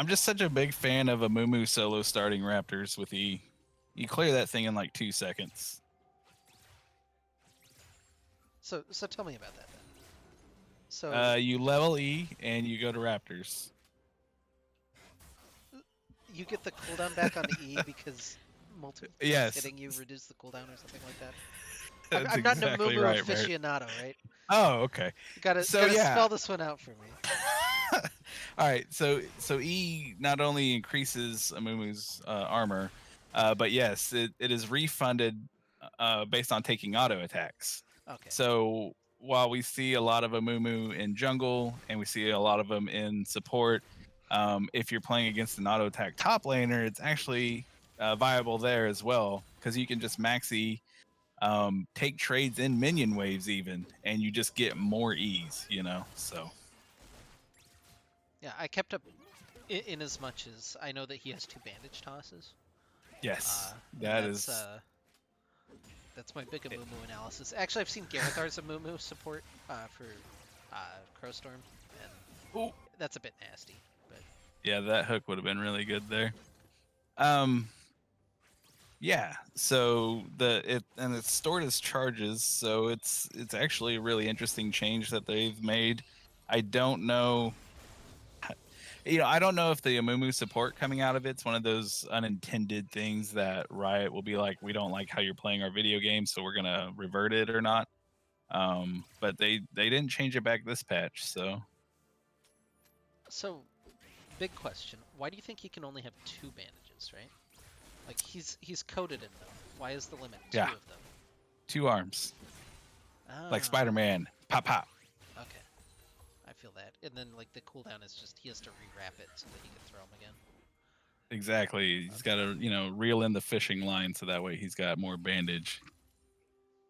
just such a big fan of Amumu solo starting Raptors with E. You clear that thing in like 2 seconds. so tell me about that then. So You level E and you go to Raptors. you get the cooldown back on the E because multiple Yes. hitting you reduce the cooldown or something like that. That's I'm not exactly an Amumu right, Bert. aficionado, right? Oh, okay. You gotta So, yeah. spell this one out for me. All right, so E not only increases Amumu's armor, but yes, it is refunded based on taking auto attacks. Okay. So while we see a lot of Amumu in jungle and we see a lot of them in support, if you're playing against an auto attack top laner, it's actually viable there as well because you can just max E, take trades in minion waves even, and you just get more E's, so. Yeah, I kept up in as much as I know that he has 2 bandage tosses. Yes, That's my big Amumu analysis. Actually, I've seen Garathar's Amumu support for Crowstorm, and Ooh. that's a bit nasty. But Yeah, that hook would have been really good there. Yeah, so it's stored as charges, so it's actually a really interesting change that they've made. I don't know. I don't know if the Amumu support coming out of it's one of those unintended things that Riot will be like, we don't like how you're playing our video game, so we're gonna revert it or not. But they didn't change it back this patch, so. So, big question: why do you think he can only have 2 bandages? Right? Like he's coded in them. Why is the limit 2 Yeah. of them? 2 arms, like Ah, Spider-Man. Pop pop. Okay, I feel that. And then like the cooldown is just he has to rewrap it so that he can throw them again. Exactly. He's got to, reel in the fishing line so that way he's got more bandage.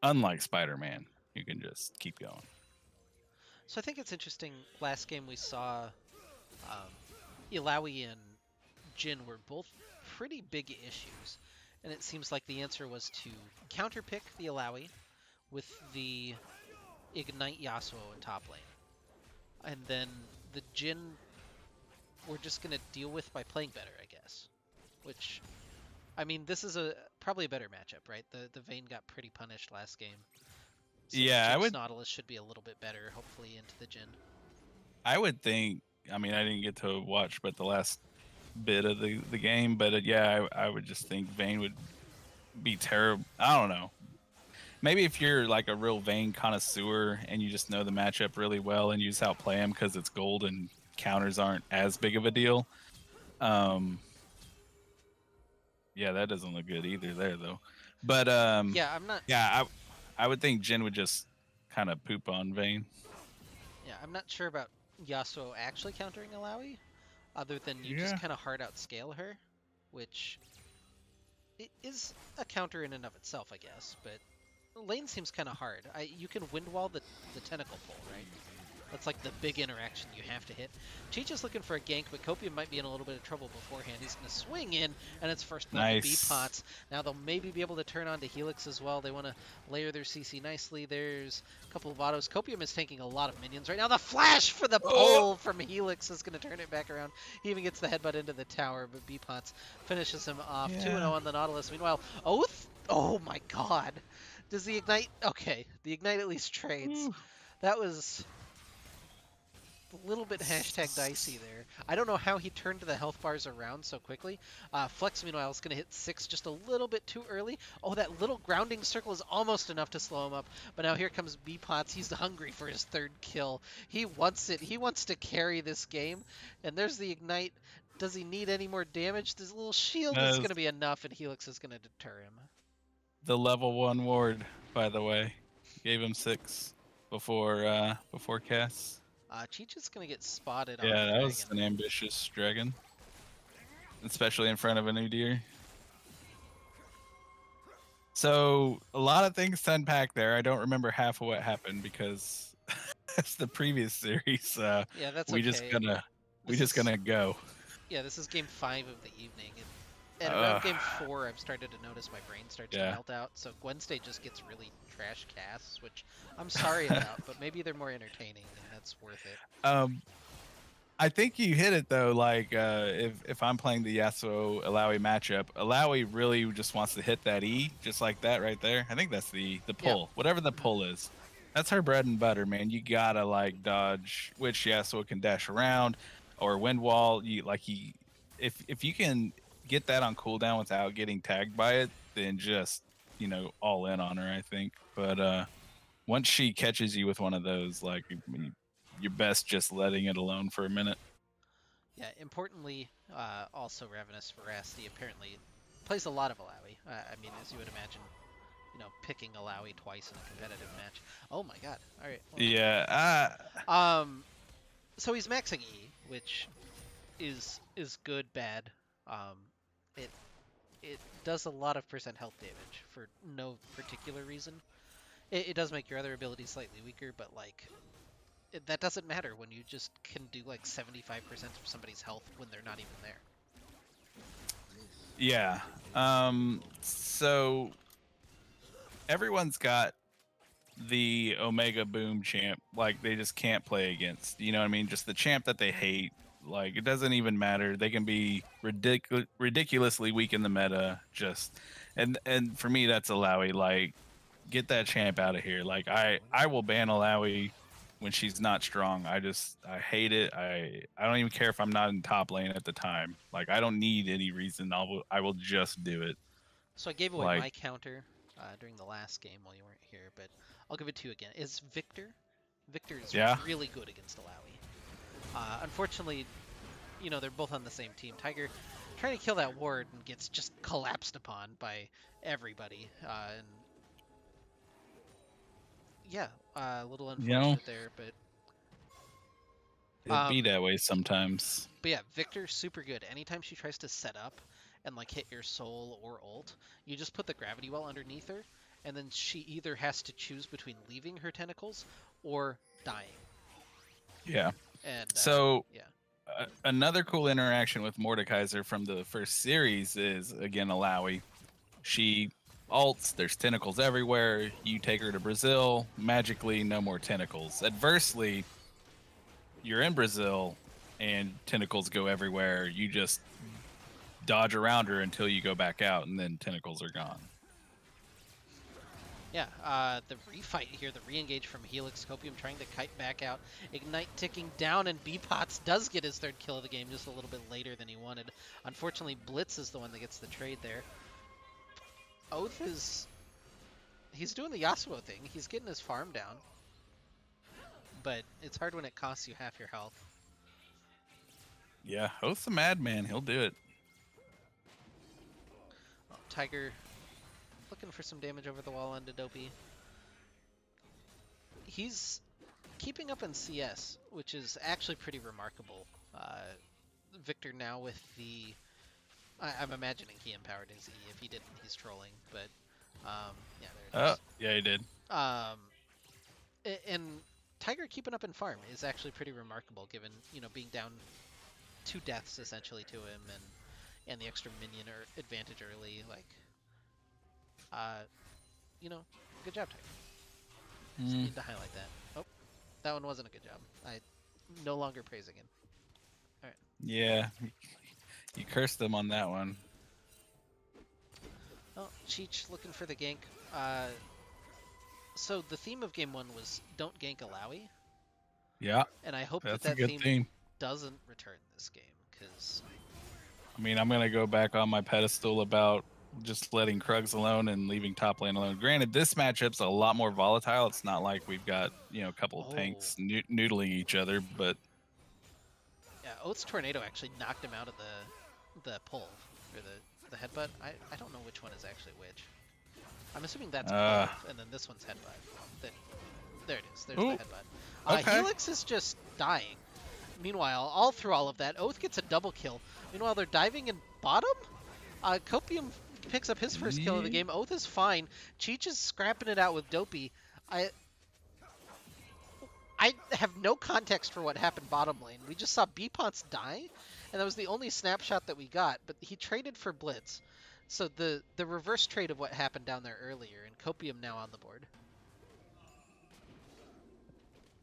Unlike Spider-Man, you can just keep going. So I think it's interesting. Last game we saw Ilawi and Jin were both pretty big issues, and it seems like the answer was to counterpick the Ilawi with the Ignite Yasuo in top lane, and then the Jin we're just gonna deal with by playing better, I guess. Which, I mean, this is probably a better matchup, right? The Vayne got pretty punished last game. So Yeah, I Jinx would. Nautilus should be a little bit better, hopefully, into the Jin. I would think. I mean, I didn't get to watch, but the last bit of the game. But yeah, I would just think Vayne would be terrible. I don't know. Maybe if you're like a real Vayne connoisseur and you just know the matchup really well and you just outplay him because it's gold and counters aren't as big of a deal. Yeah, that doesn't look good either there though. But Yeah, I'm not. yeah, I would think Jin would just kind of poop on Vayne. Yeah, I'm not sure about Yasuo actually countering Alawi, other than you just Yeah. kind of hard outscale her, which is a counter in and of itself, I guess. But lane seems kind of hard. You can wind wall the tentacle pull, right? That's like the big interaction you have to hit. Cheech is looking for a gank, but Copium might be in a little bit of trouble beforehand. He's going to swing in, and it's first blood to Nice. B-Pots. Now they'll maybe be able to turn on to Helix as well. They want to layer their CC nicely. There's a couple of autos. Copium is tanking a lot of minions right now. The flash for the pull from Helix is going to turn it back around. He even gets the headbutt into the tower, but B-Pots finishes him off. 2-0 on the Nautilus. Meanwhile, Oath? Oh my god. Does the Ignite? Okay, the Ignite at least trades. That was a little bit hashtag dicey there. I don't know how he turned the health bars around so quickly. Flex, meanwhile, is going to hit 6 just a little bit too early. Oh, that little grounding circle is almost enough to slow him up. But now here comes B-Pots. He's hungry for his 3rd kill. He wants it. He wants to carry this game. And there's the Ignite. Does he need any more damage? This little shield is going to be enough, and Helix is going to deter him. The level 1 ward, by the way, gave him 6 before cast. Cheech is going to get spotted on Yeah, the that was dragon. an ambitious dragon, especially in front of a new deer. So a lot of things to unpack there. I don't remember half of what happened because it's the previous series. Yeah, that's we okay. just gonna go. Yeah, this is game 5 of the evening. And around game 4, I've started to notice my brain starts to melt out. So Gwensday just gets really trash casts, which I'm sorry about, but maybe they're more entertaining, and that's worth it. I think you hit it though. Like if I'm playing the Yasuo Alawi matchup, Alawi really just wants to hit that E just like that right there. I think that's the pull, whatever the pull is. That's her bread and butter, man. You gotta like dodge, which Yasuo can dash around or wind wall. If you can get that on cooldown without getting tagged by it, then just all in on her, I think. But once she catches you with one of those, like you're best just letting it alone for a minute. Yeah, importantly, also Ravenous Veracity apparently plays a lot of Alawi. I mean, as you would imagine, picking Alawi twice in a competitive match. Oh my god. All right. Well, yeah. So he's maxing E, which is good, bad. It does a lot of percent health damage for no particular reason. It does make your other abilities slightly weaker, but like that doesn't matter when you just can do like 75% of somebody's health when they're not even there. Yeah. So everyone's got the Omega Boom champ, like they just can't play against. You know what I mean? Just the champ that they hate. Like it doesn't even matter. They can be ridiculously weak in the meta. And for me, that's Alawi. Like, get that champ out of here. Like I will ban Alawi when she's not strong. I hate it. I don't even care if I'm not in top lane at the time. Like I don't need any reason. I will just do it. So I gave away my counter during the last game while you weren't here, but I'll give it to you again. Is Victor? Victor is really good against Alawi. Unfortunately, they're both on the same team. Tiger trying to kill that ward and gets just collapsed upon by everybody. And yeah, a little unfortunate there, but it'd be that way sometimes. But yeah, Victor super good. Anytime she tries to set up and like hit your soul or ult, you just put the gravity well underneath her, and then she either has to choose between leaving her tentacles or dying. Yeah. And another cool interaction with Mordekaiser from the first series is again Alawi. She ults, there's tentacles everywhere. You take her to Brazil, magically no more tentacles. Adversely, you're in Brazil and tentacles go everywhere. You just dodge around her until you go back out, and then tentacles are gone. Yeah, the refight here, the re-engage from Helix, Copium trying to kite back out, Ignite ticking down, and B-Pots does get his 3rd kill of the game just a little bit later than he wanted. Unfortunately, Blitz is the one that gets the trade there. Oath he's doing the Yasuo thing. He's getting his farm down. But it's hard when it costs you half your health. Yeah, Oath's a madman. He'll do it. Oh, Tiger looking for some damage over the wall onto Dopey. He's keeping up in CS, which is actually pretty remarkable. Victor now with the... I'm imagining he empowered his E. If he didn't, he's trolling. But, yeah, there it Oh, is. yeah, he did. And Tiger keeping up in farm is actually pretty remarkable, given, being down 2 deaths essentially to him, and the extra minion advantage early. Like, good job, Tiger. Just need to highlight that. Oh, that one wasn't a good job. I no longer praising him. All right. Yeah, you cursed them on that one. Oh, Cheech looking for the gank. So the theme of game 1 was don't gank Alawi. Yeah, And I hope that's that a good theme. doesn't return this game, because... I mean, I'm going to go back on my pedestal about just letting Krugs alone and leaving top lane alone. Granted, this matchup's a lot more volatile. It's not like we've got, a couple of tanks noodling each other, but... Yeah, Oath's Tornado actually knocked him out of the pull, or the headbutt. I don't know which one is actually which. I'm assuming that's pull, and then this one's headbutt. There it is. There's the headbutt. Okay. Helix is just dying. Meanwhile, all through all of that, Oath gets a double kill. Meanwhile, they're diving in bottom. Copium picks up his first kill of the game. Oath is fine. Cheech is scrapping it out with Dopey. I have no context for what happened bottom lane. We just saw Beepots die, and that was the only snapshot that we got. But he traded for Blitz. So the reverse trade of what happened down there earlier, and Copium now on the board.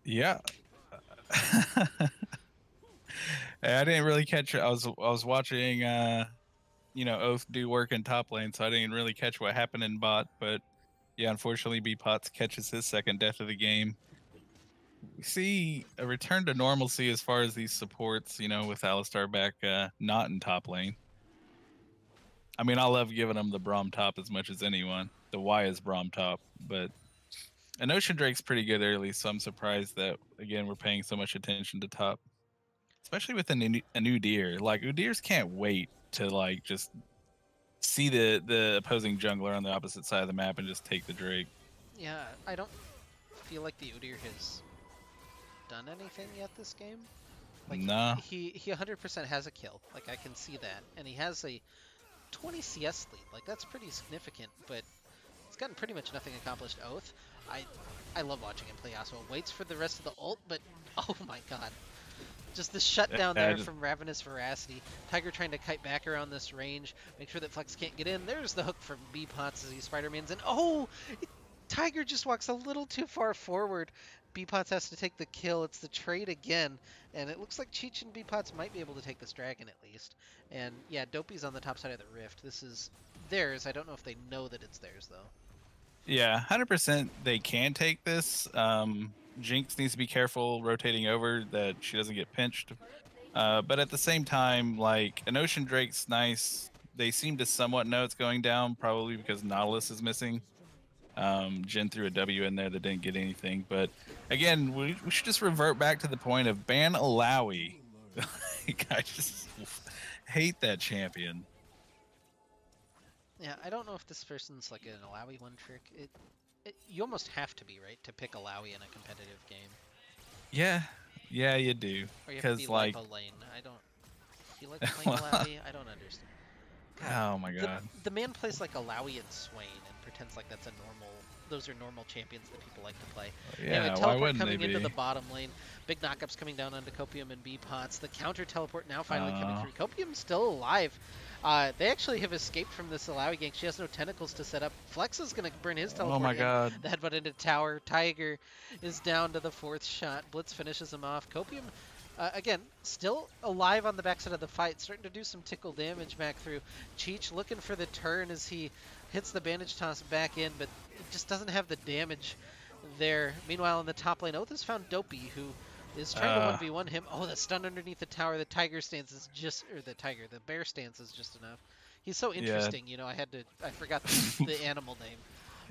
Yeah. I didn't really catch it. I was watching Oath do work in top lane, so I didn't really catch what happened in bot, but yeah, unfortunately Beepots catches his second death of the game. We see a return to normalcy as far as these supports, with Alistar back not in top lane. I mean, I love giving him the Braum top as much as anyone. The Y is Braum top, but an Ocean Drake's pretty good early, so I'm surprised that, again, we're paying so much attention to top. Especially with an Udyr. Like, Udyrs can't wait to, just see the opposing jungler on the opposite side of the map and just take the Drake. Yeah, I don't feel like the Udyr has done anything yet this game. Like, no. He 100% has a kill. Like, I can see that. And he has a 20 CS lead. Like, that's pretty significant, but he's gotten pretty much nothing accomplished. Oath, I love watching him play Yasuo. Waits for the rest of the ult, but oh my god. Just the shutdown there from Ravenous Veracity. Tiger trying to kite back around this range, make sure that Flex can't get in. There's the hook from Beepots as he Spider-Mans in. Oh! Tiger just walks a little too far forward. Beepots has to take the kill. It's the trade again. And it looks like Cheech and Beepots might be able to take this dragon at least. And yeah, Dopey's on the top side of the rift. This is theirs. I don't know if they know that it's theirs, though. Yeah, 100% they can take this. Jinx needs to be careful rotating over that she doesn't get pinched. But at the same time, an Ocean Drake's nice. They seem to somewhat know it's going down, probably because Nautilus is missing. Jhin threw a W in there that didn't get anything. But again, we should just revert back to the point of ban Alawi. I just hate that champion. Yeah, I don't know if this person's like an Alawi one trick. You almost have to be, right, to pick Alawi in a competitive game. Yeah, you do. Or you have to be Lipo lane. Do you like playing Alawi? I don't understand. God, oh my god. The man plays like Alawi and Swain and pretends like that's those are normal champions that people like to play. Yeah, anyway, why teleport wouldn't coming they into be? the bottom lane. Big knockups coming down onto Copium and Beepots. The counter teleport now finally coming through. Copium's still alive. They actually have escaped from this Alawi gank. She has no tentacles to set up. Flex is going to burn his teleport. Oh my god. The headbutt into tower. Tiger is down to the 4th shot. Blitz finishes him off. Copium, again, still alive on the backside of the fight. Starting to do some tickle damage back through. Cheech looking for the turn as he hits the bandage toss back in, but it just doesn't have the damage there. Meanwhile, in the top lane, Oath has found Dopey, who is trying to 1v1 him. Oh, the stun underneath the tower. The Tiger stance is just, or the bear stance is just enough. He's so interesting, I forgot the animal name.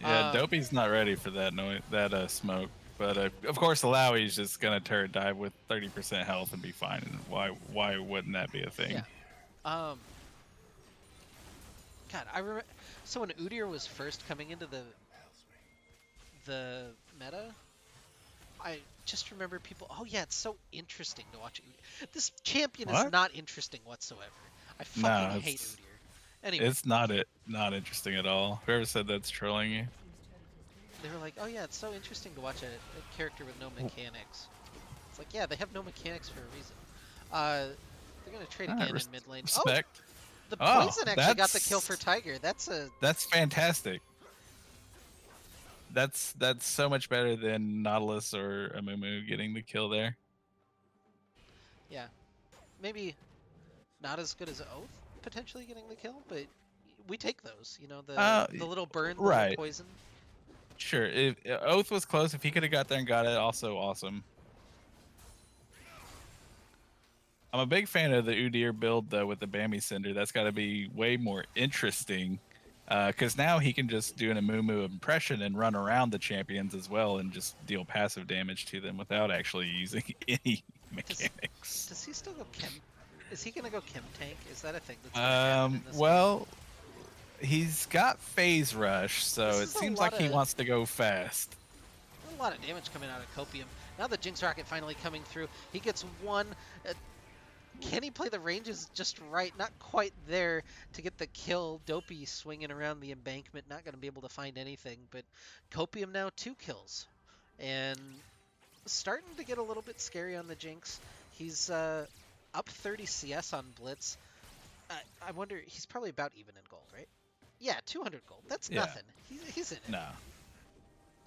Yeah, Dopey's not ready for that smoke. But of course, Alawi's just gonna turret dive with 30% health and be fine. And why wouldn't that be a thing? Yeah. God, I remember. So when Udyr was first coming into the meta, just remember people. Oh yeah, it's so interesting to watch Udyr. This champion is What? not interesting whatsoever. I fucking No, hate Udyr. Anyway, it's not interesting at all. Whoever said that's trolling you. they were like, oh yeah, it's so interesting to watch a character with no mechanics. It's like, yeah, they have no mechanics for a reason. They're gonna trade again in mid lane. Oh, Respect. the Oh, poison actually got the kill for Tiger. That's fantastic. That's so much better than Nautilus or Amumu getting the kill there. Yeah, maybe not as good as Oath potentially getting the kill, but we take those. You know, the little burn, the little right. poison. Sure, if Oath was close, if he could have got there and got it, also awesome. I'm a big fan of the Udyr build though with the Bammy Cinder. That's got to be way more interesting, because now he can just do an Amumu impression and run around the champions as well and just deal passive damage to them without actually using any mechanics. Does he still go chem? Is he gonna go chem tank? Is that a thing that's gonna happen in this Well, he's got phase rush, so it seems like he wants to go fast. A lot of damage coming out of Copium. Now the Jinx Rocket finally coming through. He gets one. Can he play the ranges just right? Not quite there to get the kill. Dopey swinging around the embankment, not going to be able to find anything. But Copium now 2 kills. And starting to get a little bit scary on the Jinx. He's up 30 CS on Blitz. I wonder, he's probably about even in gold, right? Yeah, 200 gold. That's nothing. He's in it. No.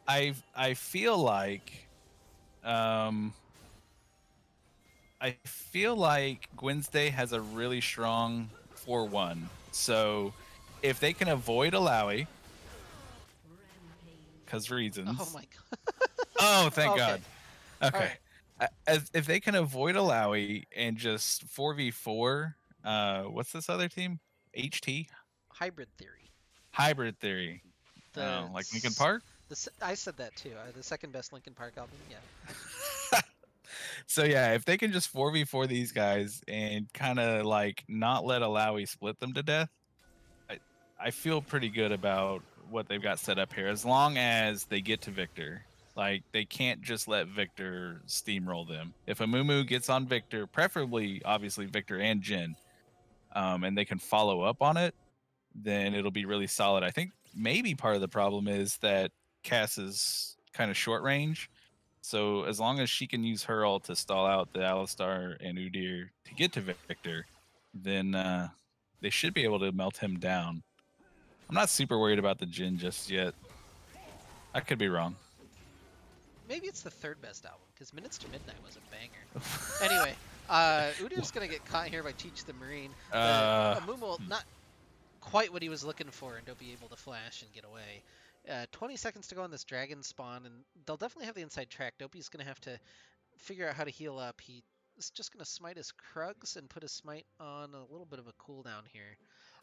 I feel like Gwensday has a really strong 4-1. So if they can avoid Alawi, because reasons. Oh my god. Oh, thank Okay. God. Okay. If they can avoid Alawi and just 4v4, what's this other team? HT? Hybrid Theory. Hybrid Theory. Like Linkin Park? I said that too. The second best Linkin Park album. Yeah. So yeah, if they can just 4v4 these guys and kind of like not let Alawi split them to death, I feel pretty good about what they've got set up here. As long as they get to Victor, like they can't just let Victor steamroll them. If Amumu gets on Victor, preferably obviously Victor and Jin, and they can follow up on it, then it'll be really solid. I think maybe part of the problem is that Cass is kind of short range. So as long as she can use her ult to stall out the Alistar and Udyr to get to Victor, then they should be able to melt him down. I'm not super worried about the Jhin just yet. I could be wrong. Maybe it's the third best album, because Minutes to Midnight was a banger. Anyway, Udyr's going to get caught here by Teach the Marine. Amumu, not quite what he was looking for, and don't be able to flash and get away. 20 seconds to go on this dragon spawn, and they'll definitely have the inside track. Dopey's going to have to figure out how to heal up. He's just going to smite his Krugs and put his smite on a little bit of a cooldown here.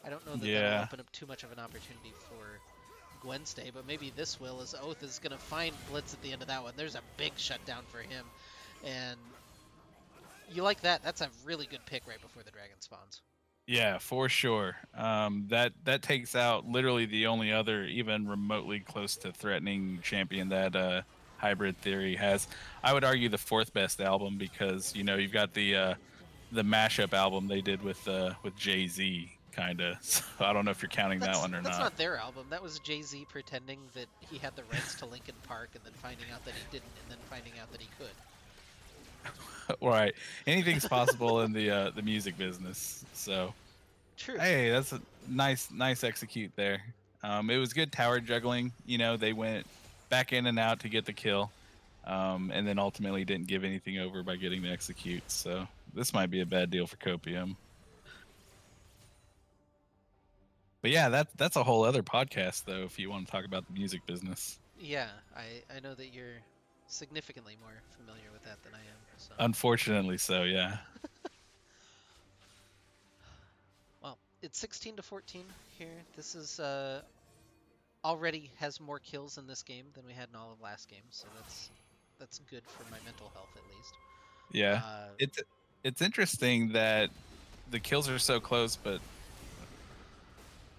I don't know that that'll open up too much of an opportunity for Gwensday, but maybe this will, as Oath is going to find Blitz at the end of that one. There's a big shutdown for him, and you like that. That's a really good pick right before the dragon spawns. Yeah, for sure. That takes out literally the only other even remotely close to threatening champion that Hybrid Theory has. I would argue the 4th best album, because you've got the mashup album they did with Jay-Z kind of. So I don't know if you're counting that one or That's not. not their album. That was Jay-Z pretending that he had the rights to Linkin Park and then finding out that he didn't, and then finding out that he could. Right. Anything's possible in the music business. So, true. Hey, that's a nice execute there. It was good tower juggling. They went back in and out to get the kill, and then ultimately didn't give anything over by getting the execute. So this might be a bad deal for Copium. But yeah, that's a whole other podcast though, if you want to talk about the music business. Yeah, I know that you're significantly more familiar with that than I am. So. Unfortunately so, yeah. Well, it's 16-14 here. This is already has more kills in this game than we had in all of last game, so that's good for my mental health at least. Yeah, it's interesting that the kills are so close, but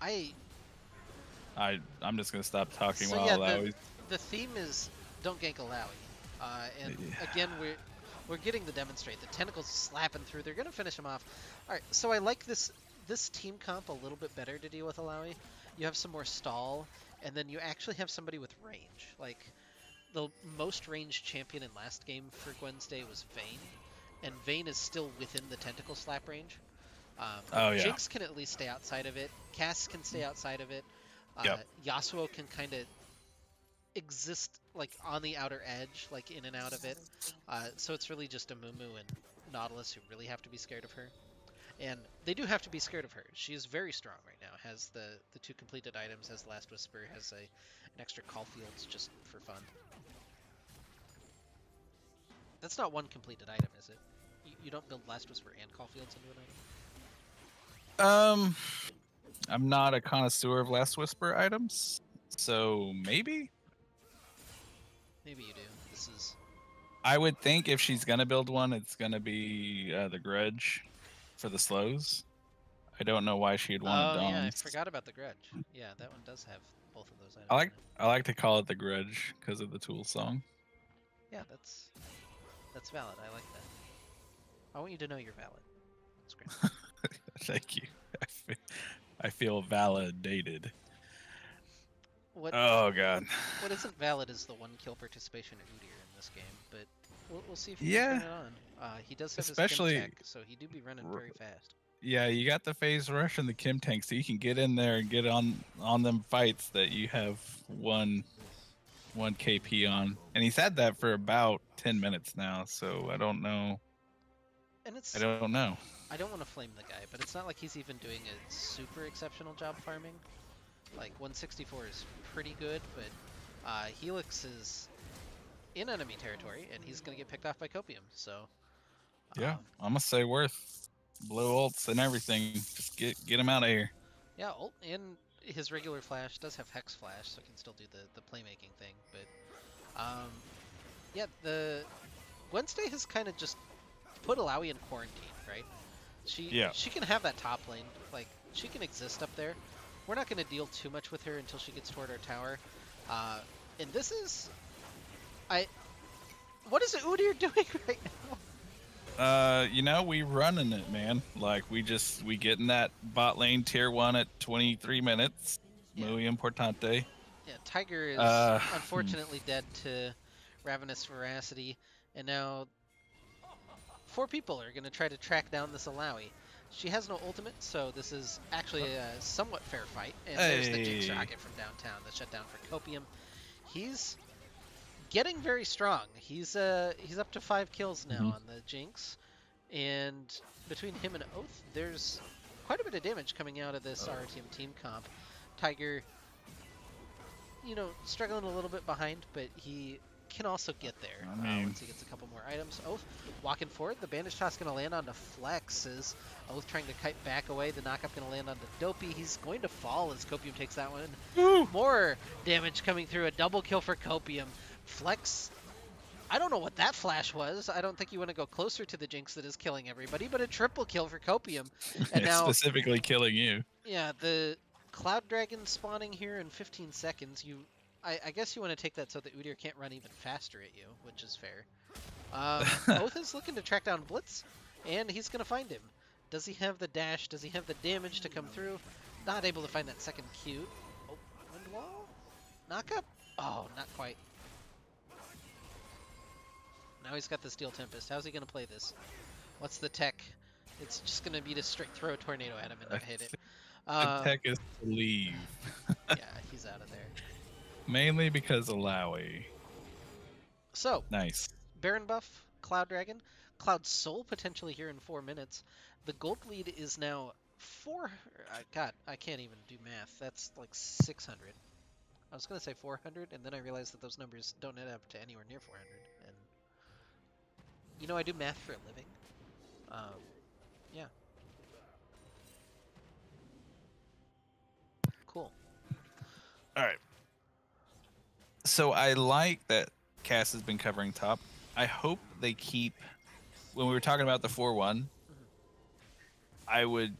I'm just gonna stop talking while Alawi. The theme is don't gank Alawi. And Yeah. again, we're getting to demonstrate the tentacles slapping through. They're gonna finish him off. All right, so I like this team comp a little bit better to deal with Alawi. You have some more stall, and then you actually have somebody with range. Like the most ranged champion in last game for Gwensday was Vayne, and Vayne is still within the tentacle slap range. Oh yeah. Jinx can at least stay outside of it. Cass can stay outside of it. Yep. Yasuo can kind of exist like on the outer edge, like in and out of it. So it's really just a Mumu and Nautilus who really have to be scared of her. And they do have to be scared of her. She is very strong right now. Has the 2 completed items, has Last Whisper, has an extra call fields just for fun. That's not 1 completed item, is it? You don't build Last Whisper and call fields into an item? I'm not a connoisseur of Last Whisper items, so maybe. Maybe you do. This is... I would think if she's gonna build one, it's gonna be the Grudge for the slows. I don't know why she'd want a Oh yeah, I Dons. forgot about the Grudge. Yeah, that one does have both of those items. I like to call it the Grudge because of the Tool song. Yeah, that's valid. I like that. I want you to know you're valid. That's great. Thank you. I feel validated. What Oh god. what isn't valid is the 1 kill participation at Udyr in this game, but we'll see if he Yeah. can turn it on. He does have Especially- his Kim tech, so he do be running very fast. Yeah, you got the phase rush and the Kim tank, so you can get in there and get on them fights that you have one KP on. And he's had that for about 10 minutes now, so I don't know. And it's I don't know. I don't want to flame the guy, but it's not like he's even doing a super exceptional job farming. Like 164 is pretty good, but Helix is in enemy territory, and he's gonna get picked off by Copium. So Yeah, I'm gonna say worth blow ults and everything. Just get him out of here. yeah, ult and his regular flash does have Hex Flash, so he can still do the playmaking thing. But yeah, the Wednesday has kind of just put Alawi in quarantine, right? She can have that top lane, like she can exist up there. We're not going to deal too much with her until she gets toward our tower. And this is... What is Udyr doing right now? You know, we running it, man. Like we get in that bot lane tier 1 at 23 minutes. Yeah. Muy importante. Yeah, Tiger is unfortunately dead to Ravenous Veracity, and now 4 people are going to try to track down this Alawi. She has no ultimate, so this is actually a somewhat fair fight. And there's the Jinx rocket from downtown that shut down for Copium. He's getting very strong. He's up to 5 kills now on the Jinx, and between him and Oath, there's quite a bit of damage coming out of this RTM team comp. Tiger, you know, struggling a little bit behind, but he can also get there once he gets a couple more items. Oath walking forward. The bandage toss going to land onto Flexes. Oath trying to kite back away. The knockup going to land onto Dopey. He's going to fall as Copium takes that one. Woo! More damage coming through. A double kill for Copium. Flex, I don't know what that flash was. I don't think you want to go closer to the Jinx that is killing everybody, but a triple kill for Copium. And now, specifically killing you. yeah, the Cloud Dragon spawning here in 15 seconds. I guess you want to take that so that Udyr can't run even faster at you, which is fair. Oath is looking to track down Blitz, and he's going to find him. Does he have the dash? Does he have the damage to come through? Not able to find that second Q. Oh, wind wall? Knock up? Oh, not quite. Now he's got the Steel Tempest. How's he going to play this? What's the tech? It's just going to be to straight throw a tornado at him and not hit it. The tech is to leave. Yeah, he's out of there. Mainly because of Lowy. So, Nice. Baron buff, Cloud Dragon, Cloud Soul potentially here in 4 minutes. The gold lead is now 4... God, I can't even do math. That's like 600. I was going to say 400, and then I realized that those numbers don't add up to anywhere near 400. And you know, I do math for a living. Yeah. Cool. All right. So I like that Cass has been covering top. I hope they keep. When we were talking about the 4-1, I would,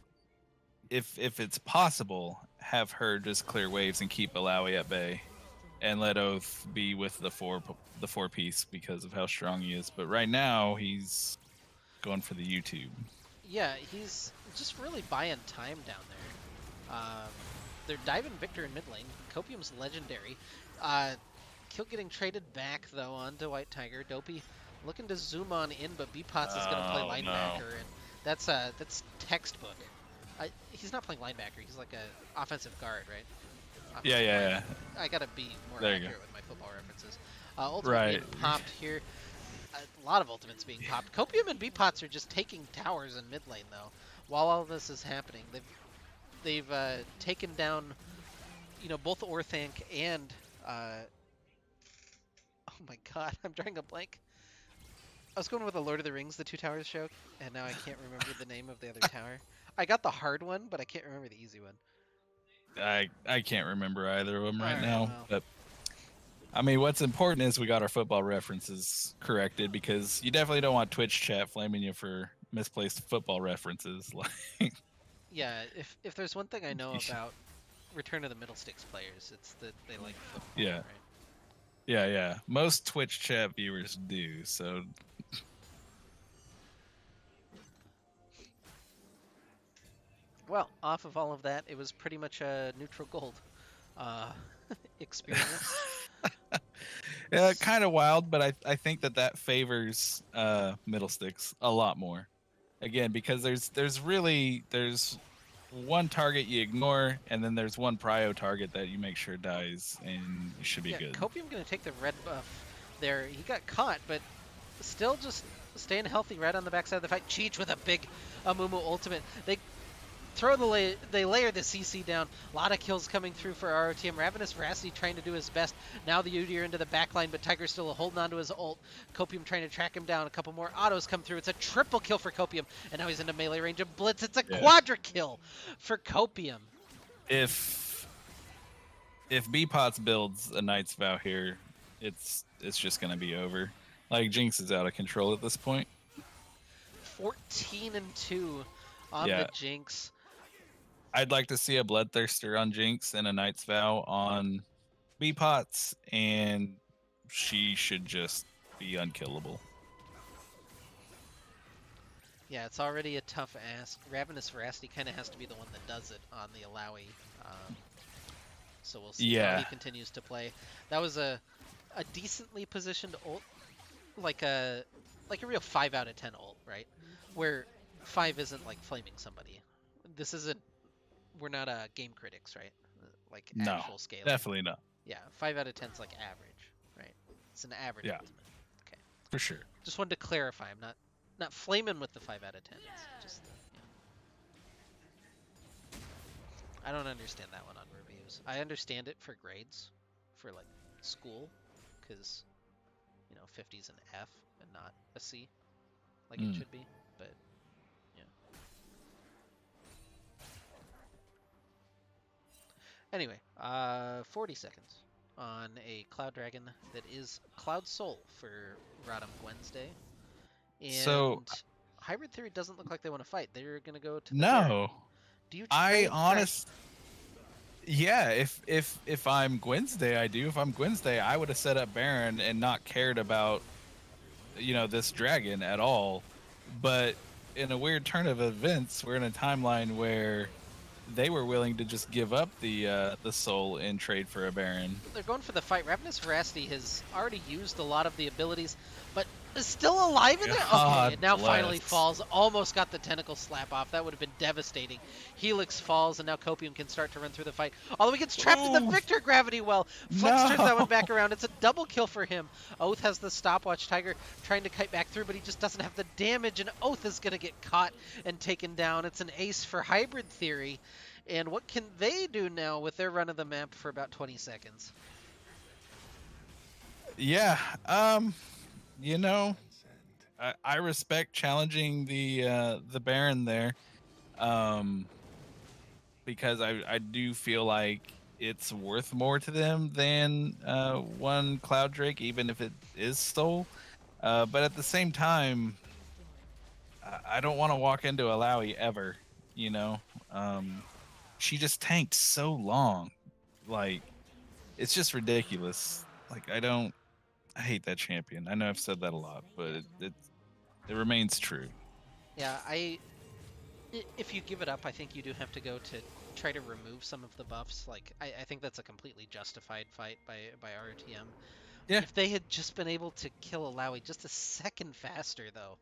if it's possible, have her just clear waves and keep Alawi at bay. and let Oath be with the four piece because of how strong he is. But right now he's going for the YouTube. Yeah, he's just really buying time down there. They're diving Victor in mid lane. Copium's legendary. Kill getting traded back though onto White Tiger. Dopey looking to zoom on in, but Beepots is going to play linebacker, and that's textbook. He's not playing linebacker. He's like a offensive guard, right? Yeah. I gotta be more There you accurate go. with my football references. Ultimate Right. being popped here. A lot of ultimates being popped. Copium and Beepots are just taking towers in mid lane though. While all this is happening, they've taken down, both Orthanc and oh my god, I'm drawing a blank. I was going with the Lord of the Rings, the Two Towers joke, and now I can't remember the name of the other tower. I got the hard one, but I can't remember the easy one. I can't remember either of them right Alright, now. well. But I mean, what's important is we got our football references corrected, because you definitely don't want Twitch chat flaming you for misplaced football references. Like, Yeah, if there's one thing I know about Return of the Middle Sticks players, it's that they like football. Yeah. Right? yeah. Most Twitch chat viewers do. So Well, off of all of that, it was pretty much a neutral gold experience. yeah, kind of wild, but I think that favors Middle Sticks a lot more. Again, because there's one target you ignore, and then there's one prio target that you make sure dies, and you should be good. Copium gonna take the red buff there. He got caught, but still just staying healthy right on the backside of the fight. Cheech with a big Amumu ultimate. They throw they layer the CC down. A lot of kills coming through for ROTM. Ravenous Veracity trying to do his best. Now the Udyr into the backline, but Tiger's still holding on to his ult. Copium trying to track him down. A couple more autos come through. It's a triple kill for Copium, and now he's into melee range of Blitz. It's a quadra kill for Copium. If Beepots builds a Knight's Vow here, it's just gonna be over. Like, Jinx is out of control at this point. 14-2 on the Jinx. I'd like to see a Bloodthirster on Jinx and a Knight's Vow on Beepots, and she should just be unkillable. Yeah, it's already a tough ask. Ravenous Veracity kind of has to be the one that does it on the Alawi. So we'll see how he continues to play. That was a decently positioned ult, like a real 5 out of 10 ult, right? Where 5 isn't like flaming somebody. This isn't. We're not game critics, right? Like actual scale. Definitely not. Yeah, 5 out of 10 is like average, right? It's an average ultimate. Okay. For sure. Just wanted to clarify. I'm not flaming with the 5 out of 10. It's just, I don't understand that one on reviews. I understand it for grades, for like school, because 50's an F and not a C, like it should be. But yeah. Anyway, 40 seconds on a Cloud Dragon that is Cloud Soul for RotM Gwensday. And so Hybrid Theory doesn't look like they want to fight. They're gonna go to the no. Baron. Do you? Yeah. If I'm Gwensday, I do. If I'm Gwensday, I would have set up Baron and not cared about this dragon at all. But in a weird turn of events, we're in a timeline where they were willing to just give up the soul in trade for a Baron. They're going for the fight. Ravenous Veracity has already used a lot of the abilities, but is still alive in there? Okay, it now finally falls. Almost got the tentacle slap off. That would have been devastating. Helix falls, and now Copium can start to run through the fight. Although he gets trapped in the Victor gravity well. Flex turns that one back around. It's a double kill for him. Oath has the stopwatch. Tiger trying to kite back through, but he just doesn't have the damage, and Oath is going to get caught and taken down. It's an ace for Hybrid Theory. And what can they do now with their run of the map for about 20 seconds? Yeah, I respect challenging the Baron there, because I do feel like it's worth more to them than one Cloud Drake, even if it is Soul. But at the same time, I don't want to walk into Alawi ever. She just tanked so long, like it's just ridiculous. Like I hate that champion. I know I've said that a lot, but it remains true. Yeah, if you give it up, I think you do have to go to try to remove some of the buffs. Like I think that's a completely justified fight by RTM. Yeah. If they had just been able to kill Alawi just a second faster, though,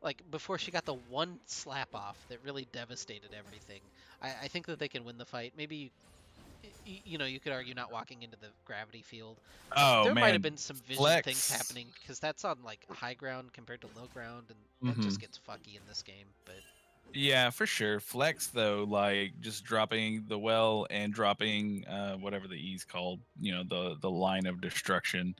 like before she got the one slap off that really devastated everything, I think that they can win the fight. Maybe you could argue not walking into the gravity field. Oh There might have man, been some vision things Flex. happening because that's on like high ground compared to low ground, and that Hmm. just gets fucky in this game. But Yeah, for sure. Flex though, like just dropping the well and dropping whatever the E's called, the line of destruction,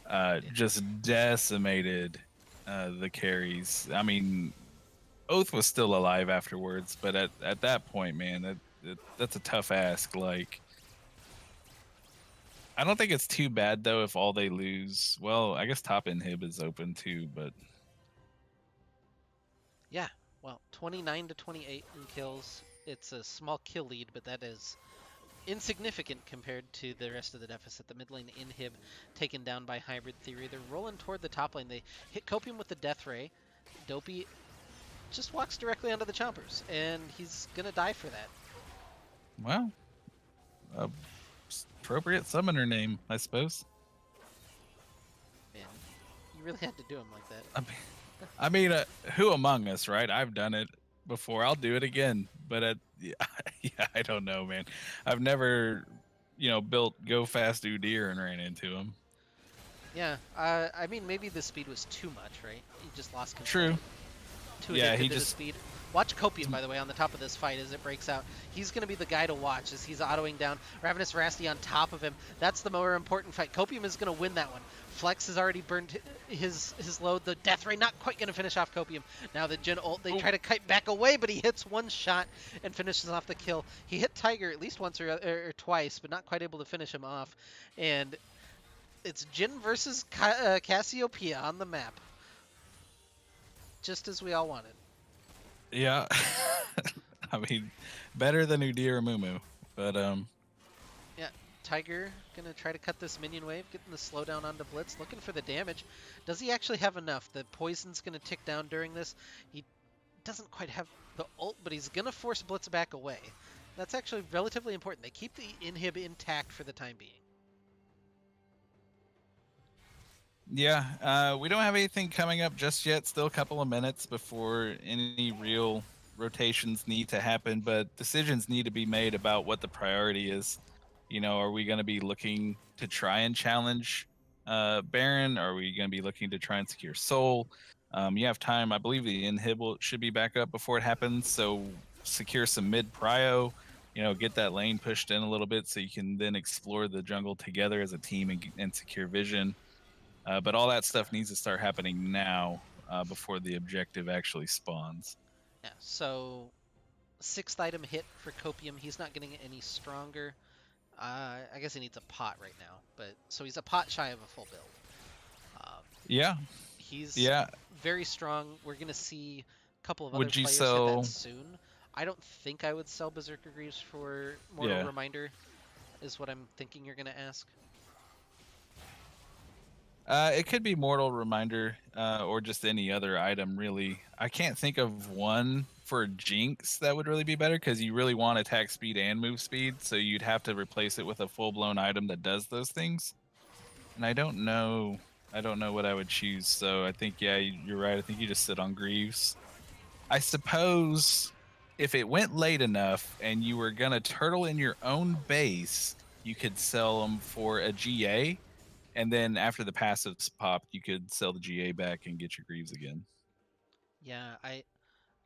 yeah, just decimated the carries. I mean, Oath was still alive afterwards, but at that point, man, that's a tough ask. Like, I don't think it's too bad though if all they lose. Well, I guess top inhib is open too, but yeah. Well, 29 to 28 in kills. It's a small kill lead, but that is insignificant compared to the rest of the deficit. The mid lane inhib taken down by Hybrid Theory. They're rolling toward the top lane. They hit Copium with the Death Ray. Dopey just walks directly onto the chompers, and he's gonna die for that. well, uh, appropriate summoner name, I suppose. Man, you really had to do him like that. I mean, who among us, right? I've done it before. I'll do it again. But yeah, yeah, I don't know, man. I've never, built Go Fast Udyr and ran into him. Yeah, I mean, maybe the speed was too much, right? He just lost control. True. Too Yeah, addicted he to the just speed. Watch Copium, by the way, on the top of this fight as it breaks out. He's going to be the guy to watch as he's autoing down Ravenous Rasty on top of him. That's the more important fight. Copium is going to win that one. Flex has already burned his load. The Death Ray not quite going to finish off Copium. Now the Jin ult, they try to kite back away, but he hits one shot and finishes off the kill. He hit Tiger at least once or twice, but not quite able to finish him off. And it's Jin versus Cassiopeia on the map. Just as we all wanted. Yeah. I mean, better than Udyr or Mumu, but Yeah, Tiger gonna try to cut this minion wave, getting the slowdown onto Blitz, looking for the damage. Does he actually have enough? The poison's gonna tick down during this. He doesn't quite have the ult, but he's gonna force Blitz back away. That's actually relatively important. They keep the inhib intact for the time being. yeah, we don't have anything coming up just yet. Still a couple of minutes before any real rotations need to happen, but decisions need to be made about what the priority is. Are we going to be looking to try and challenge Baron? Are we going to be looking to try and secure Soul? You have time. I believe the inhib should be back up before it happens, so secure some mid prio. Get that lane pushed in a little bit so you can then explore the jungle together as a team and secure vision. But all that stuff needs to start happening now before the objective actually spawns. Yeah, so 6th item hit for Copium. He's not getting any stronger. I guess he needs a pot right now, but so he's a pot shy of a full build. Yeah, He's yeah. very strong. We're gonna see a couple of other Would you players hit sell? that soon. I don't think I would sell Berserker Greaves for Mortal Yeah. Reminder, is what I'm thinking you're gonna ask. It could be Mortal Reminder or just any other item, really. I can't think of one for Jinx that would really be better because you really want attack speed and move speed, so you'd have to replace it with a full-blown item that does those things. And I don't know what I would choose, so I think, yeah, you're right. I think you just sit on Greaves. I suppose if it went late enough and you were going to turtle in your own base, you could sell them for a GA. And then after the passives popped, you could sell the GA back and get your Greaves again. Yeah,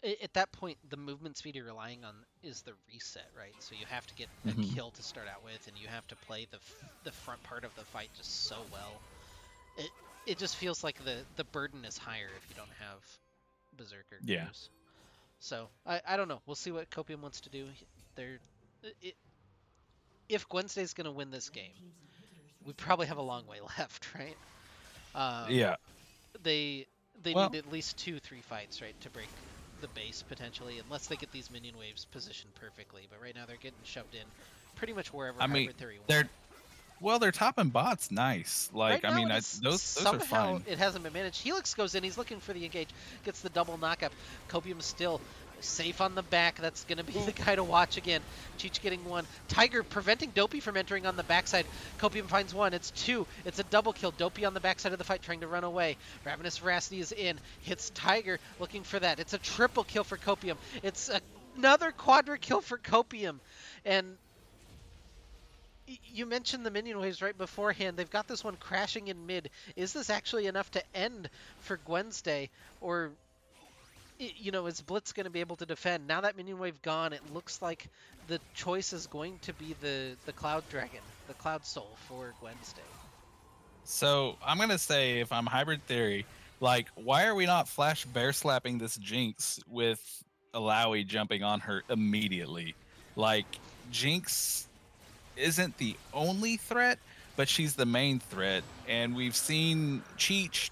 at that point the movement speed you're relying on is the reset, right? So you have to get a kill to start out with, and you have to play the front part of the fight just so well. It just feels like the burden is higher if you don't have Berserker Greaves. Yeah. So I don't know. We'll see what Copium wants to do. If Gwensday's gonna win this game, we probably have a long way left, right? Yeah. They Well- need at least 2-3 fights, right, to break the base potentially, unless they get these minion waves positioned perfectly. But right now they're getting shoved in pretty much wherever I mean, Hybrid Theory wants. Well, their top and bot's nice. Right Like, I now mean, it is those are somehow fine. it hasn't been managed. Helix goes in, he's looking for the engage, gets the double knockup. Copium still safe on the back. That's going to be the guy to watch again. Cheech getting one. Tiger preventing Dopey from entering on the backside. Copium finds one. It's two. It's a double kill. Dopey on the backside of the fight trying to run away. Ravenous Veracity is in. Hits Tiger looking for that. It's a triple kill for Copium. It's another quadra kill for Copium. And you mentioned the minion waves right beforehand. They've got this one crashing in mid. Is this actually enough to end for Gwensday? Or, you know, is Blitz going to be able to defend? Now that minion wave gone, it looks like the choice is going to be the Cloud Dragon, the Cloud Soul for Gwensday. So I'm gonna say, if I'm Hybrid Theory, like, why are we not flash bear slapping this Jinx with Alawi jumping on her immediately? Like, Jinx isn't the only threat, but she's the main threat, and we've seen Cheech,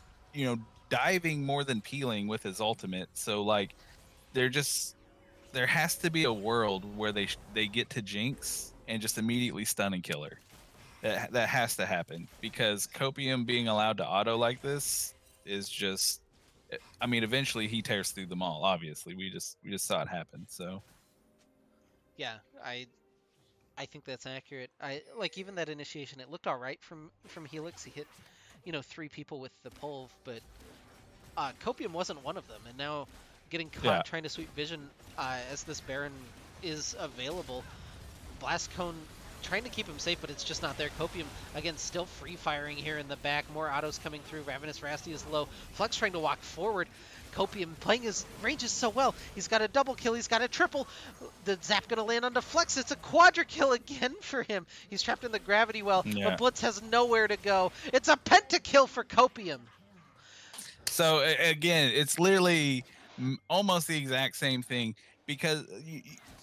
diving more than peeling with his ultimate. So like, there has to be a world where they get to Jinx and just immediately stun and kill her. That has to happen, because Copium being allowed to auto like this is just, I mean, eventually he tears through them all. Obviously, we just saw it happen. So Yeah, I think that's accurate. I like even that initiation. It looked all right from Helix. He hit, 3 people with the pulve, but Copium wasn't one of them. And now getting caught yeah, trying to sweep vision as this Baron is available. Blast Cone trying to keep him safe, but it's just not there. Copium, again, still free firing here in the back. More autos coming through. Ravenous Rasty is low. Flux trying to walk forward. Copium playing his ranges so well. He's got a double kill. He's got a triple. The zap going to land onto Flex. It's a quadra kill again for him. He's trapped in the gravity well, yeah. but Blitz has nowhere to go. It's a pentakill for Copium. So again, it's literally almost the exact same thing, because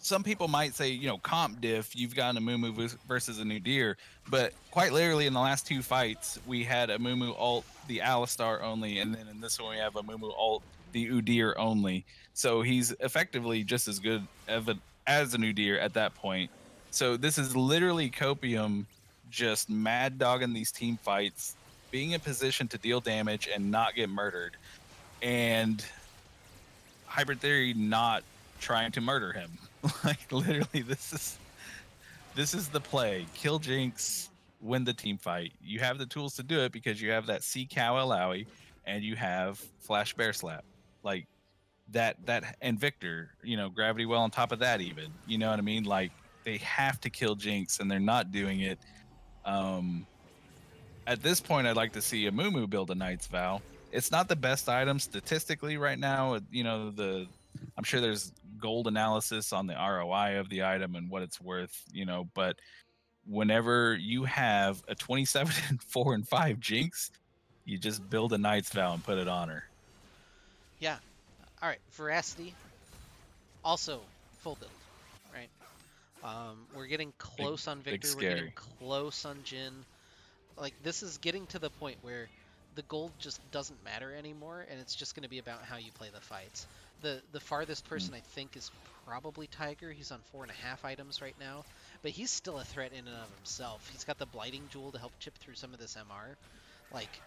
some people might say, comp diff, you've got a Mumu versus a Nudir, but quite literally in the last 2 fights, we had a Mumu ult, the Alistar only, and then in this one we have a Mumu ult, the Udyr only. So he's effectively just as good as a Udyr at that point. So this is literally Copium just mad dogging these team fights, being in position to deal damage and not get murdered, and Hybrid Theory not trying to murder him. Like, literally, this is the play. Kill Jinx, win the team fight. You have the tools to do it because you have that C Cow Alawi and you have Flash Bear Slap. Like, that and Victor, Gravity Well on top of that even. You know what I mean? Like, they have to kill Jinx and they're not doing it. At this point, I'd like to see a Mumu build a Knight's Vow. It's not the best item statistically right now. I'm sure there's gold analysis on the ROI of the item and what it's worth, but whenever you have a 27 and 4 and 5 Jinx, you just build a Knight's Vow and put it on her. Yeah. All right. Veracity, also full build, right? We're getting close on Victor. We're getting close on Jin. Like, this is getting to the point where the gold just doesn't matter anymore, and it's just going to be about how you play the fights. The farthest person I think is probably Tiger. He's on 4.5 items right now, but he's still a threat in and of himself. He's got the Blighting Jewel to help chip through some of this MR. Like,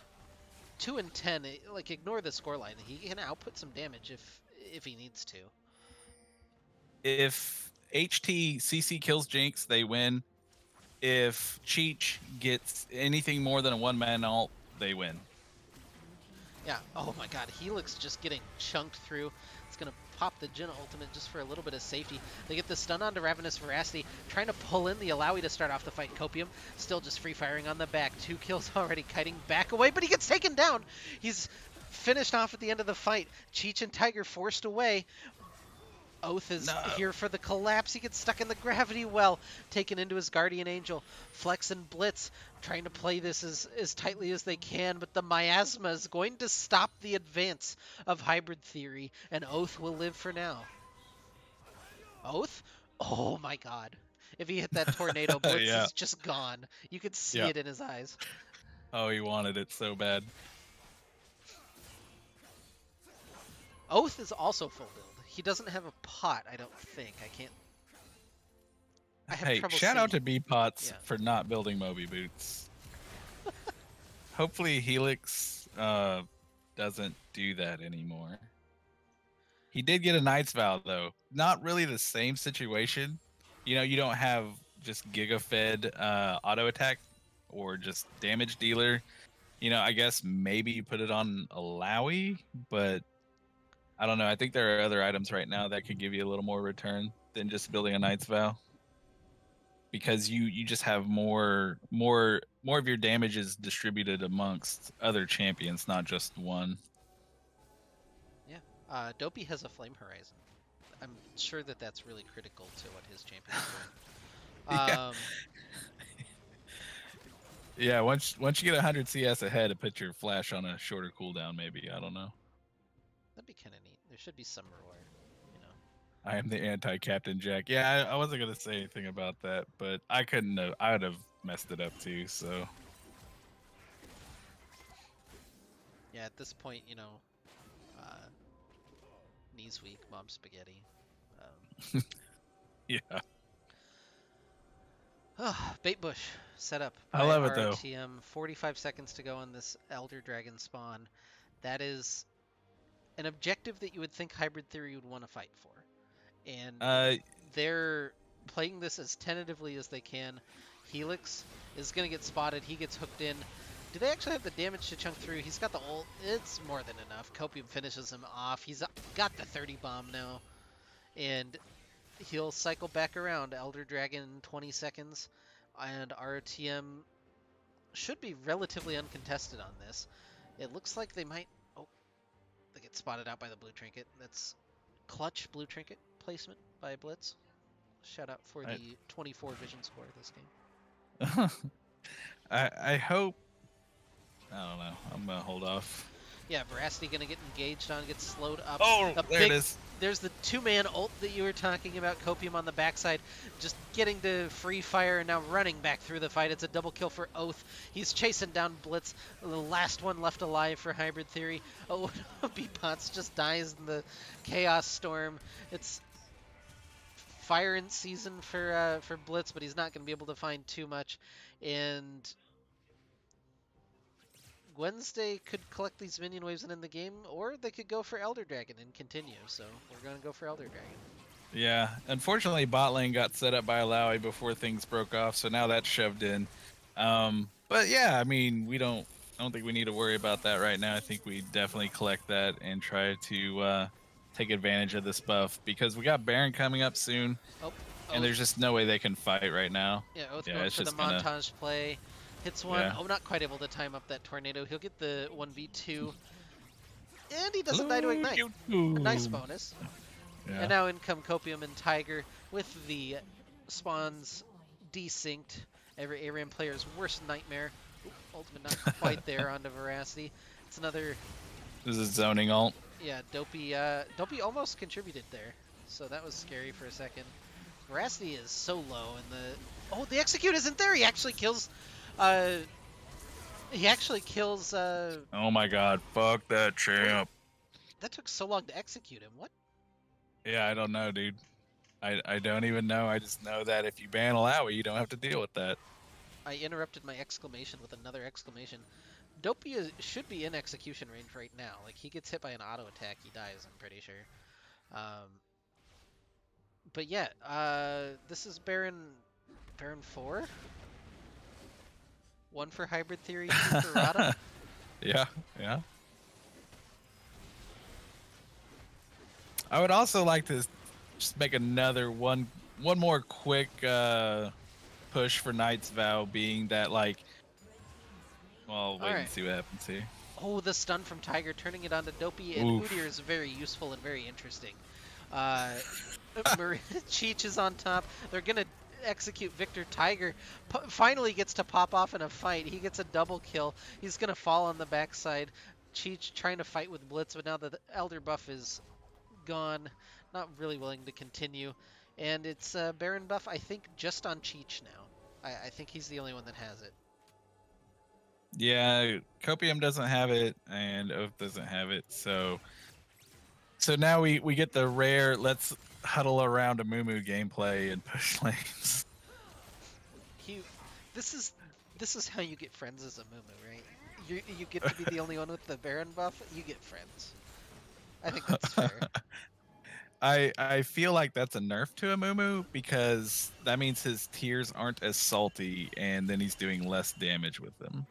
2 and 10, like, ignore the scoreline. He can output some damage if he needs to. If HT CC kills Jinx, they win. If Cheech gets anything more than a one-man ult, they win. Yeah, oh my god, Helix just getting chunked through. It's going to pop the Jin ultimate just for a little bit of safety. They get the stun onto Ravenous Veracity, trying to pull in the Alawi to start off the fight. Copium still just free firing on the back. 2 kills already, kiting back away, but he gets taken down. He's finished off at the end of the fight. Cheech and Tiger forced away. Oath is here for the collapse. He gets stuck in the gravity well, taken into his Guardian Angel. Flex and Blitz trying to play this as tightly as they can, but the Miasma is going to stop the advance of Hybrid Theory, and Oath will live for now. Oath? Oh my god. If he hit that tornado, Blitz is just gone. You could see it in his eyes. Oh, he wanted it so bad. Oath is also full build. He doesn't have a pot, I don't think. I can't... I have Hey, trouble shout out to seeing. B-Pots Yeah. for not building Moby Boots. Hopefully Helix doesn't do that anymore. He did get a Knight's Vow, though. Not really the same situation. You know, you don't have just Giga Fed auto attack or just damage dealer. You know, I guess maybe you put it on Alawi, but I don't know. I think there are other items right now that could give you a little more return than just building a Knight's Vow. Because you just have more of your damage is distributed amongst other champions, not just one. Yeah. Dopey has a Flame Horizon. I'm sure that that's really critical to what his champion's doing. Yeah. Yeah, once you get 100 CS ahead, it puts your flash on a shorter cooldown. Maybe, I don't know. That'd be kind of neat. There should be some reward, you know. I am the anti-Captain Jack. Yeah, I wasn't gonna say anything about that, but I couldn't have. I would have messed it up too. So Yeah, at this point, you know, knees weak, mom spaghetti. yeah, Bait bush set up I by love it, though. RTM. 45 seconds to go on this Elder Dragon spawn. That is an objective that you would think Hybrid Theory would want to fight for. And they're playing this as tentatively as they can. Helix is going to get spotted. He gets hooked in. Do they actually have the damage to chunk through? He's got the ult. It's more than enough. Copium finishes him off. He's got the 30 bomb now. And he'll cycle back around. Elder Dragon 20 seconds. And RTM should be relatively uncontested on this. It looks like they might... Oh, they get spotted out by the blue trinket. That's clutch blue trinket placement by Blitz. Shout out for the 24 vision score of this game. I hope. I don't know. I'm gonna hold off. Yeah, Veracity gonna get engaged on, get slowed up. Oh, there it is. There's the two-man ult that you were talking about. Copium on the backside, just getting to free fire and now running back through the fight. It's a double kill for Oath. He's chasing down Blitz. The last one left alive for Hybrid Theory. Oh, B-Pots just dies in the Chaos Storm. It's fire in season for Blitz, but he's not going to be able to find too much. And Gwensday could collect these minion waves and end the game, or they could go for Elder Dragon and continue. So we're going to go for Elder Dragon. Yeah, unfortunately, bot lane got set up by Alawi before things broke off, so now that's shoved in. But yeah, I mean, I don't think we need to worry about that right now. I think we definitely collect that and try to take advantage of this buff because we got Baron coming up soon, and there's just no way they can fight right now. Yeah, Oath going for the montage play. Hits one. Yeah. Oh, not quite able to time up that tornado. He'll get the 1v2. And he doesn't die to Ignite. A nice bonus. Yeah. And now in come Copium and Tiger with the spawns desynced. Every ARAM player's worst nightmare. Oop, ultimate not quite there onto Veracity. It's another... This is zoning ult. Yeah, Dopey almost contributed there. So that was scary for a second. Veracity is so low and the execute isn't there. He actually kills oh my god, fuck that champ. That took so long to execute him. What? Yeah, I don't know, dude. I don't even know. I just know that if you ban Alawi, you don't have to deal with that. I interrupted my exclamation with another exclamation. Dopey should be in execution range right now. Like, he gets hit by an auto attack, he dies, I'm pretty sure. But yeah, this is Baron 4? 1 for Hybrid Theory, 2 for RotM. Yeah. I would also like to just make another one more quick push for Knight's Vow, being that, like, well, wait and see what happens here. Oh, the stun from Tiger, turning it onto Dopey, and Udyr is very useful and very interesting. Cheech is on top. They're gonna execute Victor. Tiger finally gets to pop off in a fight. He gets a double kill. He's gonna fall on the backside. Cheech trying to fight with Blitz, but now the Elder buff is gone. Not really willing to continue. And it's Baron buff, I think, just on Cheech now. I think he's the only one that has it. Yeah, Copium doesn't have it, and Oath doesn't have it, so now we get the rare let's huddle around a Mumu gameplay and push lanes. he. This is this is how you get friends as a Mumu, right? You get to be the only one with the Baron buff. You get friends. I think that's fair. I feel like that's a nerf to a Mumu because that means his tears aren't as salty, and then he's doing less damage with them.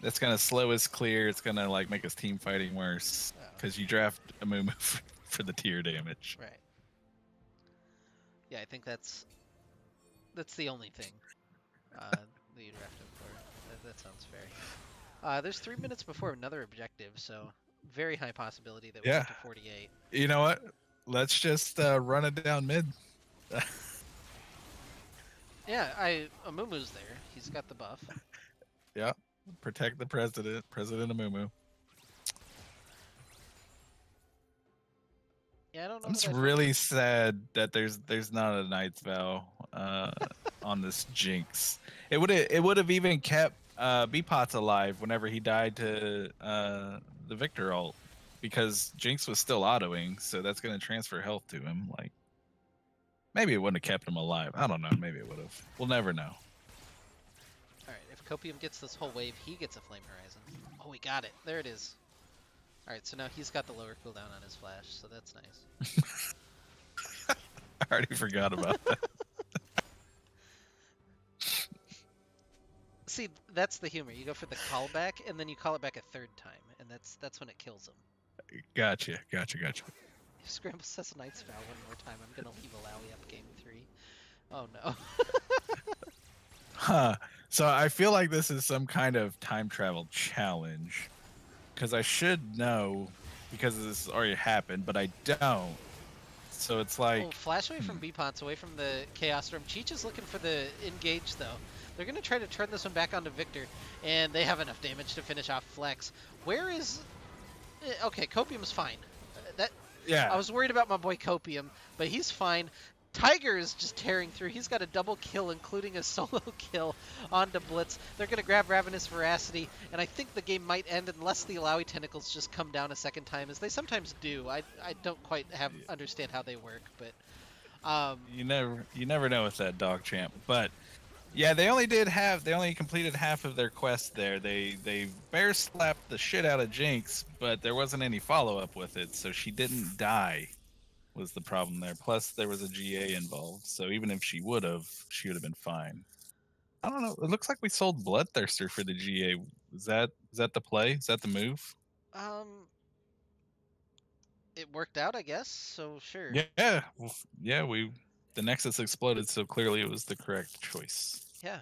That's gonna slow his clear. It's gonna like make his team fighting worse Oh, because you draft a Mumu for the tier damage. right. Yeah, I think that's the only thing that you draft him for. That sounds fair. There's 3 minutes before another objective, so very high possibility that we Yeah. get to 48. You know what? Let's just run it down mid. Yeah, Amumu's there. He's got the buff. Yeah. Protect the president, President Amumu. Yeah, I don't know. I'm just that I really sad that there's not a Knight's Vow on this Jinx. It would have even kept Beepot's alive whenever he died to the Victor ult, because Jinx was still autoing, so that's gonna transfer health to him. Like, maybe it wouldn't have kept him alive. I don't know. Maybe it would have. We'll never know. All right, if Copium gets this whole wave, he gets a Flame Horizon. Oh, we got it. There it is. All right, so now he's got the lower cooldown on his flash, so that's nice. I already forgot about that. See, that's the humor. You go for the callback, and then you call it back a third time, and that's when it kills him. Gotcha. If Scramble says Knight's Vow one more time, I'm gonna leave Alawi up game 3. Oh no. Huh. So I feel like this is some kind of time travel challenge, because I should know because this has already happened, but I don't. So it's like, Oh, flash away from Beepots, away from the Chaos Storm. Cheech is looking for the engage, though. They're going to try to turn this one back onto Victor, and they have enough damage to finish off Flex. Where is... Okay, Copium's fine. yeah. I was worried about my boy Copium, but he's fine. Tiger is just tearing through. He's got a double kill, including a solo kill onto Blitz. They're going to grab Ravenous Veracity, and I think the game might end unless the Alawi Tentacles just come down a second time, as they sometimes do. I don't quite understand how they work, but... You never know with that dog champ. But yeah, they only completed half of their quest there. They bear slapped the shit out of Jinx, but there wasn't any follow-up with it, so she didn't die was the problem there. Plus there was a GA involved, so even if she would have been fine. I don't know. It looks like we sold Bloodthirster for the GA. Is that the play? Is that the move? It worked out, I guess, so sure. Yeah. Yeah, the Nexus exploded, so clearly it was the correct choice. Yeah.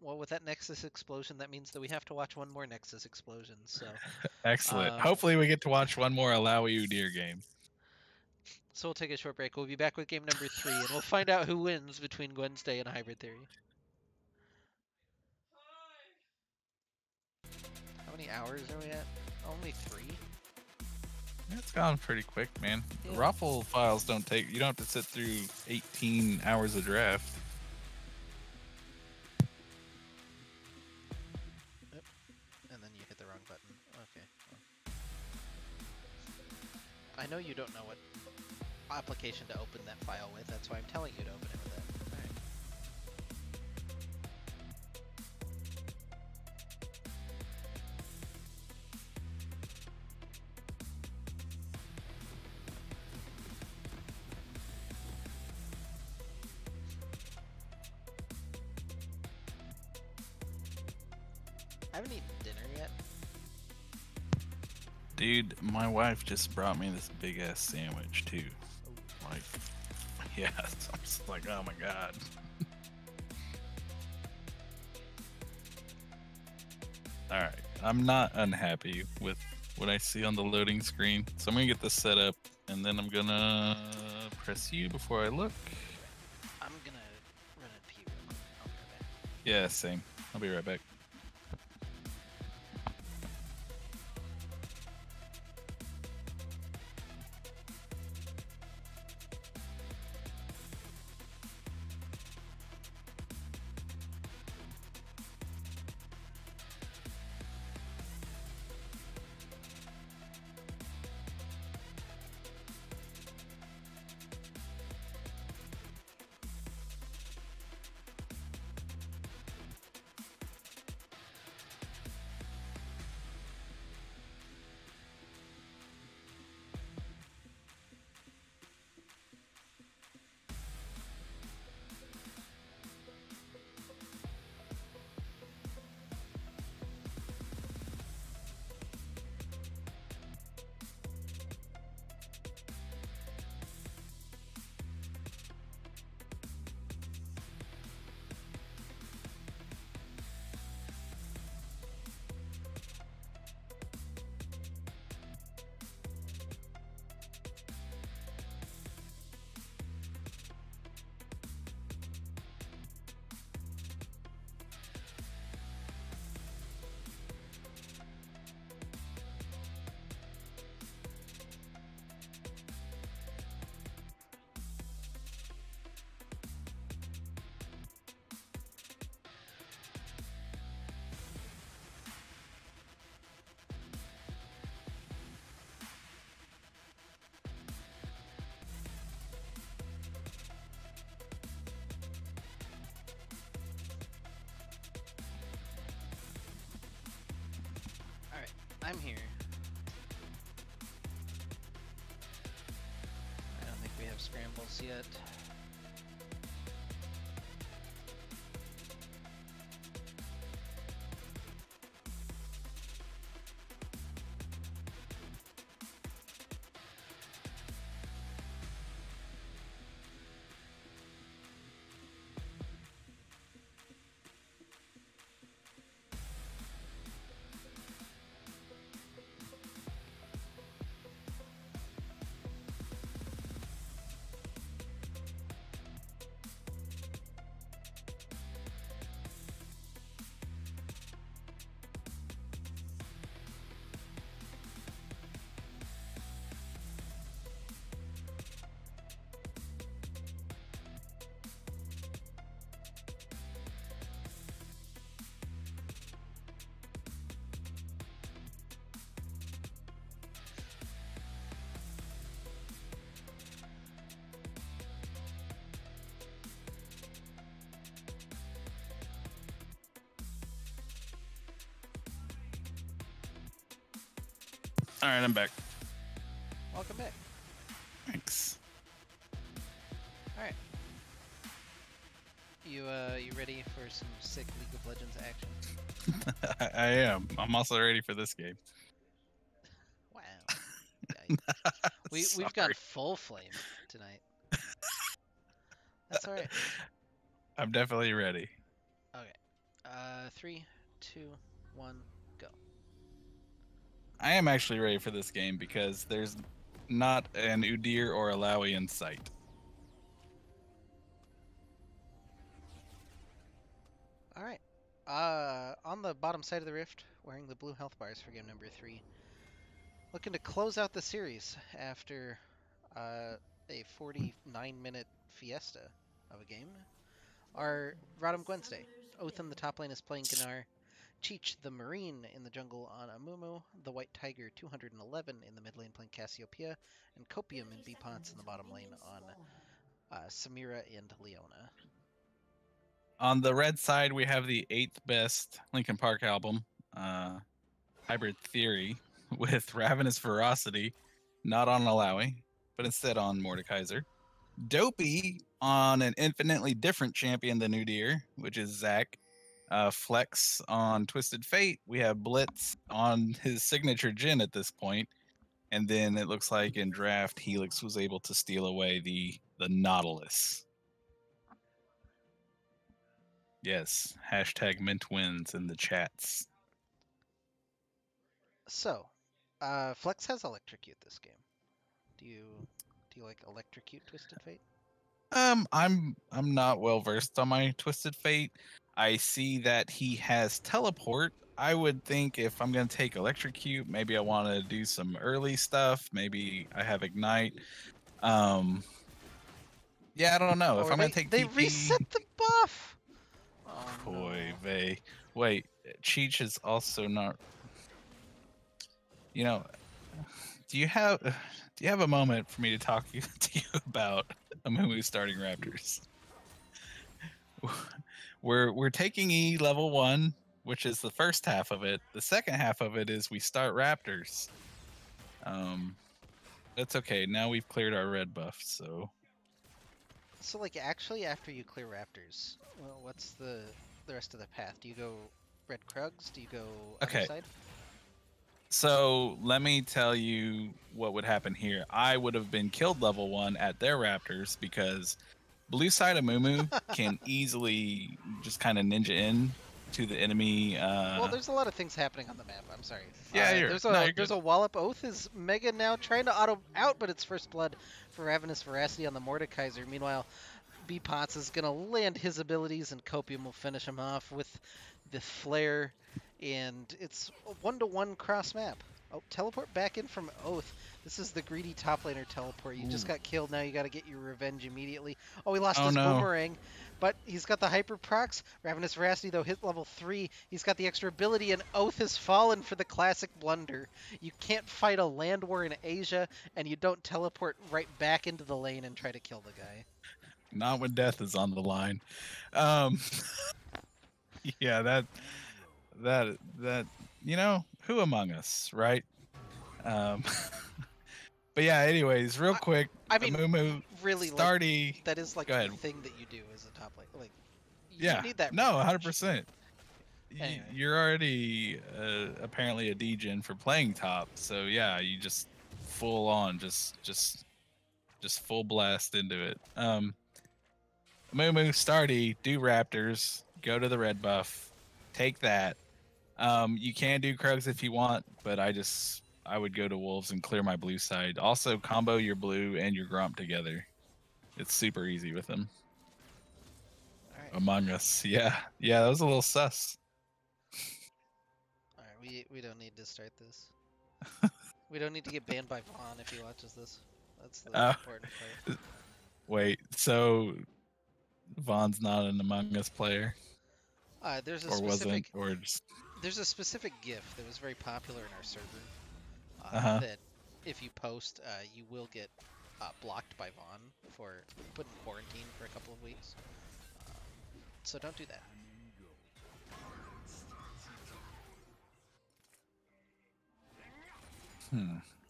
Well, with that Nexus explosion, that means that we have to watch one more Nexus explosion, so... Excellent. Hopefully we get to watch one more Alawi Udyr game. So we'll take a short break. We'll be back with game number 3, and we'll find out who wins between Gwensday and Hybrid Theory. How many hours are we at? Only 3? It's gone pretty quick, man. Yeah. The Raffle files you don't have to sit through 18 hours of draft. Yep. And then you hit the wrong button. Okay. Well. I know you don't know what application to open that file with, that's why I'm telling you to open it with it. Alright. I haven't eaten dinner yet. Dude, my wife just brought me this big ass sandwich too. Like, yeah, I'm just like, oh my god. Alright, I'm not unhappy with what I see on the loading screen, so I'm gonna get this set up, and then I'm gonna press U before I look. I'm gonna run a pee real quick. I'll be right back. Yeah, same. I'll be right back. I'm here. I don't think we have scrambles yet. All right, I'm back. Welcome back. Thanks. All right. You ready for some sick League of Legends action? I am. I'm also ready for this game. Wow. Yeah, we've gone Sorry. full flame tonight. That's all right. I'm definitely ready. Okay. 3, 2, 1, go. I am actually ready for this game because there's not an Udyr or a Lowy in sight. All right. On the bottom side of the rift, wearing the blue health bars for game number 3. Looking to close out the series after a 49-minute fiesta of a game. Our RotM Gwensday. Oath in the top lane is playing Gnar. Cheech the Marine in the jungle on Amumu. The White Tiger 211 in the mid lane playing Cassiopeia. And Copium and Beepots in the bottom lane on Samira and Leona. On the red side, we have the 8th best Linkin Park album, Hybrid Theory, with Ravenous Ferocity, not on Alawi, but instead on Mordekaiser. Dopey on an infinitely different champion than Udyr, which is Zac. Flex on Twisted Fate. We have Blitz on his signature Jhin at this point. And then it looks like in draft, Helix was able to steal away the Nautilus. Yes, hashtag Mint wins in the chats. So, Flex has Electrocute this game. Do you like Electrocute Twisted Fate? I'm not well versed on my Twisted Fate. I see that he has teleport. I would think if I'm gonna take Electrocute, maybe I want to do some early stuff. Maybe I have Ignite. Yeah, I don't know. If I'm gonna take they TP, reset the buff. Oh boy, no. vey. Wait, Cheech is also not. You know, do you have a moment for me to talk to you about Amumu starting Raptors? We're taking E level 1, which is the first half of it. The second half of it is we start Raptors. That's okay. Now we've cleared our red buff, so. So like actually after you clear Raptors, well, what's the rest of the path? Do you go Red Krugs? Do you go other Okay. side? So let me tell you what would happen here. I would have been killed level 1 at their Raptors because blue side of Mumu can easily just kind of ninja in to the enemy. Well, there's a lot of things happening on the map. I'm sorry. Yeah, there's you're there's good. a Wallop. Oath is mega now trying to auto out, but it's first blood for Ravenous Veracity on the Mordekaiser. Meanwhile, Beepots is gonna land his abilities, and Copium will finish him off with the flare, and it's a 1-to-1 cross map. Oh, teleport back in from Oath. This is the greedy top laner teleport. You just got killed. Now you got to get your revenge immediately. Oh, he lost his boomerang, but he's got the hyper procs. Ravenous Veracity, though, hit level 3. He's got the extra ability, and Oath has fallen for the classic blunder. You can't fight a land war in Asia, and you don't teleport right back into the lane and try to kill the guy. Not when death is on the line. Yeah, that who among us, right? Um, but yeah. Anyways, real I, quick, I mean, Amumu, really, like Stardy. that is like Go the ahead. thing that you do as a top lane. Like, you Yeah. need that No, range. 100%. Anyway, You're already apparently a degen for playing top, so yeah, you just full on, just full blast into it. Moo Stardy, do Raptors, go to the red buff, take that. You can do Krugs if you want, but I would go to Wolves and clear my blue side. Also, combo your blue and your Gromp together. It's super easy with them. all right, Among Us, yeah, that was a little sus. all right. We don't need to start this. We don't need to get banned by Vaughn if he watches this. That's the Uh, important part. Wait, so Vaughn's not an Among Us player, There's a or wasn't, specific or just GIF that was very popular in our server. uh-huh. That if you post, you will get blocked by Vaughn for put in quarantine for a couple of weeks. So don't do that.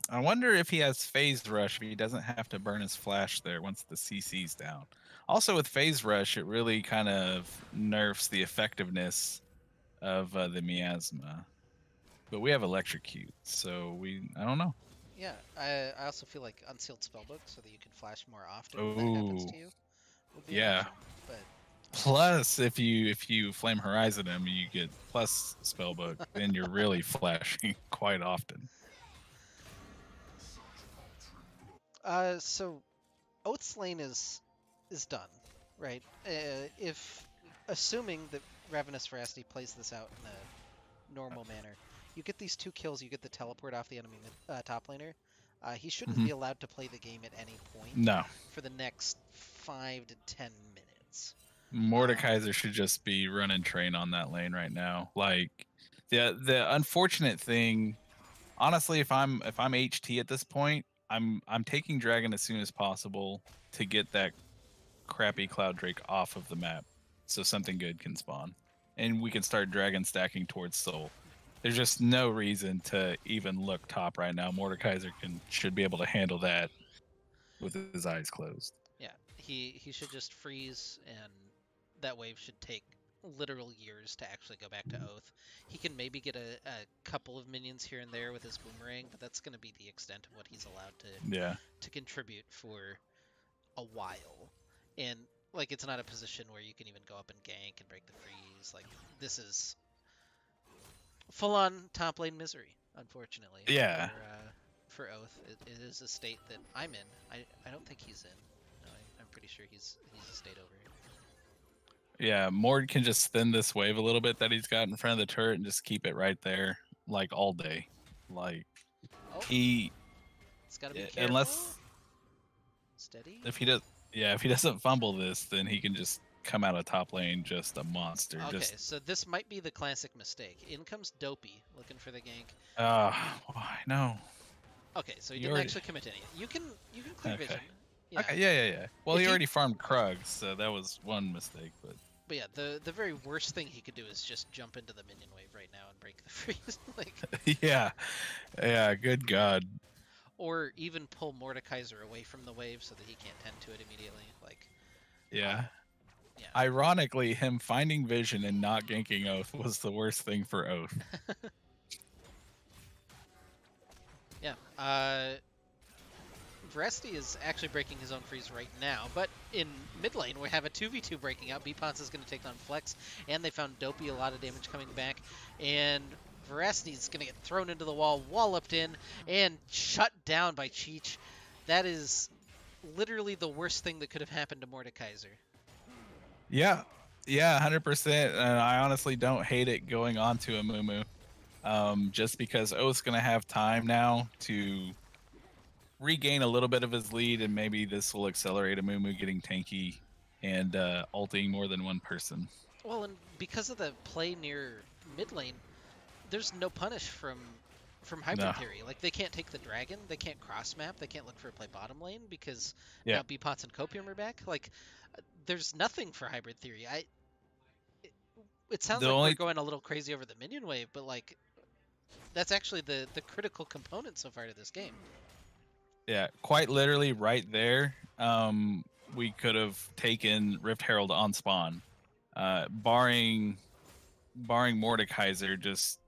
I wonder if he has phase rush if he doesn't have to burn his flash there once the CC's down. Also with phase rush, it really kind of nerfs the effectiveness of the miasma. But we have electrocute, so I don't know. Yeah, I also feel like unsealed spellbook so that you can flash more often when that happens Oh, to you would be an yeah. option. But Plus, if you flame horizon him, you get plus spellbook. Then you're really flashing quite often. so Oath's lane is done, right? If assuming that Ravenous Veracity plays this out in a normal manner, you get these 2 kills, you get the teleport off the enemy top laner. He shouldn't be allowed to play the game at any point No, for the next 5 to 10 minutes. Mordekaiser should just be running train on that lane right now. Like the unfortunate thing, honestly, if I'm HT at this point, I'm taking Dragon as soon as possible to get that crappy Cloud Drake off of the map, so something good can spawn, and we can start Dragon stacking towards Soul. There's just no reason to even look top right now. Mordekaiser should be able to handle that with his eyes closed. Yeah, he should just freeze, and that wave should take literal years to actually go back to Oath. He can maybe get a couple of minions here and there with his boomerang, but that's going to be the extent of what he's allowed to contribute for a while. And like, it's not a position where you can even go up and gank and break the freeze. Like, this is full-on top lane misery, unfortunately. Yeah. For Oath, it is a state that I'm in. I don't think he's in. No, I'm pretty sure he's a state over. Yeah, Mord can just thin this wave a little bit that he's got in front of the turret and just keep it right there, like all day. Like it's gotta be careful. Unless steady. If he doesn't fumble this, then he can just come out of top lane just a monster. Okay, so this might be the classic mistake. In comes Dopey looking for the gank. Why no? Okay, so he didn't actually commit to any. You can clear vision. Yeah. Okay, yeah. Well, he already farmed Krugs, so that was one mistake, but yeah, the very worst thing he could do is just jump into the minion wave right now and break the freeze. Like, yeah, good God. Or even pull Mordekaiser away from the wave so that he can't tend to it immediately. Like, yeah. Ironically, him finding vision and not ganking Oath was the worst thing for Oath. Yeah. Veracity is actually breaking his own freeze right now, but in mid lane we have a 2v2 breaking out. Beepons is going to take on Flex, and they found Dopey, a lot of damage coming back, and Veracity is going to get thrown into the wall, walloped in, and shut down by Cheech. That is literally the worst thing that could have happened to Mordekaiser. Yeah, 100%. And I honestly don't hate it going on to Amumu, just because Oath's going to have time now to regain a little bit of his lead, and maybe this will accelerate Amumu getting tanky and ulting more than one person. Well, and because of the play near mid lane, there's no punish from Hybrid Theory. Like, they can't take the dragon, they can't cross map, they can't look for a play bottom lane because now Beepots and Copium are back. Like, there's nothing for Hybrid Theory. It sounds like we're going a little crazy over the minion wave, but like, that's actually the critical component so far to this game. Yeah, quite literally right there. We could have taken Rift Herald on spawn, barring Mordekaiser just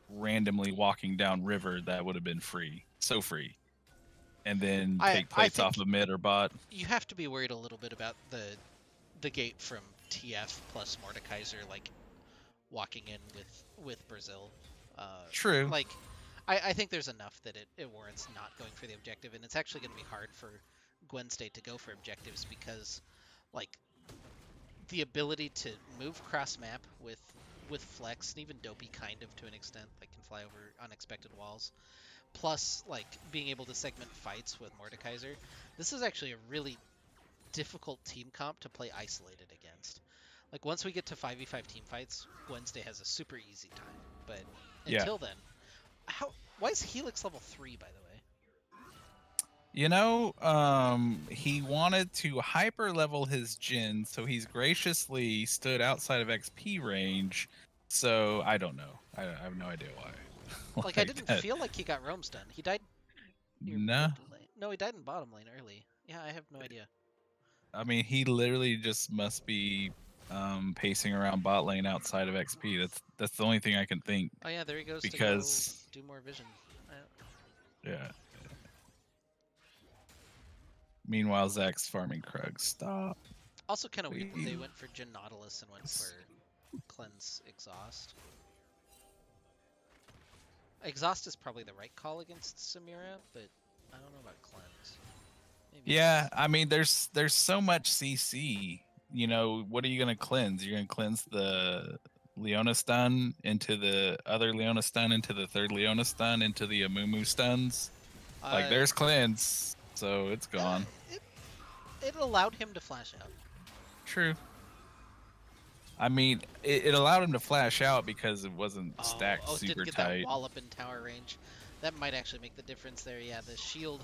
randomly walking down river. That would have been free, so free, and then take I plates think off of mid or bot. you have to be worried a little bit about the gate from TF plus Mordekaiser like walking in with Brazil. True. Like I think there's enough that it warrants not going for the objective, and it's actually going to be hard for Gwensday to go for objectives because like the ability to move cross map with flex and even dopey kind of to an extent, like can fly over unexpected walls, plus like being able to segment fights with Mordekaiser. This is actually a really difficult team comp to play isolated against. Like once we get to 5v5 team fights, Wednesday has a super easy time. But Yeah. until then, why is Helix level 3 by the way? You know, he wanted to hyper level his Jin, so he's graciously stood outside of XP range. So I don't know. I have no idea why. Like I didn't feel like he got roam stun. He died near No. mid lane. No, he died in bottom lane early. Yeah, I have no idea. I mean, he literally just must be pacing around bot lane outside of XP. That's the only thing I can think. Oh yeah, there he goes Because to go do more vision. yeah. Meanwhile, Zach's farming Krug. Stop. Also kind of weird that they went for Jin Nautilus and went for Cleanse Exhaust. Exhaust is probably the right call against Samira, but I don't know about Cleanse. Maybe Yeah, I mean, there's so much CC. You know, what are you gonna cleanse? You're gonna cleanse the Leona stun into the other Leona stun into the third Leona stun into the Amumu stuns. Like, there's cleanse, so it's gone. It allowed him to flash out. True. I mean, it allowed him to flash out because it wasn't stacked Oath super didn't get tight. that wall up in tower range. That might actually make the difference there. Yeah, the shield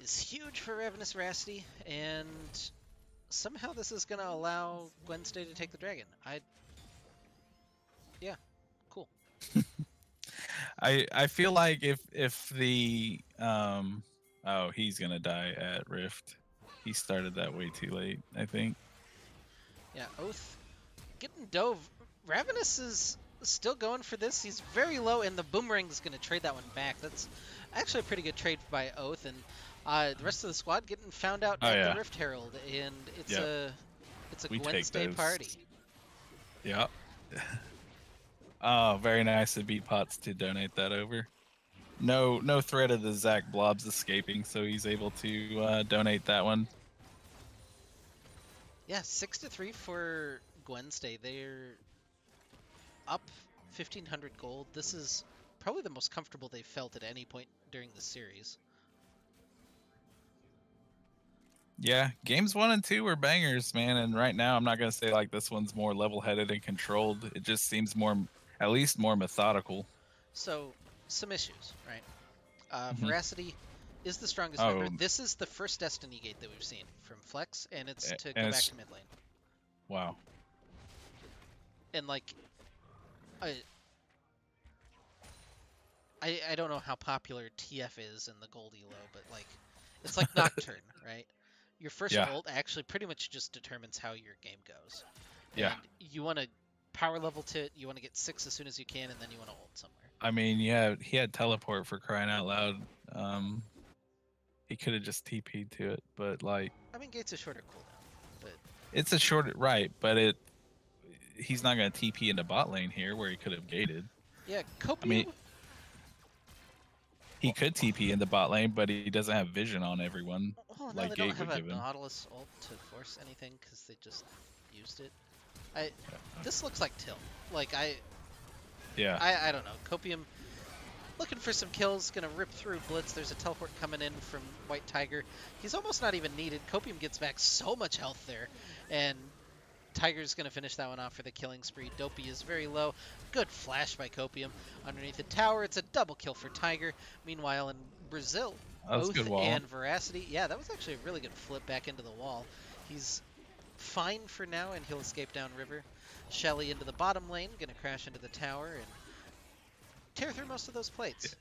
is huge for Ravenous Veracity, and somehow this is going to allow Gwensday to take the dragon. Yeah, cool. I feel like if the oh, he's gonna die at Rift. He started that way too late, I think. Yeah, Oath getting dove. Ravenous is still going for this. He's very low, and the Boomerang's going to trade that one back. That's actually a pretty good trade by Oath, and the rest of the squad getting found out at the Rift Herald, and it's a Wednesday party. Yep. Oh, very nice of Beat Pots to donate that over. No threat of the Zach Blobs escaping, so he's able to donate that one. Yeah, 6-3 for Gwensday. They're up 1,500 gold. This is probably the most comfortable they've felt at any point during the series. Yeah, games 1 and 2 were bangers, man. And right now, I'm not gonna say like this one's more level-headed and controlled. It just seems more, at least more methodical. So, some issues, right? Veracity is the strongest member. This is the first Destiny gate that we've seen from Flex, and it's to go back to mid lane. Wow. And like, I don't know how popular TF is in the gold elo, but like, it's like Nocturne, right? Your first ult actually pretty much just determines how your game goes. Yeah. And you want to power level to it, you want to get 6 as soon as you can, and then you want to ult somewhere. I mean, yeah, he had teleport for crying out loud. He could have just TP'd to it, but like, I mean, gate's a shorter cooldown, but it's a short right, but he's not gonna TP into bot lane here where he could have gated. Yeah, Copium. I mean, he could TP in the bot lane, but he doesn't have vision on everyone. Oh, no, like they don't Gate have would a give him. Nautilus ult to force anything because they just used it. This looks like Till. Like I don't know. Copium looking for some kills, gonna rip through Blitz. There's a teleport coming in from White Tiger. He's almost not even needed. Copium gets back so much health there, and Tiger's gonna finish that one off for the killing spree. Dopey is very low. Good flash by Copium underneath the tower. It's a double kill for Tiger. Meanwhile, in Brazil, Oath and Veracity. Yeah, that was actually a really good flip back into the wall. He's fine for now, and he'll escape downriver. Shelly into the bottom lane, gonna crash into the tower, and tear through most of those plates.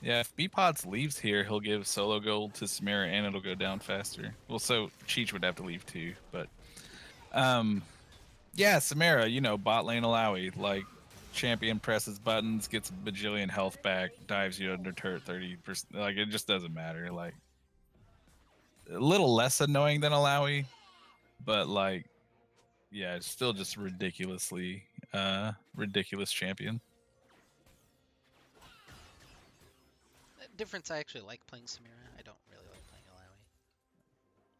Yeah, if B-Pods leaves here, he'll give solo gold to Samira and it'll go down faster. Well, so Cheech would have to leave too, but yeah, Samira, you know, bot lane Alawi, like champion presses buttons, gets a bajillion health back, dives you under turret 30%. Like it just doesn't matter. Like a little less annoying than Alawi, but like yeah, it's still just ridiculously ridiculous champion. Difference, I actually like playing Samira. I don't really like playing Alawi.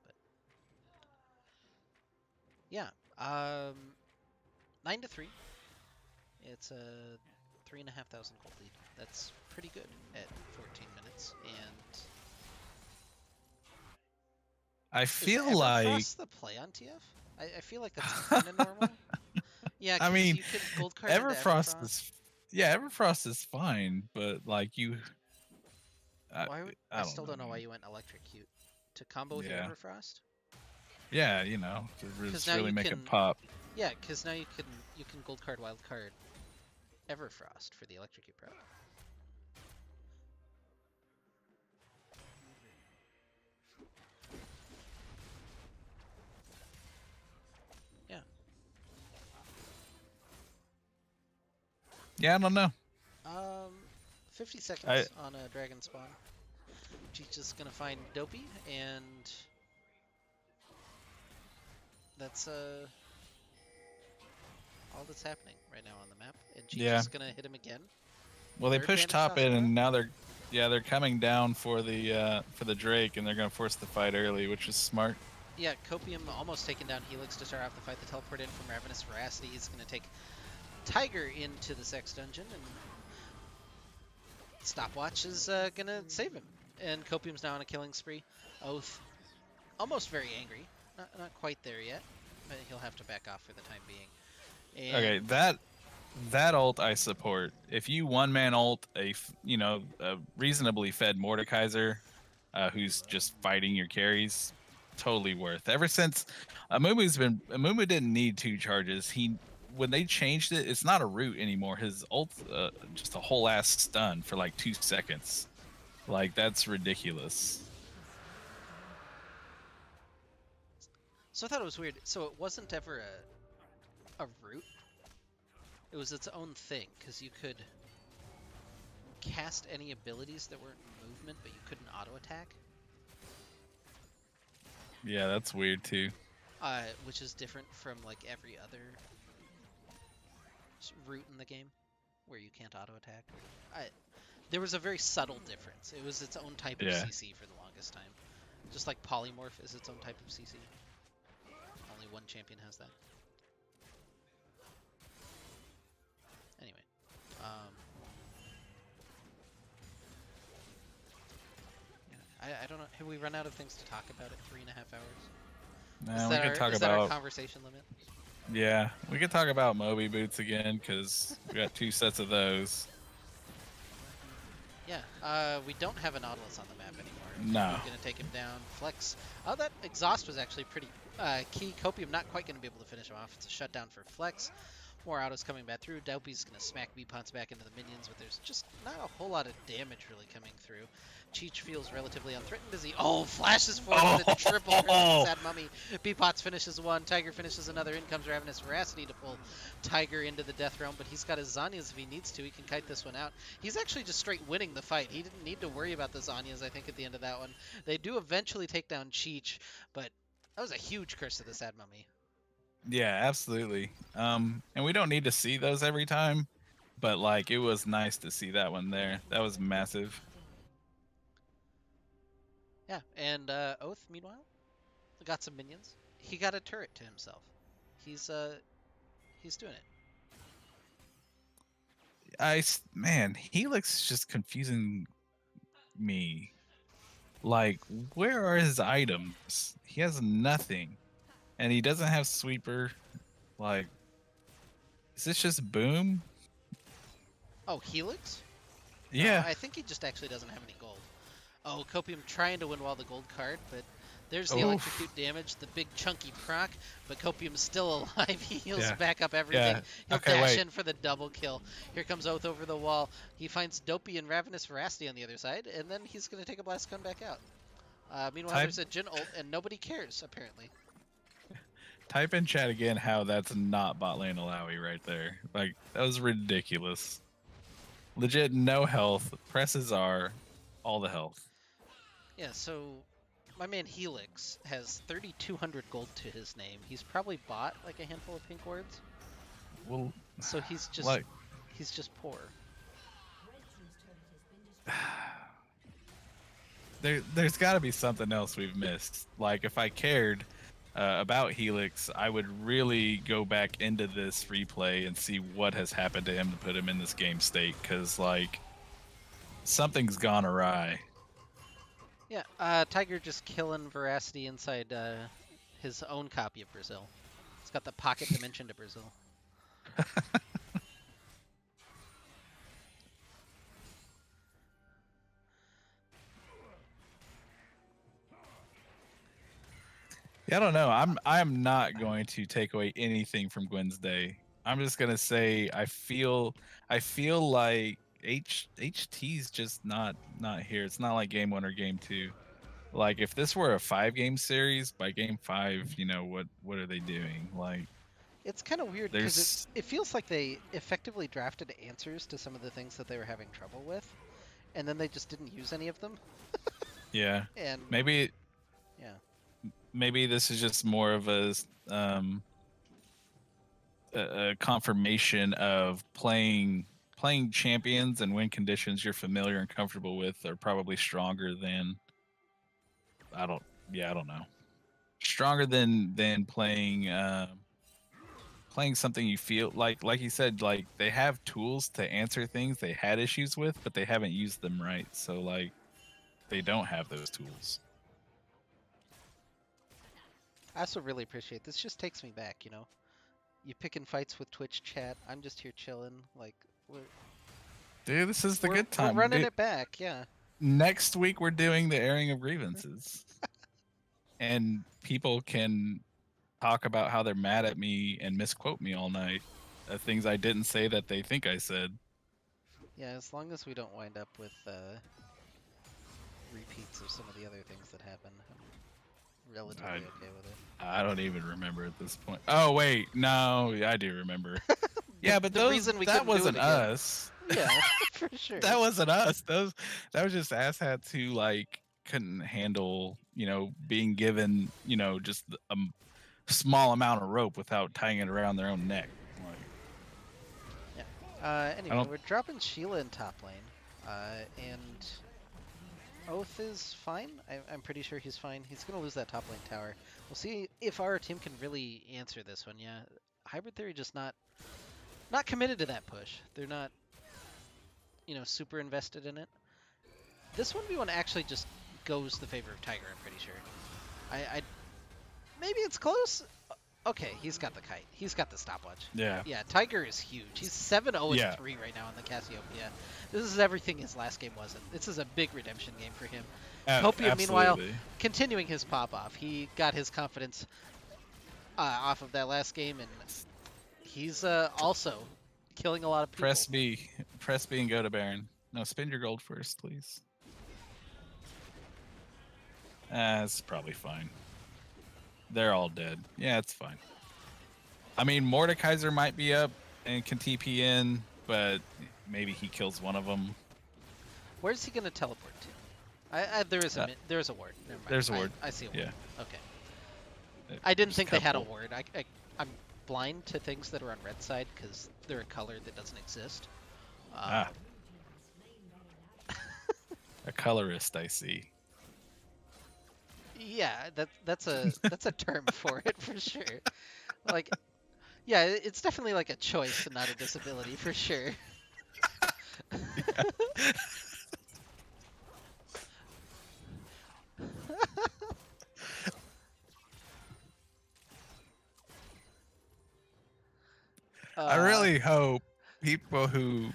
But yeah, 9-3. It's a 3,500 gold lead. That's pretty good at 14 minutes. And I is feel like Everfrost the play on TF? I feel like that's kind of normal. Yeah, I mean, you could gold card into Everfrost is Everfrost is fine, but like you, I don't still know, don't know why man. you went electrocute to combo with your Yeah. Everfrost. Yeah, you know, to 'Cause just now really you make can- it pop. Yeah, because now you can gold card wild card Everfrost for the electrocute prep. Yeah. Yeah, I don't know. 50 seconds on a dragon spawn. Cheech is gonna find Dopey, and that's all that's happening right now on the map. And Cheech Yeah. is gonna hit him again. Well, they Third pushed damage top in, Sasha. and now they're coming down for the Drake, and they're gonna force the fight early, which is smart. Yeah, Copium almost taking down Helix to start off the fight. The teleport in from Ravenous Veracity. He's gonna take Tiger into the Sex Dungeon, and Stopwatch is gonna save him. And Copium's now on a killing spree. Oath, almost very angry. Not quite there yet, but he'll have to back off for the time being. And Okay, that ult I support. If you one man ult a reasonably fed Mordekaiser, who's just fighting your carries, totally worth. Ever since Amumu didn't need 2 charges. When they changed it, it's not a root anymore. His ult just a whole ass stun for like 2 seconds. Like that's ridiculous. so I thought it was weird. So it wasn't ever a root. It was its own thing, because you could cast any abilities that weren't movement, but you couldn't auto attack. Yeah, that's weird too. Which is different from like every other route in the game, where you can't auto attack. There was a very subtle difference. It was its own type of Yeah. CC for the longest time. Just like Polymorph is its own type of CC. Only one champion has that. Anyway, yeah, I don't know. Have we run out of things to talk about at 3.5 hours? Nah, we could talk is that our about conversation limit? yeah, we could talk about Moby boots again because we got 2 sets of those. Yeah, we don't have a Nautilus on the map anymore. No. We're gonna take him down. Flex. Oh, that exhaust was actually pretty key. Copium not quite gonna be able to finish him off. It's a shutdown for Flex. More autos coming back through. Dopey's gonna smack B-Pots back into the minions, but there's just not a whole lot of damage really coming through. Cheech feels relatively unthreatened as he flashes forward with a triple for the Sad Mummy. B-Pots finishes one, Tiger finishes another. In comes Ravenous Veracity to pull Tiger into the Death Realm, but he's got his Zanyas if he needs to. He can kite this one out. He's actually just straight winning the fight. He didn't need to worry about the Zanyas, I think, at the end of that one. They do eventually take down Cheech, but that was a huge curse to the Sad Mummy. Yeah, absolutely. And we don't need to see those every time, but like it was nice to see that one there. That was massive. Yeah, and Oath, meanwhile, got some minions. He got a turret to himself. He's doing it. Man, Helix is just confusing me. Like, where are his items? He has nothing, and he doesn't have sweeper. Like, is this just boom? Oh, Helix? Yeah. I think he just actually doesn't have any gold. Oh, Copium trying to win while the gold card, but There's the electrocute damage, the big chunky proc, but Copium's still alive. He heals back up everything. Yeah. He'll Okay, dash wait. in for the double kill. Here comes Oath over the wall. He finds Dopey and Ravenous Veracity on the other side, and then he's going to take a blast come back out. Meanwhile, there's a Jin ult, and nobody cares, apparently. Type in chat again how that's not bot lane Alawi right there. Like, that was ridiculous. Legit no health, presses R, all the health. Yeah, so my man Helix has 3,200 gold to his name. He's probably bought like a handful of pink wards. Well, So he's just like, he's just poor. there's got to be something else we've missed. Like, if I cared about Helix, I would really go back into this replay and see what has happened to him to put him in this game state, because, like, something's gone awry. Yeah, Tiger just killing Veracity inside his own copy of Brazil. It's got the pocket dimension to Brazil. Yeah, I don't know. I'm not going to take away anything from Gwensday. I'm just gonna say I feel like HT's just not here. It's not like game 1 or game 2. Like, if this were a 5-game series, by game 5, you know, what are they doing? Like, It's kind of weird because it feels like they effectively drafted answers to some of the things that they were having trouble with, and then they just didn't use any of them. yeah. And Maybe yeah. maybe this is just more of a confirmation of playing champions and win conditions you're familiar and comfortable with are probably stronger than I don't know. Stronger than playing something you feel like you said, like, they have tools to answer things they had issues with, but they haven't used them right. So, like, they don't have those tools. I also really appreciate this. Just takes me back, you know. You picking fights with Twitch chat. I'm just here chilling. Like, Dude, this is the good time. We're running Dude, it back, yeah. next week we're doing the airing of grievances. And people can talk about how they're mad at me and misquote me all night. Things I didn't say that they think I said. Yeah, as long as we don't wind up with repeats of some of the other things that happen, I'm relatively okay with it. I don't even remember at this point. Oh wait, no, I do remember. Yeah, but the reason we that couldn't do it wasn't again. us. Yeah, for sure. That wasn't us. That was just asshats who, like, couldn't handle, you know, being given, you know, just a small amount of rope without tying it around their own neck. Like, yeah. Anyway, we're dropping Sheila in top lane, and Oath is fine. I'm pretty sure he's fine. He's gonna lose that top lane tower. We'll see if our team can really answer this one. Yeah, Hybrid Theory just not committed to that push. They're not, you know, super invested in it. This 1v1 actually just goes the favor of Tiger, I'm pretty sure. I maybe it's close. Okay, he's got the kite. He's got the stopwatch. yeah. Yeah, Tiger is huge. He's 7-0-3 right now in the Cassiopeia. This is everything his last game wasn't. This is a big redemption game for him. Copia, meanwhile, continuing his pop-off. He got his confidence off of that last game, and he's also killing a lot of people. Press B and go to Baron. No, spend your gold first, please. It's probably fine. They're all dead. Yeah, it's fine. I mean, Mordekaiser might be up and can TP in, but maybe he kills one of them. Where's he gonna teleport to? There's a ward. Never mind. There's a ward. I see a ward. Yeah. Okay. I didn't think they had a ward. I'm blind to things that are on red side because they're a color that doesn't exist. A colorist, I see. Yeah, that's a term for it for sure. Like, yeah, it's definitely like a choice and not a disability for sure. I really hope people who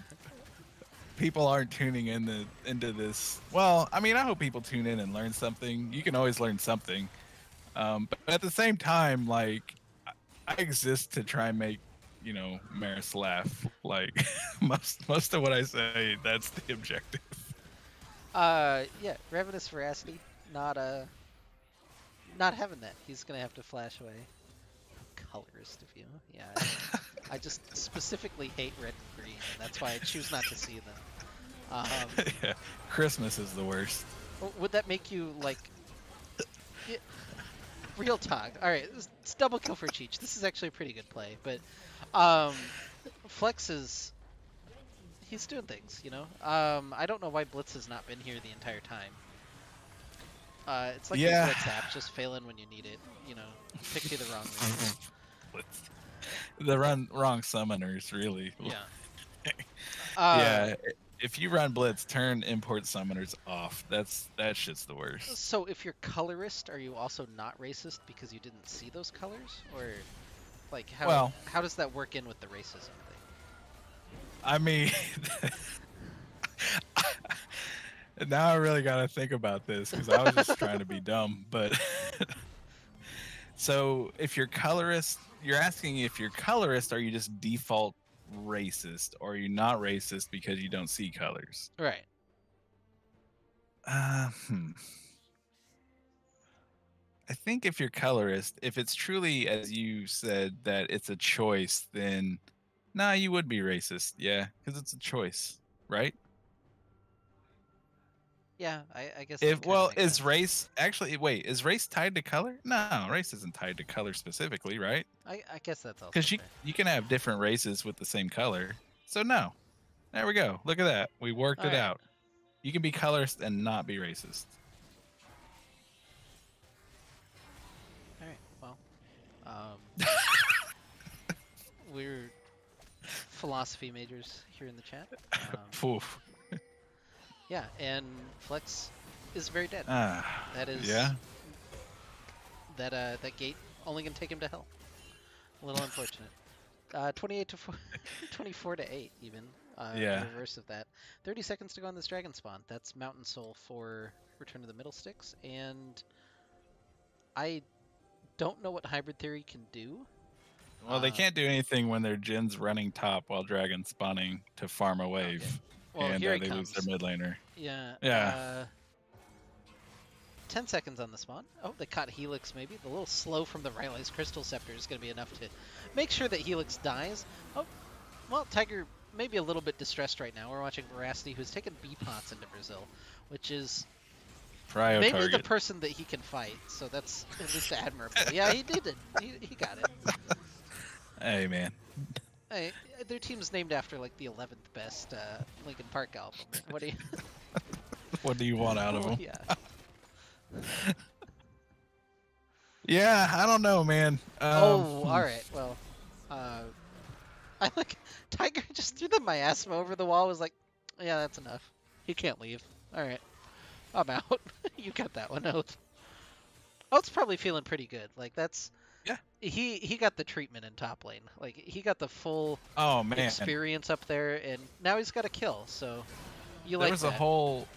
people aren't tuning into this. Well, I mean, I hope people tune in and learn something. You can always learn something. But at the same time, like I exist to try and make Maris laugh. Like most of what I say, that's the objective. Yeah, Ravenous Veracity, not not having that. He's gonna have to flash away. Colorist of you, yeah. I just specifically hate red and green, and that's why I choose not to see them. Yeah, Christmas is the worst. Would that make you like? Yeah, real talk. All right, it's double kill for Cheech. This is actually a pretty good play, but Flex is he's doing things, you know. I don't know why Blitz has not been here the entire time. It's like Yeah. the Blitz app, just failing when you need it. You know, pick you the wrong reason. The wrong summoners, really. Yeah. Yeah. If you run Blitz, turn import summoners off. That shit's the worst. So if you're colorist, are you also not racist because you didn't see those colors, or like how does that work in with the racism thing? I mean, now I really got to think about this because I was just trying to be dumb. But so if you're colorist, you're asking if you're colorist, are you just default racist, or are you not racist because you don't see colors? Right. I think if you're colorist, if it's truly as you said that it's a choice, then nah, you would be racist. Yeah, because it's a choice, right? Yeah, I guess. If that kinda makes is sense. race actually wait, is race tied to color? No, race isn't tied to color specifically, right? I guess that's also Because fair. you can have different races with the same color. So no. There we go. Look at that. We worked it Alright. out. You can be colorist and not be racist. All right. Well, we're philosophy majors here in the chat. Poof. Yeah, and Flex is very dead. That is. Yeah. That gate only gonna take him to hell. A little unfortunate. 28 to 24 to 8 even. Yeah. The reverse of that. 30 seconds to go on this dragon spawn. That's Mountain Soul for Return to the Middle Sticks, and I don't know what Hybrid Theory can do. Well, they can't do anything when their Jin's running top while Dragon spawning to farm a wave. Okay. Well, And here he they comes. lose their mid laner. Yeah. Yeah. 10 seconds on the spawn. Oh, they caught Helix maybe. The little slow from the Riley's Crystal Scepter is going to be enough to make sure that Helix dies. Oh, well, Tiger may be a little bit distressed right now. We're watching Veracity, who's taken B-Pots into Brazil, which is Prio maybe target. the person that he can fight. So that's at least admirable. Yeah, he did it. He got it. Hey, man. Hey, their team's named after like the 11th best Linkin Park album. What do you? What do you want out of them? Yeah. Yeah, I don't know, man. Oh, all right. Well, I like Tiger just threw the miasma over the wall. Was like, yeah, that's enough. He can't leave. All right, I'm out. You got that one, Oath. Oath's probably feeling pretty good. Like that's Yeah. He got the treatment in top lane. Like he got the full Oh, man. experience up there, and now he's got a kill. So you There like was that. a whole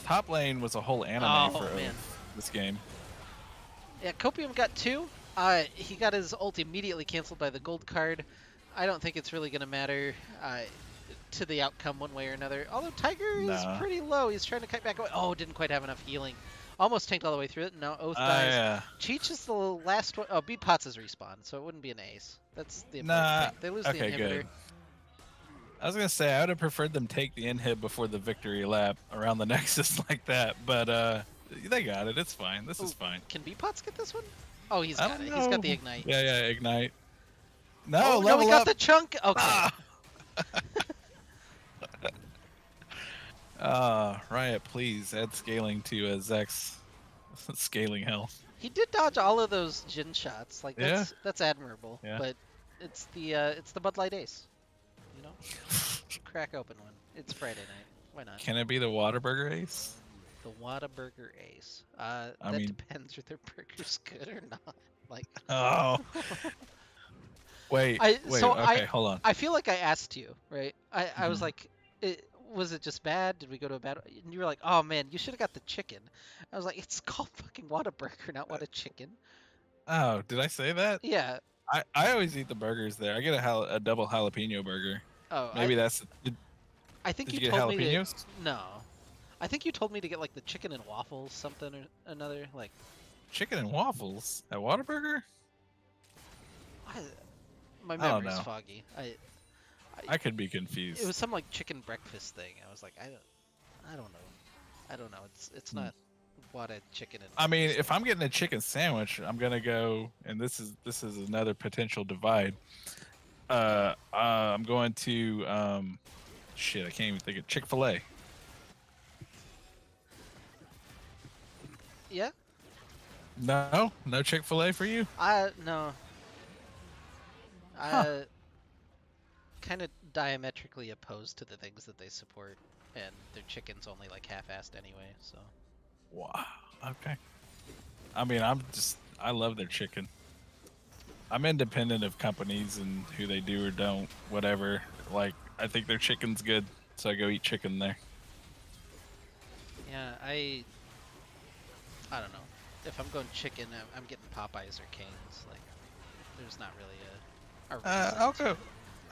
top lane was a whole anime Oh, for man. this game. Yeah, Copium got 2. He got his ult immediately canceled by the gold card. I don't think it's really going to matter to the outcome one way or another. Although Tiger is Nah. pretty low. He's trying to cut back away. Oh, didn't quite have enough healing. Almost tanked all the way through it. Now Oath dies. Yeah. Cheech is the last one. Oh, Beat Pots is respawn, so it wouldn't be an ace. That's the important Nah. thing. They lose Okay, the inhibitor. good. I was gonna say I would have preferred them take the inhib before the victory lap around the Nexus like that, but they got it. It's fine. This is Ooh, fine. Can Beat Pots get this one? Oh, he's I got don't it. He's got know. the ignite. Yeah, ignite. No, Oh, no, level he got up. the chunk. Okay. Riot, please add scaling to Zech's scaling health. He did dodge all of those Jin shots. Like that's admirable. Yeah. But it's the Bud Light Ace. You know, crack open one. It's Friday night. Why not? Can it be the Whataburger Ace? The Whataburger Ace. That mean- depends. Are their burgers good or not? Like. Oh. Wait. I- wait. so Okay, hold on. I feel like I asked you, right? I was Mhm. like, Was it just bad? Did we go to a bad? And you were like, oh man, you should have got the chicken. I was like, it's called fucking Whataburger, not What a Chicken. Oh, did I say that? Yeah. I always eat the burgers there. I get a double jalapeno burger. Oh, Maybe that's. I think Did you you get told me to. jalapenos? No. I think you told me to get like the chicken and waffles, something or another. Like, Chicken and waffles at Whataburger? I, my I don't memory's know. foggy. I could be confused. It was some like chicken breakfast thing. I was like, I don't know. I don't know. It's not what a chicken and. I mean, breakfast if thing. I'm getting a chicken sandwich, I'm gonna go, and this is another potential divide. I'm going to shit. I can't even think of Chick-fil-A. Yeah. No Chick-fil-A for you. No. Huh. Kind of diametrically opposed to the things that they support, and their chicken's only like half-assed anyway. So. Wow. Okay. I mean, I love their chicken. I'm independent of companies and who they do or don't, whatever. Like, I think their chicken's good, so I go eat chicken there. Yeah, I don't know. If I'm going chicken, I'm getting Popeyes or Cane's. Like, there's not really a reason I'll to- go.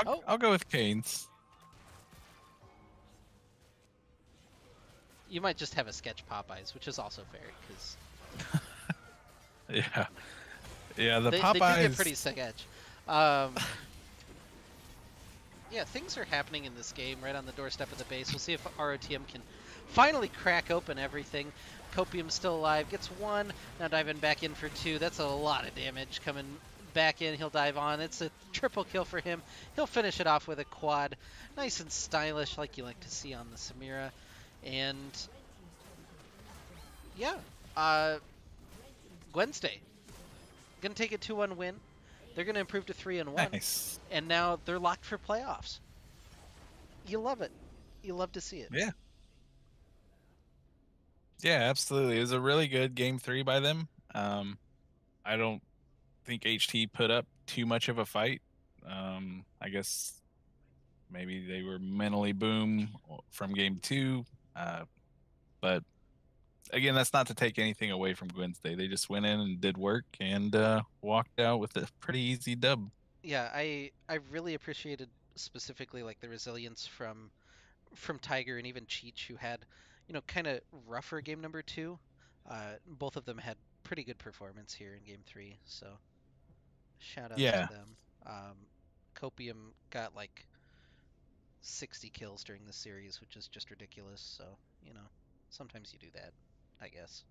Oh. I'll go with Cane's. You might just have a sketch Popeyes, which is also fair because Yeah. Yeah, the they Popeyes. do get pretty sketch. Yeah, things are happening in this game right on the doorstep of the base. We'll see if ROTM can finally crack open everything. Copium's still alive, gets one, now diving back in for two. That's a lot of damage coming back in. He'll dive on. It's a triple kill for him. He'll finish it off with a quad. Nice and stylish like you like to see on the Samira. And yeah, Gwensday gonna take a 2-1 win. They're gonna improve to 3-1. Nice. And now they're locked for playoffs. You love it. You love to see it. Yeah. Yeah, absolutely. It was a really good game 3 by them. I don't think HT put up too much of a fight. I guess maybe they were mentally boom from game 2. But again, that's not to take anything away from Gwensday. They just went in and did work and walked out with a pretty easy dub. Yeah, I really appreciated specifically like the resilience from Tiger and even Cheech, who had, kind of rougher game number 2. Both of them had pretty good performance here in game 3, so shout out Yeah. to them. Copium got like 60 kills during the series, which is just ridiculous. So, sometimes you do that, I guess.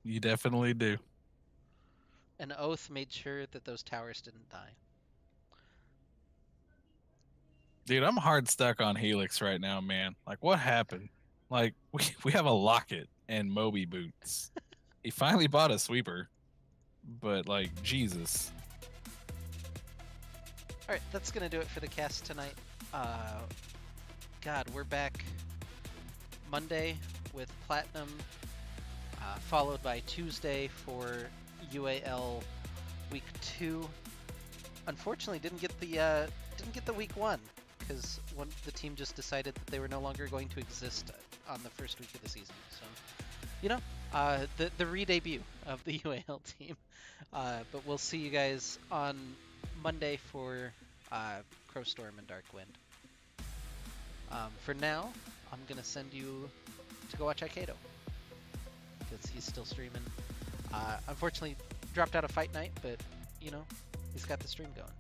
You definitely do. And Oath made sure that those towers didn't die. Dude, I'm hard stuck on Helix right now, man. Like, what happened? Like, we have a Locket and Moby boots. He finally bought a sweeper, but like, Jesus. All right, that's gonna do it for the cast tonight. God, we're back Monday with Platinum, followed by Tuesday for UAL Week 2. Unfortunately, didn't get the Week 1 because the team just decided that they were no longer going to exist on the first week of the season. So, the re-debut of the UAL team. But we'll see you guys on Monday for Crowstorm and Darkwind. For now, I'm gonna send you to go watch Aikado because he's still streaming. Unfortunately, dropped out of Fight Night, but he's got the stream going.